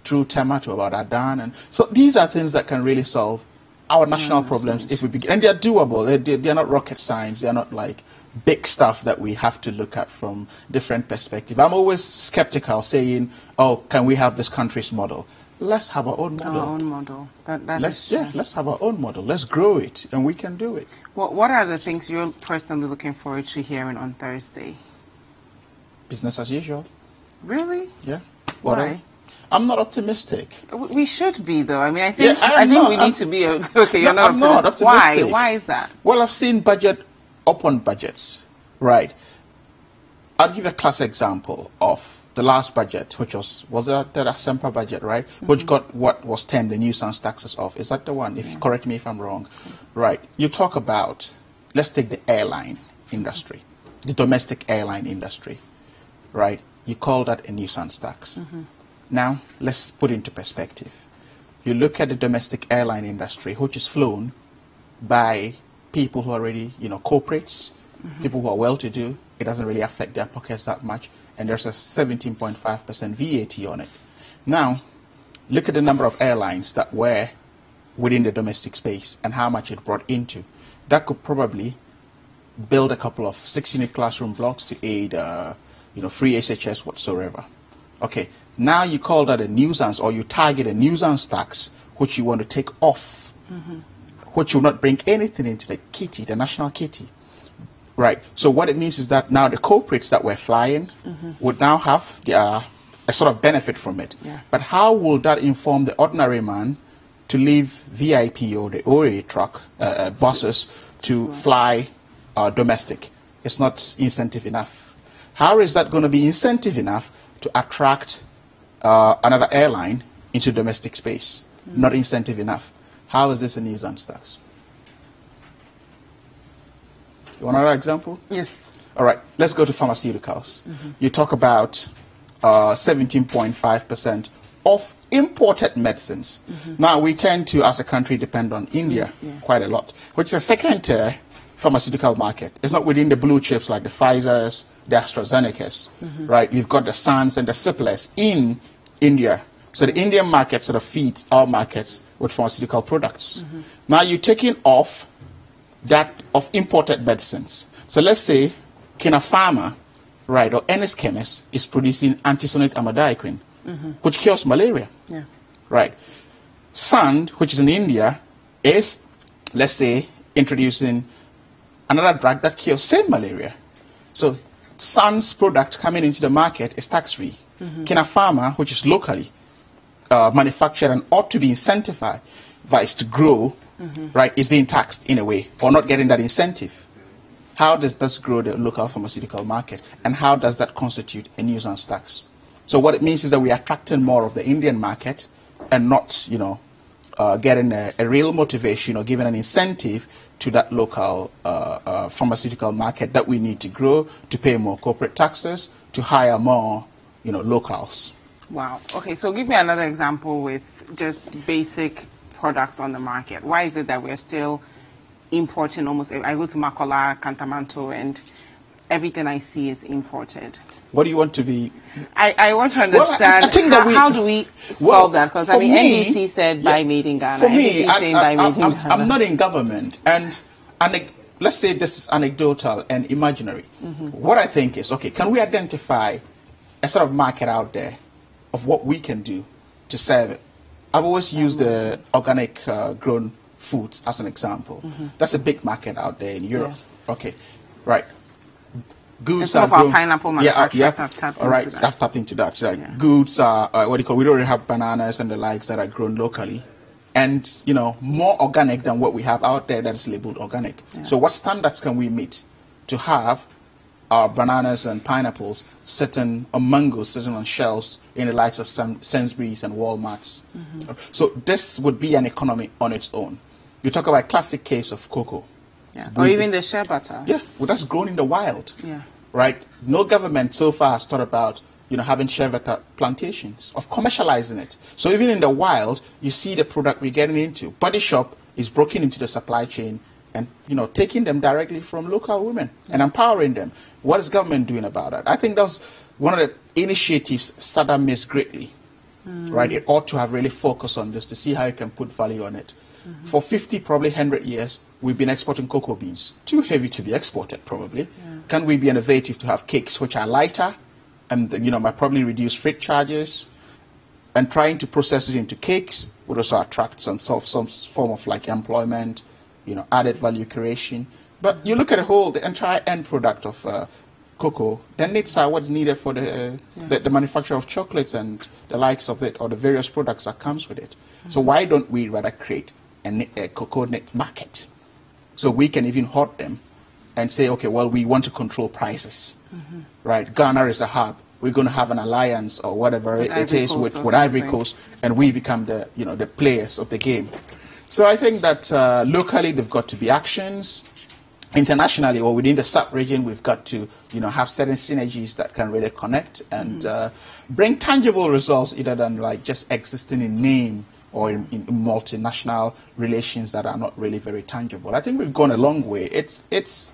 through Tema to about Adan. And so these are things that can really solve our national problems if we begin. And they're doable. They're not rocket science. They're not like big stuff that we have to look at from different perspectives. I'm always skeptical saying, oh, can we have this country's model? Let's have our own model. Our own model. Let's have our own model. Let's grow it, and we can do it. What are the things you're personally looking forward to hearing on Thursday? Business as usual. Really? Yeah. Why? I'm not optimistic. We should be, though. I mean, I think we need to be. Okay, you're not optimistic. Why? Why is that? Well, I've seen budget upon budgets, right? I'll give a classic example of the last budget, which was the Asempa budget, right? Which got what was termed the nuisance taxes off. Is that the one? If you correct me if I'm wrong. Right. You talk about, let's take the airline industry, the domestic airline industry, right? You call that a nuisance tax. Now, let's put into perspective. You look at the domestic airline industry, which is flown by people who are already, corporates, people who are well-to-do. It doesn't really affect their pockets that much. And there's a 17.5% VAT on it. Now, look at the number of airlines that were within the domestic space and how much it brought into. That could probably build a couple of 6-unit classroom blocks to aid, free SHS whatsoever. Okay, now you call that a nuisance, or you target a nuisance tax, which you want to take off, which will not bring anything into the kitty, the national kitty. Right. So what it means is that now the corporates that were flying would now have a sort of benefit from it. But how will that inform the ordinary man to leave VIP or the OA truck buses to fly domestic? It's not incentive enough. How is that going to be incentive enough to attract another airline into domestic space? Not incentive enough. How is this a nuisance tax? You want another example? Yes. All right. Let's go to pharmaceuticals. You talk about 17.5% of imported medicines. Now, we tend to, as a country, depend on India quite a lot, which is a second-tier pharmaceutical market. It's not within the blue chips like the Pfizers, the AstraZenecas, right? We've got the Sans and the Ciplers in India. So the Indian market sort of feeds our markets with pharmaceutical products. Now, you're taking off that of imported medicines. So let's say Kina Pharma, right, or NS Chemist is producing antisonate amodiaquine, which cures malaria, right? Sand, which is in India, is, let's say, introducing another drug that cures same malaria. So Sand's product coming into the market is tax-free. Kina Pharma, which is locally manufactured and ought to be incentivized to grow, right, is being taxed in a way, or not getting that incentive. How does this grow the local pharmaceutical market? And how does that constitute a nuisance tax? So what it means is that we are attracting more of the Indian market and not, getting a real motivation or giving an incentive to that local pharmaceutical market that we need to grow, to pay more corporate taxes, to hire more, locals. Wow. Okay, so give me another example with just basic products on the market. Why is it that we're still importing almost? I go to Makola, Kantamanto, and everything I see is imported. What do you want to be? I want to understand how do we solve that? Because NDC said buy made in Ghana. For me, I'm not in government, and let's say this is anecdotal and imaginary. What I think is, okay, can we identify a sort of market out there of what we can do to serve it? I've always used the organic grown foods, as an example. That's a big market out there in Europe. Yeah. Okay, right. Goods are grown. Pineapple manufacturers have tapped into that. I've tapped into that. So goods are we already have bananas and the likes that are grown locally, and more organic than what we have out there that is labeled organic. Yeah. So what standards can we meet to have our bananas and pineapples sitting on mangoes sitting on shelves in the likes of Sainsbury's and Walmarts? So this would be an economy on its own. You talk about a classic case of cocoa. Yeah. Or even the shea butter. Yeah, well, that's grown in the wild. Yeah. Right? No government so far has thought about, having shea butter plantations, of commercializing it. So even in the wild, you see the product we're getting into. Body Shop is broken into the supply chain and, taking them directly from local women and empowering them. What is government doing about that? I think that's one of the initiatives SADA missed greatly. Right? It ought to have really focused on this to see how you can put value on it. For 50, probably 100 years, we've been exporting cocoa beans. Too heavy to be exported, probably. Can we be innovative to have cakes which are lighter and, might probably reduce freight charges? And trying to process it into cakes would also attract some form of employment, added value creation. But you look at the entire end product of cocoa, then it's what's needed for the manufacture of chocolates and the likes of it, or the various products that comes with it. So why don't we rather create a cocoa net market so we can even hoard them and say, okay, well, we want to control prices, right? Ghana is a hub. We're going to have an alliance or whatever it is with Ivory Coast, and we become the the players of the game. So I think that locally they've got to be actions. Internationally or within the sub-region, we've got to have certain synergies that can really connect and bring tangible results, either than just existing in name or in multinational relations that are not really very tangible. I think we've gone a long way. It's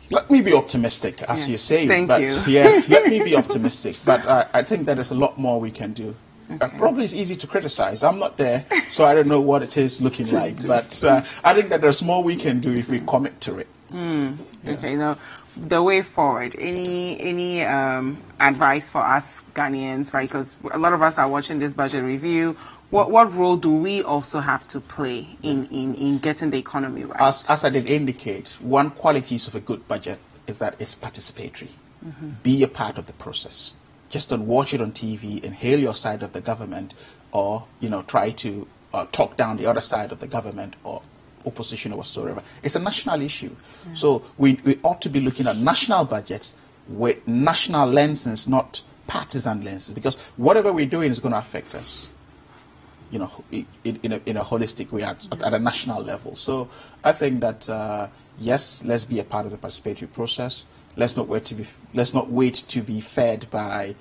let me be optimistic, as you say. Thank you. Yeah, let me be optimistic. But I think that there's a lot more we can do. Okay. Probably it's easy to criticize. I'm not there, so I don't know what it is looking like. But I think that there's more we can do if we commit to it. Okay, now the way forward. Any advice for us Ghanaians, right? Because a lot of us are watching this budget review. What role do we also have to play in getting the economy right? As I did indicate, one qualities of a good budget is that it's participatory. Be a part of the process. Just don't watch it on TV and hail your side of the government, or try to talk down the other side of the government or opposition or whatsoever. It's a national issue. So we ought to be looking at national budgets with national lenses, not partisan lenses, because whatever we're doing is going to affect us, in a holistic way at a national level. So I think that yes, let's be a part of the participatory process. Let's not wait to be fed by,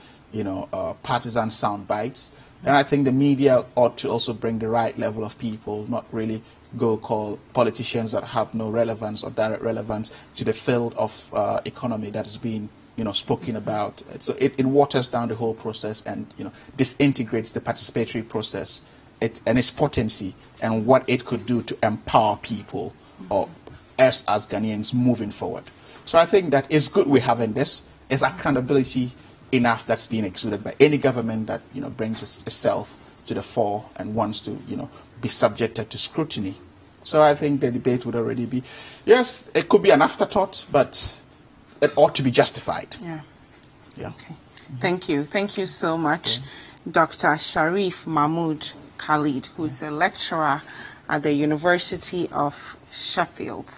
partisan sound bites. And I think the media ought to also bring the right level of people, not really go call politicians that have no relevance or direct relevance to the field of economy that is being, spoken about. So it waters down the whole process and, disintegrates the participatory process and its potency and what it could do to empower people or us as Ghanaians moving forward. So I think that it's good we're having this. It's accountability enough that's being exuded by any government that brings itself to the fore and wants to be subjected to scrutiny. So I think the debate would already be, yes, it could be an afterthought, but it ought to be justified. Yeah. Okay. Thank you so much, Dr. Sharif Mahmood Khalid, who is a lecturer at the University of Sheffield,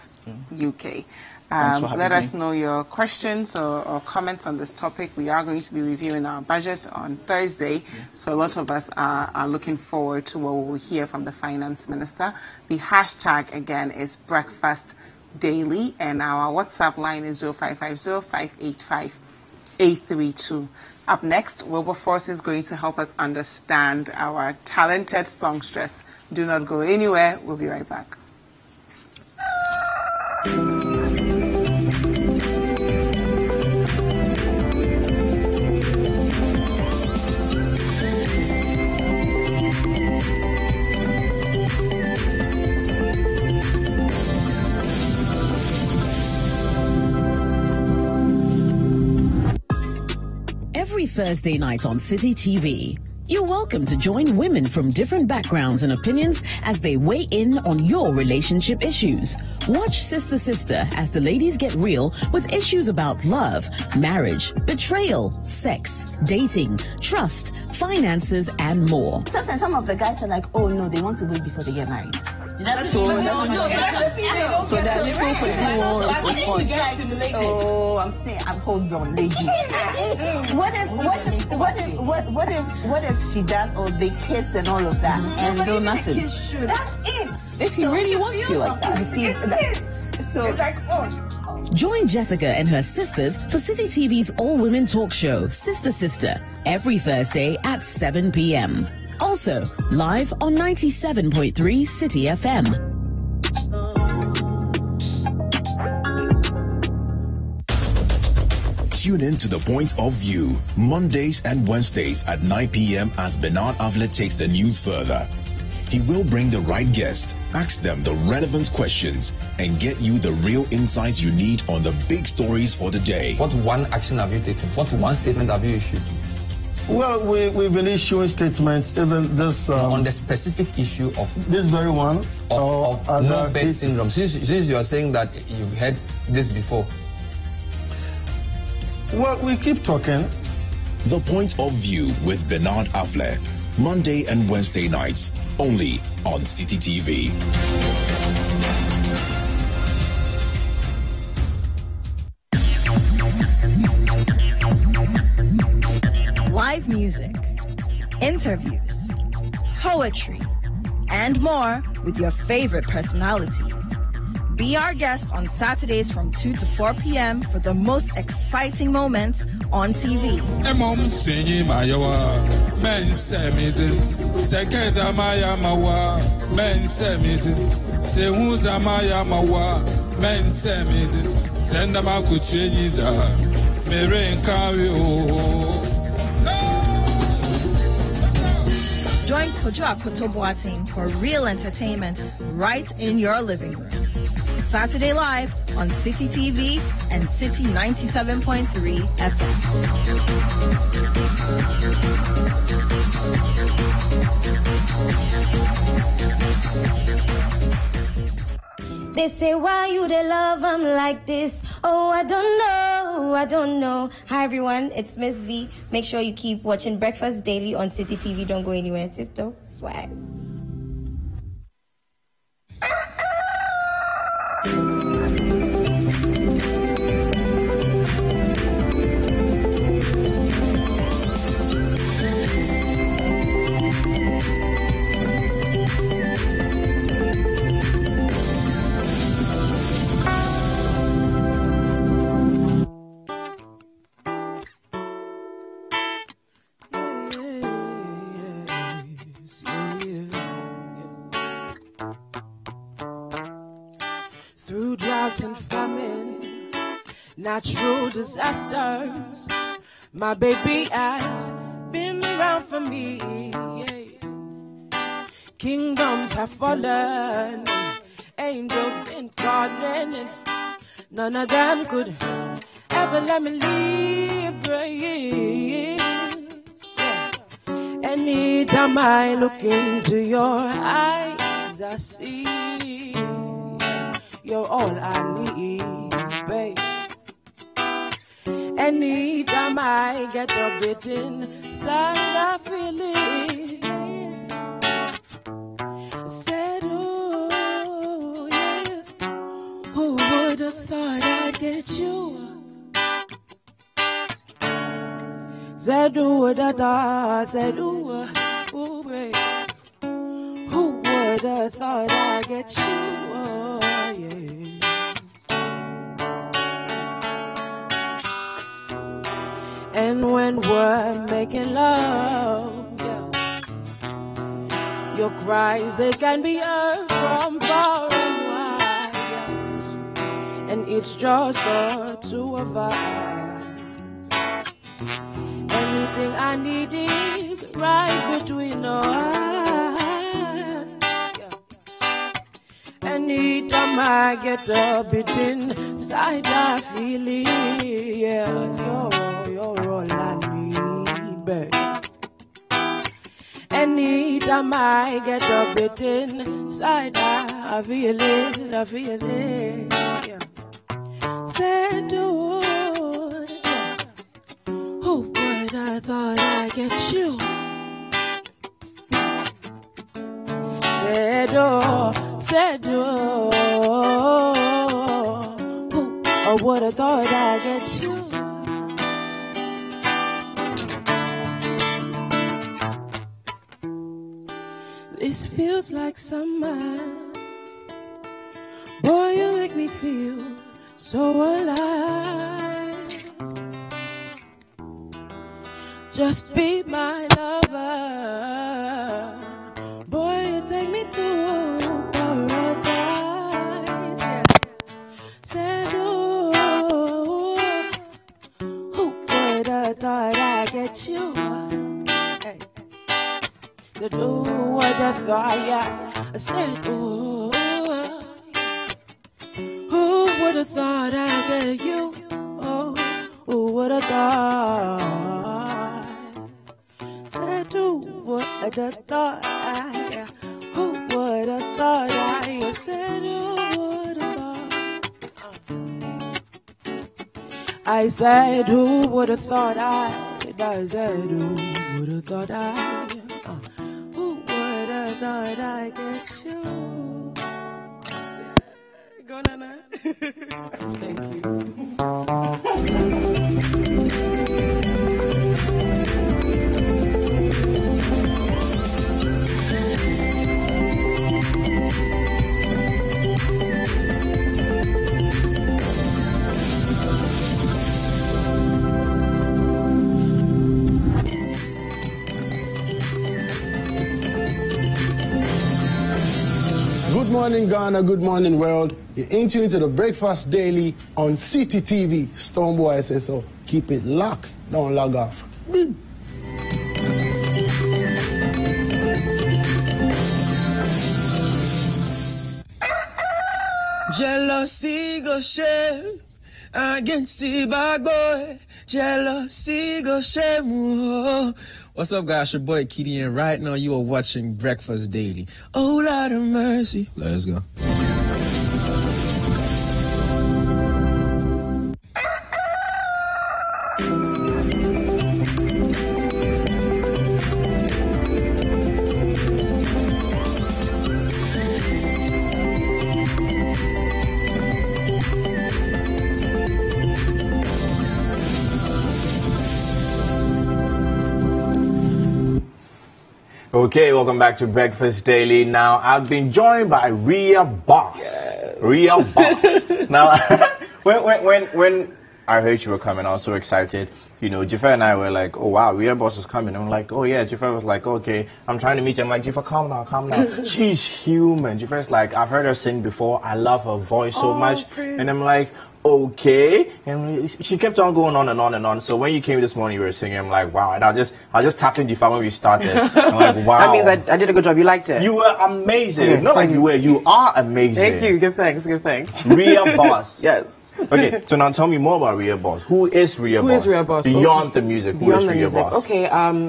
UK. Let us know your questions or comments on this topic. We are going to be reviewing our budget on Thursday, so a lot of us are looking forward to what we will hear from the Finance Minister. The hashtag, again, is Breakfast Daily, and our WhatsApp line is 0550-585-832. Up next, Wilberforce is going to help us understand our talented songstress. Do not go anywhere. We'll be right back. Every Thursday night on City TV, You're welcome to join women from different backgrounds and opinions as they weigh in on your relationship issues. Watch Sister Sister as the ladies get real with issues about love, marriage, betrayal, sex, dating, trust, finances, and more. Sometimes some of the guys are like, oh no, they want to wait before they get married. So there are little oh, I'm saying, hold on, lady. What if she does all the kiss and all of that and do nothing? That's it. If he really wants you like that, you see, so it's like, oh. Join Jessica and her sisters for City TV's all-women talk show, Sister Sister, every Thursday at 7 p.m. Also, live on 97.3 City FM. Tune in to The Point of View, Mondays and Wednesdays at 9 p.m. as Bernard Avlet takes the news further. He will bring the right guests, ask them the relevant questions, and get you the real insights you need on the big stories for the day. What one action have you taken? What one statement have you issued? Well, we've been issuing statements, even this... on the specific issue of... This very one. Of no bed syndrome. Since you are saying that you've had this before. Well, we keep talking. The Point of View with Bernard Avlet. Monday and Wednesday nights, only on City TV. Live music, interviews, poetry, and more with your favorite personalities. Be our guest on Saturdays from 2 to 4 p.m. for the most exciting moments on TV. Join Kojo Akoto Boateng for real entertainment right in your living room. Saturday live on City TV and City 97.3 FM. They say, why you they love them like this? Oh, I don't know. Hi, everyone. It's Miss V. Make sure you keep watching Breakfast Daily on City TV. Don't go anywhere. Tiptoe. Swag. Through drought and famine, natural disasters, my baby has been around for me. Yeah. Kingdoms have fallen, angels been calling, and none of them could ever let me leave. Yeah. Anytime I look into your eyes, I see you're all I need, babe. Anytime I get a bit inside, I feel it. Yes. Said, oh, yes. Who would have thought I'd get you? Said, who would have thought? Said, ooh, babe. Who would have thought I'd get you? And when we're making love, yeah, your cries, they can be heard from far and wide, yeah. And it's just the two of us. Anything I need is right between us, yeah. Anytime I get a bit inside, I feel it, yeah. You're all I need, babe. need, I might get a bit inside. I feel it, I feel it. Yeah. Said, oh, but I thought I'd get you. Said, oh, I would have thought I'd get you. This feels like summer. Boy, you make me feel so alive. Just be my lover. Boy, you take me to paradise. Yes. Said, but I thought I'd get you. Hey. Said, what I thought, yeah. I said, who would have thought I'd get you? Who would have thought? Said, who would have thought? Who would have thought? I said, who would have thought? I said, who would have thought? I said, who would have thought? Who would have thought I get you? Go, Nana. Thank you. Good morning, Ghana. Good morning, world. You're in tune to the Breakfast Daily on City TV. Stoneboy says so. Keep it locked. Don't log off. Jealousy go share against the bad boy. Jealousy go share. What's up, guys? Your boy Kitty, and right now you are watching Breakfast Daily. Oh, Lord of mercy. Let's go. Okay, welcome back to Breakfast Daily. Now, I've been joined by Ria Boss. Yes. Ria Boss. Now, when I heard you were coming, I was so excited. You know, Jiffa and I were like, oh, wow, Ria Boss is coming. I'm like, oh, yeah. Jiffa was like, okay, I'm trying to meet you. I'm like, Jiffa, calm down, calm down. She's human. Jiffa's like, I've heard her sing before. I love her voice so much. Pretty. And I'm like, okay. And she kept on going on and on and on. So when you came this morning, you were singing. I'm like, wow. And I just tapped into Jiffa when we started. I'm like, wow. That means I did a good job. You liked it. You were amazing. Okay. Not like you were. You are amazing. Thank you. Good thanks. Good thanks. Ria Boss. Yes. Okay, so now tell me more about Ria Boss. Who is Ria Boss? Who is Ria Boss? Beyond the music, who is Ria Boss? Okay,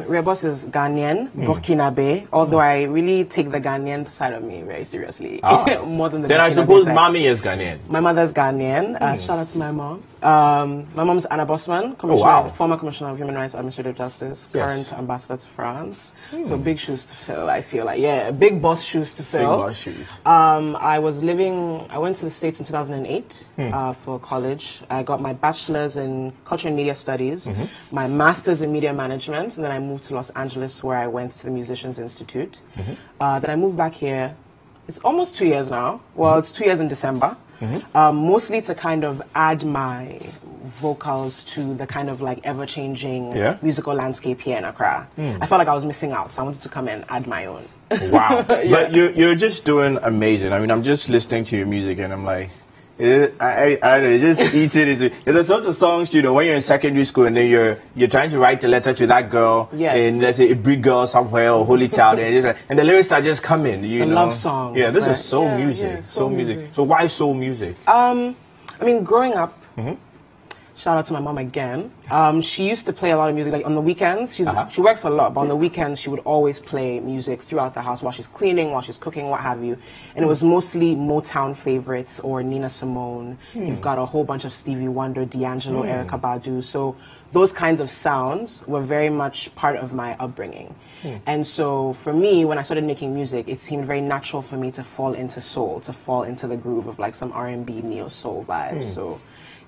Ria Boss is Ghanaian, Burkinabe, although I really take the Ghanaian side of me very seriously. More than the Then Burkinabe I suppose side. mommy is Ghanaian. My mother's Ghanaian. Shout out to my mom. My mom's Anna Bossman, former Commissioner of Human Rights and Administrative Justice, current ambassador to France. So big shoes to fill, I feel like. Yeah, big boss shoes to fill. Big boss shoes. I went to the States in 2008 for college. I got my bachelor's in Culture and Media Studies, my master's in Media Management, and then I moved to Los Angeles where I went to the Musicians Institute. Then I moved back here. It's almost 2 years now. Well, it's 2 years in December. Mostly to kind of add my vocals to the kind of like ever-changing musical landscape here in Accra. I felt like I was missing out, so I wanted to come and add my own. Wow. But you're just doing amazing. I mean, I'm just listening to your music and I'm like, I just eat it. There's sorts of songs, you know, when you're in secondary school and then you're trying to write a letter to that girl in, let's say, a big girl somewhere or Holy Child, and the lyrics are just coming, you know. Love songs. Yeah, this is soul music. Soul music. So why soul music? I mean, growing up, Shout out to my mom again. She used to play a lot of music, like on the weekends. She works a lot, but on the weekends she would always play music throughout the house while she's cleaning, while she's cooking, what have you. And it was mostly Motown favorites or Nina Simone. You've got a whole bunch of Stevie Wonder, D'Angelo, Erykah Badu. So those kinds of sounds were very much part of my upbringing. And so for me, when I started making music, it seemed very natural for me to fall into soul, to fall into the groove of like some R&B, neo-soul vibes. So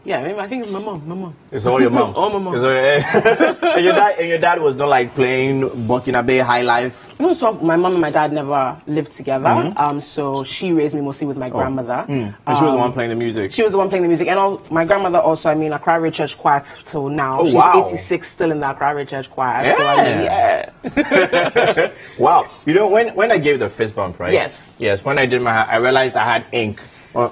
yeah, I think it's my mom. It's all your mom. All my mom. And your dad was not like playing Burkina Bay high life? No, so my mom and my dad never lived together. So she raised me mostly with my grandmother. And she was the one playing the music? She was the one playing the music. And my grandmother also, I mean, Accra Church Choir till now. Oh, She's wow. 86, still in the Accra Church Choir. Yeah. So I mean, Wow. You know, when I gave the fist bump, right? Yes. Yes, when I did I realized I had ink. My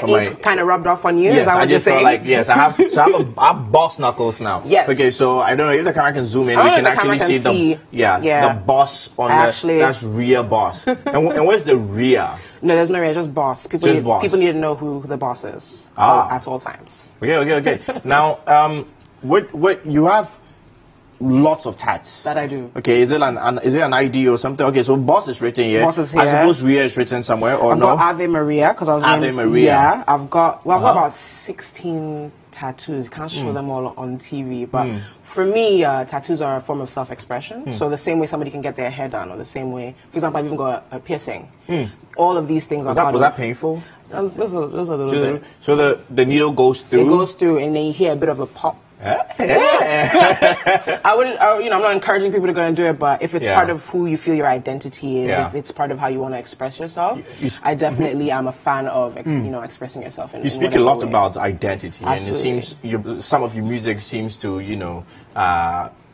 ink kind of rubbed off on you. Yes, is that what I just you're felt saying? like, yes, I have boss knuckles now. Yes. Okay, so I don't know if the camera can zoom in, we can actually see the boss on that's Ria Boss. and where's the Ria? No, there's no Ria, just boss. People need to know who the boss is at all times. Okay. Now, what you have lots of tats. That I do. Okay, is it an ID or something? Okay, so boss is written here. Boss is here. I suppose Ria is written somewhere, or I've got Ave Maria, because I was Ave Maria. Yeah, I've got about 16 tattoos. Can't show them all on TV, but for me, tattoos are a form of self-expression. So the same way somebody can get their hair done, or the same way, for example, I've even got a piercing. All of these things was that painful? Those are a little bit. So the needle goes through? It goes through, and then you hear a bit of a pop. I'm not encouraging people to go and do it, but if it's part of who you feel your identity is, if it's part of how you want to express yourself, I definitely am a fan of expressing yourself. You speak a lot about identity, and it seems some of your music seems to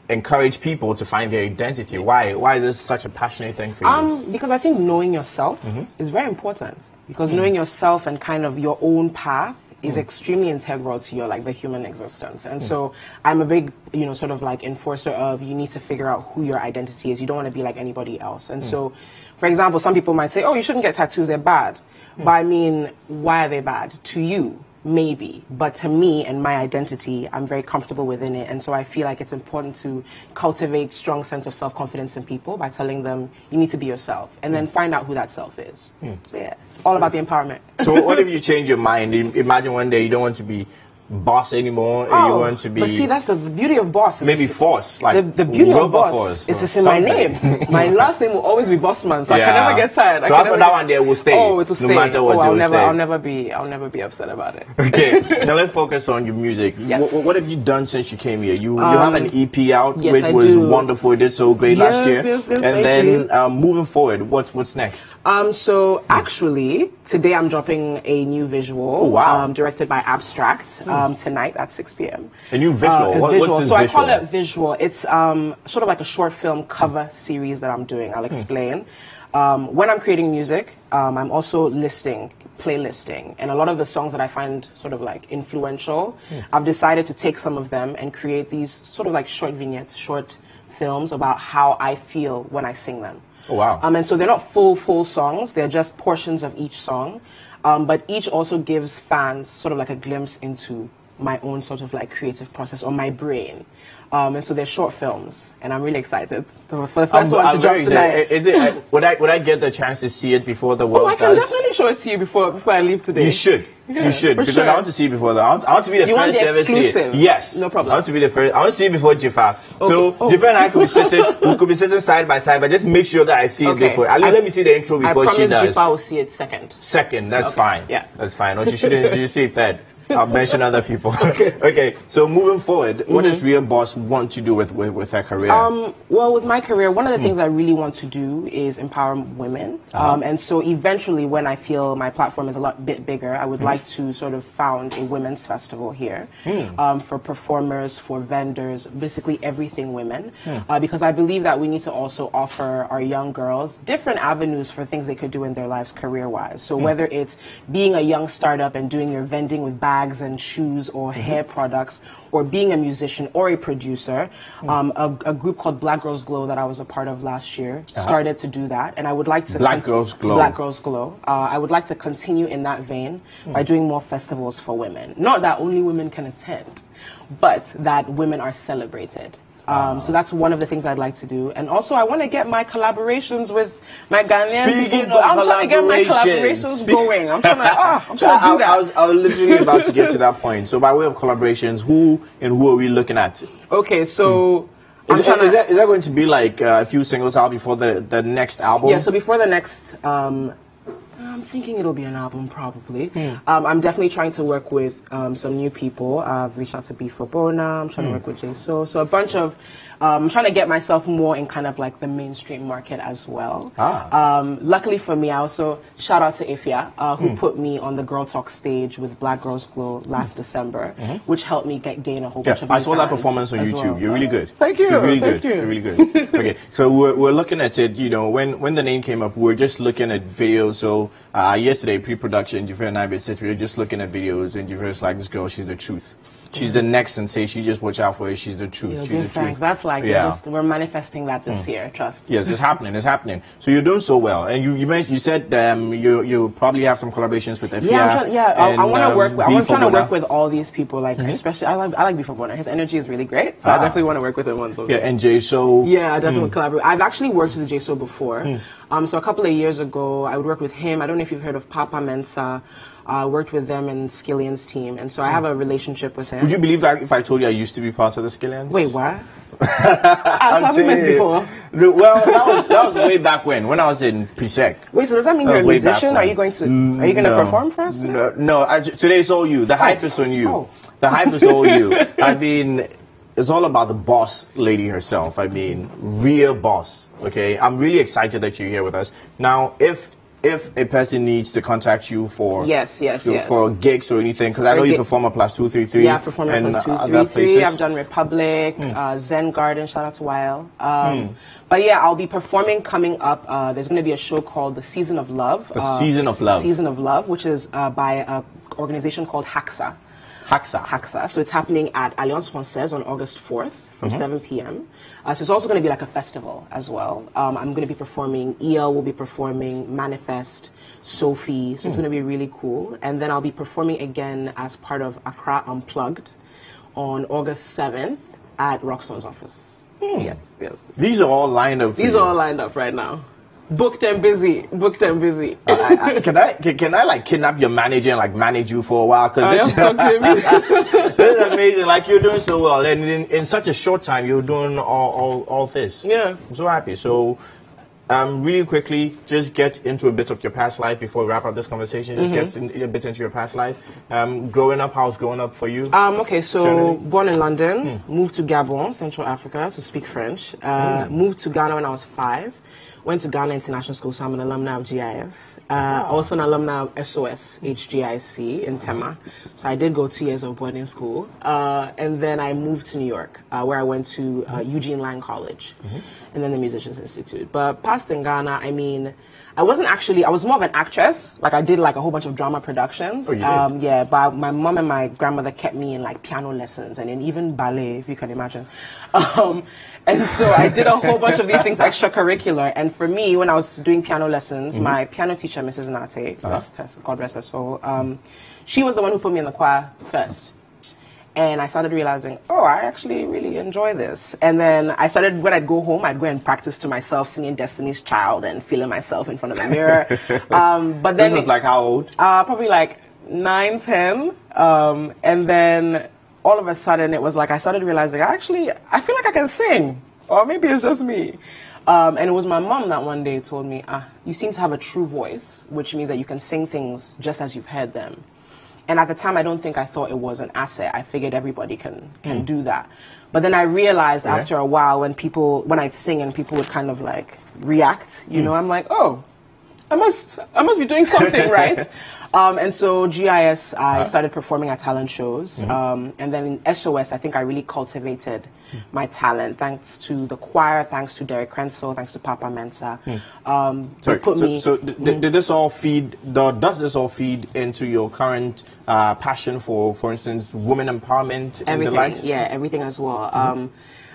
encourage people to find their identity. Why is this such a passionate thing for you? Because I think knowing yourself is very important. Because knowing yourself and kind of your own path is extremely integral to your the human existence. And so I'm a big sort of enforcer of you need to figure out who your identity is. You don't want to be like anybody else. And so, for example, some people might say, oh, you shouldn't get tattoos, they're bad. But I mean, why are they bad? To you, maybe, but to me and my identity, I'm very comfortable within it. And so I feel like it's important to cultivate strong sense of self-confidence in people by telling them you need to be yourself, and then find out who that self is. So yeah, all about the empowerment. So what if you change your mind? Imagine one day you don't want to be boss anymore, and you want to be... But see, that's the beauty of boss. Maybe force, like the beauty of boss force, is just in my name. My last name will always be Bossman, so I can never get tired. So after that one day, it will stay. Oh, it will stay. No matter what, I'll never be upset about it. Okay, now let's focus on your music. Yes. What have you done since you came here? You have an EP out, yes, which was wonderful. It did so great last year. Yes, and then moving forward, what's next? So actually, today I'm dropping a new visual. Directed by Abstract tonight at 6 p.m. A new visual? What's this so visual? I call it visual. It's sort of like a short film cover series that I'm doing. I'll explain. When I'm creating music, I'm also playlisting. And a lot of the songs that I find sort of influential, I've decided to take some of them and create these sort of short vignettes, short films about how I feel when I sing them. Oh, wow. And so they're not full songs. They're just portions of each song. But each also gives fans sort of a glimpse into my own sort of creative process or my brain. And so they're short films, and I'm really excited for the first one to drop tonight. Would I get the chance to see it before the world I can definitely show it to you before I leave today. You should. Yeah, you should, because I want to see it before I want to be the first to ever see it. Yes. No problem. I want to be the first. I want to see it before Jifa. Okay. So Jifa and I could be sitting side by side, but just make sure that I see it before. Let me see the intro before she does. I promise Jifa will see it second. Second, that's fine. Yeah. That's fine. Or she shouldn't. You see it third. I'll mention other people. Okay. So moving forward, what does Ria Boss want to do with her career? Well, with my career, one of the things I really want to do is empower women. And so eventually, when I feel my platform is a bit bigger, I would like to sort of found a women's festival here for performers, for vendors, basically everything women. Because I believe that we need to also offer our young girls different avenues for things they could do in their lives career-wise. So whether it's being a young startup and doing your vending with bags, bags and shoes or hair products or being a musician or a producer. A group called Black Girls Glow that I was a part of last year started to do that, and I would like to Black Girls Glow. Black Girls Glow. I would like to continue in that vein by doing more festivals for women. Not that only women can attend, but that women are celebrated. So that's one of the things I'd like to do. And also, I want to get my collaborations with my Ghanaian people. I'm trying to get my collaborations going. I'm trying to do that. I was literally about to get to that point. So by way of collaborations, who are we looking at? Okay, so... Is that going to be like a few singles out before the next album? Yeah, so before the next... I'm thinking it'll be an album, probably. I'm definitely trying to work with some new people. I've reached out to B for Bona. I'm trying to work with J So a bunch of... I'm trying to get myself more in kind of like the mainstream market as well. Luckily for me, I also shout out to Ifya, who put me on the Girl Talk stage with Black Girls Glow last December, which helped me gain a whole bunch of I saw that performance on YouTube. Well. You're really good. Thank you. You're really good. You're really good. Okay, so we're looking at it. You know, when the name came up, we were just looking at videos. So yesterday, pre-production, Jafar and I we were just looking at videos, and Jafar's like, this girl, she's the truth. She's the next sensation. You just watch out for her. She's the truth. She's the truth. That's like we're manifesting that this year. Trust. Yes, it's happening. It's happening. So you're doing so well, and you said you probably have some collaborations with Ifya. I want to work. I'm trying to work with all these people. Like especially, I like B for Bona. His energy is really great, so I definitely want to work with him once. Yeah, and J So. Yeah, I definitely would collaborate. I've actually worked with J So before. So a couple of years ago, I would work with him. I don't know if you've heard of Papa Mercer. Worked with them and Skillian's team, and so I have a relationship with him. Would you believe that if I told you I used to be part of the Skillians? Wait, what? I've met before. Well, that was way back when I was in pre-sec. Wait, so does that mean you're a musician? Are you going to perform for us? No. Today it's all you. The hype is on you. The hype is all you. I mean, it's all about the boss lady herself. I mean, Ria Boss. Okay, I'm really excited that you're here with us now. If a person needs to contact you for for gigs or anything, because I know you perform at Plus 233. Yeah, I perform at Plus 233. I've done Republic, Zen Garden. Shout out to Weil. But yeah, I'll be performing coming up. There's going to be a show called The Season of Love. The Season of Love. Season of Love, which is by an organization called HAXA. HAXA. So it's happening at Alliance Française on August 4th from 7 p.m. So it's also going to be like a festival as well. I'm going to be performing, EL will be performing, Manifest, Sophie. So it's going to be really cool. And then I'll be performing again as part of Accra Unplugged on August 7th at Rockstone's office. Yes. These are all lined up. These are all lined up right now. Booked and busy. Can I like kidnap your manager and like manage you for a while? Because this is amazing. Like you're doing so well, and in such a short time, you're doing all this. Yeah, I'm so happy. So, really quickly, just get into a bit of your past life before we wrap up this conversation. Just get a bit into your past life. Growing up, how's growing up for you? Okay, so generally? Born in London, moved to Gabon, Central Africa, to speak French. Moved to Ghana when I was 5. Went to Ghana International School, so I'm an alumni of GIS. Also an alumni of SOS HGIC in Tema. So I did go 2 years of boarding school. And then I moved to New York, where I went to Eugene Lang College, and then the Musicians Institute. But past in Ghana, I mean, I was more of an actress. Like I did like a whole bunch of drama productions. Yeah, but my mom and my grandmother kept me in like piano lessons and then even ballet, if you can imagine. And so I did a whole bunch of these things extracurricular. And for me, when I was doing piano lessons, my piano teacher, Mrs. Nate, God rest her soul, she was the one who put me in the choir first. And I started realizing, I actually really enjoy this. And then I started, when I'd go home, I'd go and practice to myself singing Destiny's Child and feeling myself in front of the mirror. But then this is like how old? Probably like 9, 10. And then all of a sudden it was like I started realizing, I feel like I can sing. Or maybe it's just me. And it was my mom that one day told me, you seem to have a true voice, which means that you can sing things just as you've heard them. And at the time, I don't think I thought it was an asset. I figured everybody can do that. But then I realized after a while when I'd sing and people would kind of like react, you know, I'm like, I must be doing something right. And so GIS, I started performing at talent shows. And then in SOS, I think I really cultivated my talent, thanks to the choir, thanks to Derek Crenshaw, thanks to Papa Mensa. Did this all feed, does this all feed into your current passion for instance, women empowerment and the likes? Yeah, everything as well.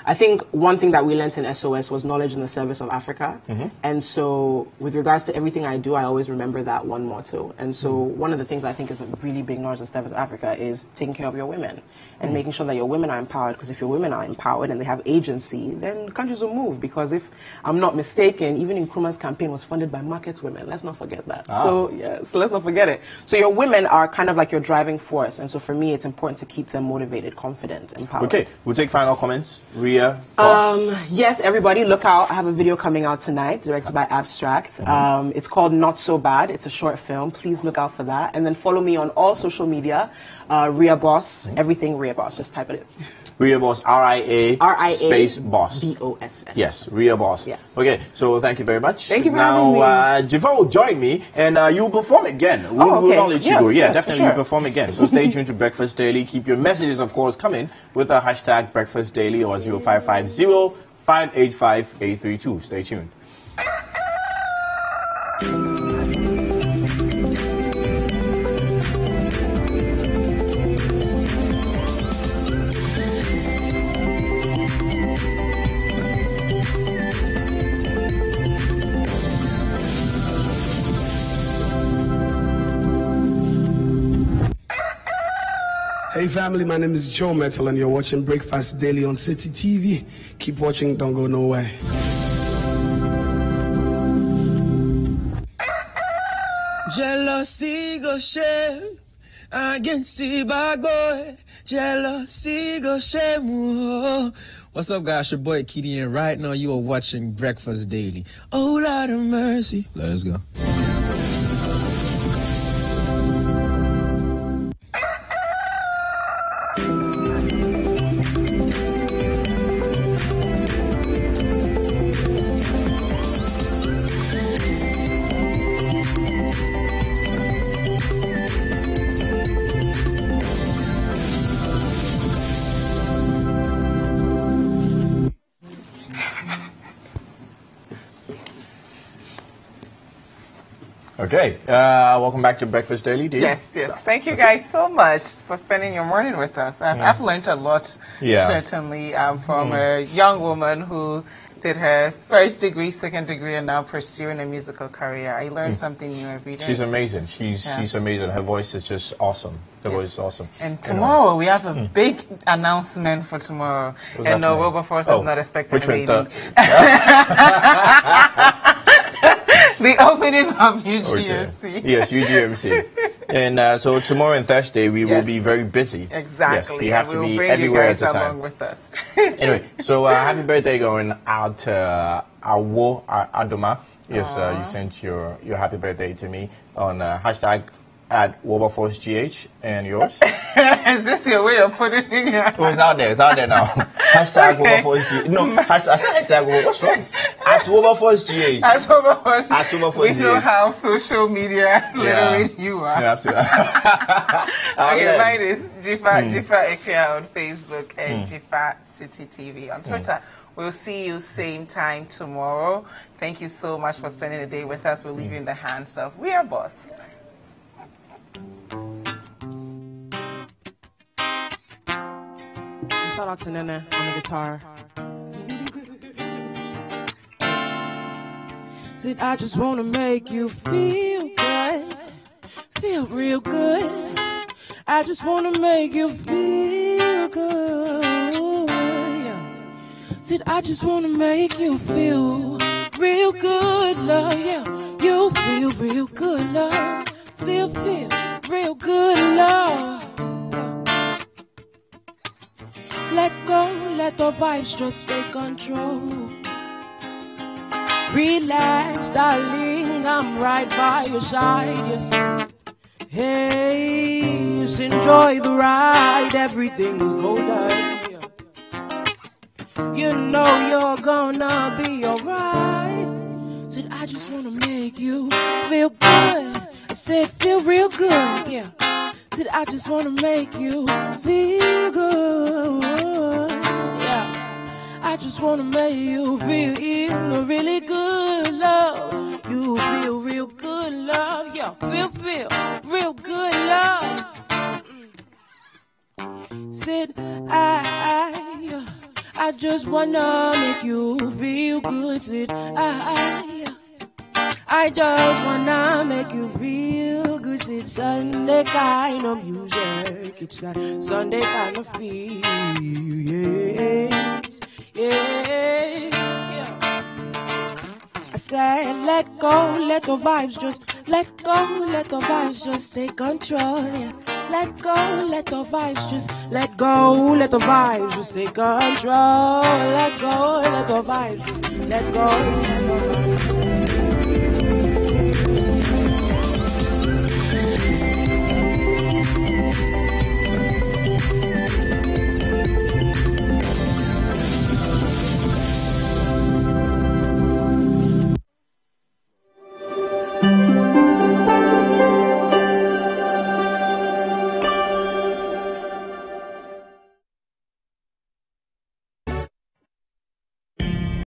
I think one thing that we learned in SOS was knowledge in the service of Africa. And so with regards to everything I do, I always remember that one motto. And so one of the things I think is a really big knowledge in the service of Africa is taking care of your women and making sure that your women are empowered, because if your women are empowered and they have agency, then countries will move. Because if I'm not mistaken, even Nkrumah's campaign was funded by market women. Let's not forget that. So let's not forget it. So your women are kind of like your driving force. And so for me, it's important to keep them motivated, confident, empowered. Okay, we'll take final comments. Ria Boss. Yes, everybody, look out. I have a video coming out tonight, directed by Abstract. It's called Not So Bad. It's a short film. Please look out for that. And then follow me on all social media. Ria Boss, everything Ria Boss. Just type it in. Ria Boss, R-I-A space Boss. B-O-S-S. Yes, Ria Boss. Yes. Okay, so thank you very much. Thank you for having me. Now, Jifa will join me, and you'll perform again. We'll not let you go. Yeah, definitely you'll perform again. So stay tuned to Breakfast Daily. Keep your messages, of course, coming with a hashtag Breakfast Daily or 0550 585 832. Stay tuned. Hey family, my name is Joe Metal and you're watching Breakfast Daily on City TV. Keep watching, don't go nowhere. Jealousy go shame against the bad boy. Jealousy go shame. What's up, guys? Your boy Kitty, and right now you are watching Breakfast Daily. Oh, Lord of mercy. Let's go. Okay, welcome back to Breakfast Daily, Dee. Yes. Thank you guys so much for spending your morning with us. I've learned a lot, certainly, from a young woman who did her first degree, second degree, and now pursuing a musical career. I learned something new every day. She's amazing. She's amazing. Her voice is just awesome. The voice is awesome. And tomorrow, we have a big announcement for tomorrow. And no, Wilberforce is not expecting a baby. The opening of UGMC. Okay. Yes, UGMC. And so tomorrow and Thursday, we will be very busy. Exactly. Yes, we have to be everywhere at the time. Along with us. Anyway, so happy birthday going out to Awo Adoma. Yes, you sent your happy birthday to me on hashtag @WilberforceGH, and yours? Is this your way of putting it here? Oh, it's out there. It's out there now. Hashtag WilberforceGH. No, I said hashtag what's wrong? @WilberforceGH. @WilberforceGH. We know how social media literate you are. You have to. Okay, mine is Jifa Ekia on Facebook and Jifa City TV on Twitter. We'll see you same time tomorrow. Thank you so much for spending the day with us. We'll leave you in the hands of Ria Boss. Shout out to Nene on the guitar. Said I just wanna make you feel good, feel real good. I just wanna make you feel good. Yeah. Said I just wanna make you feel real good, love. Yeah, you feel real good, love. Feel real good, love. Let go, let the vibes just take control. Relax, darling, I'm right by your side. Yes. Hey, just enjoy the ride, everything is golden. You know you're gonna be alright. Said I I just wanna make you feel good. I said feel real good, yeah. Said I just wanna make you feel good, yeah. I just wanna make you feel really good, love. You feel real good, love, yeah. Feel real good, love. Said I just wanna make you feel good. Said I just wanna make you feel good. It's Sunday kind of music. It's that Sunday kind of feel. Yes, yes, yeah. I said, let go, let the vibes just let go, let the vibes just take control. Yeah. Let go, let the vibes just let go, let the vibes just take control. Let go, let the vibes just let go.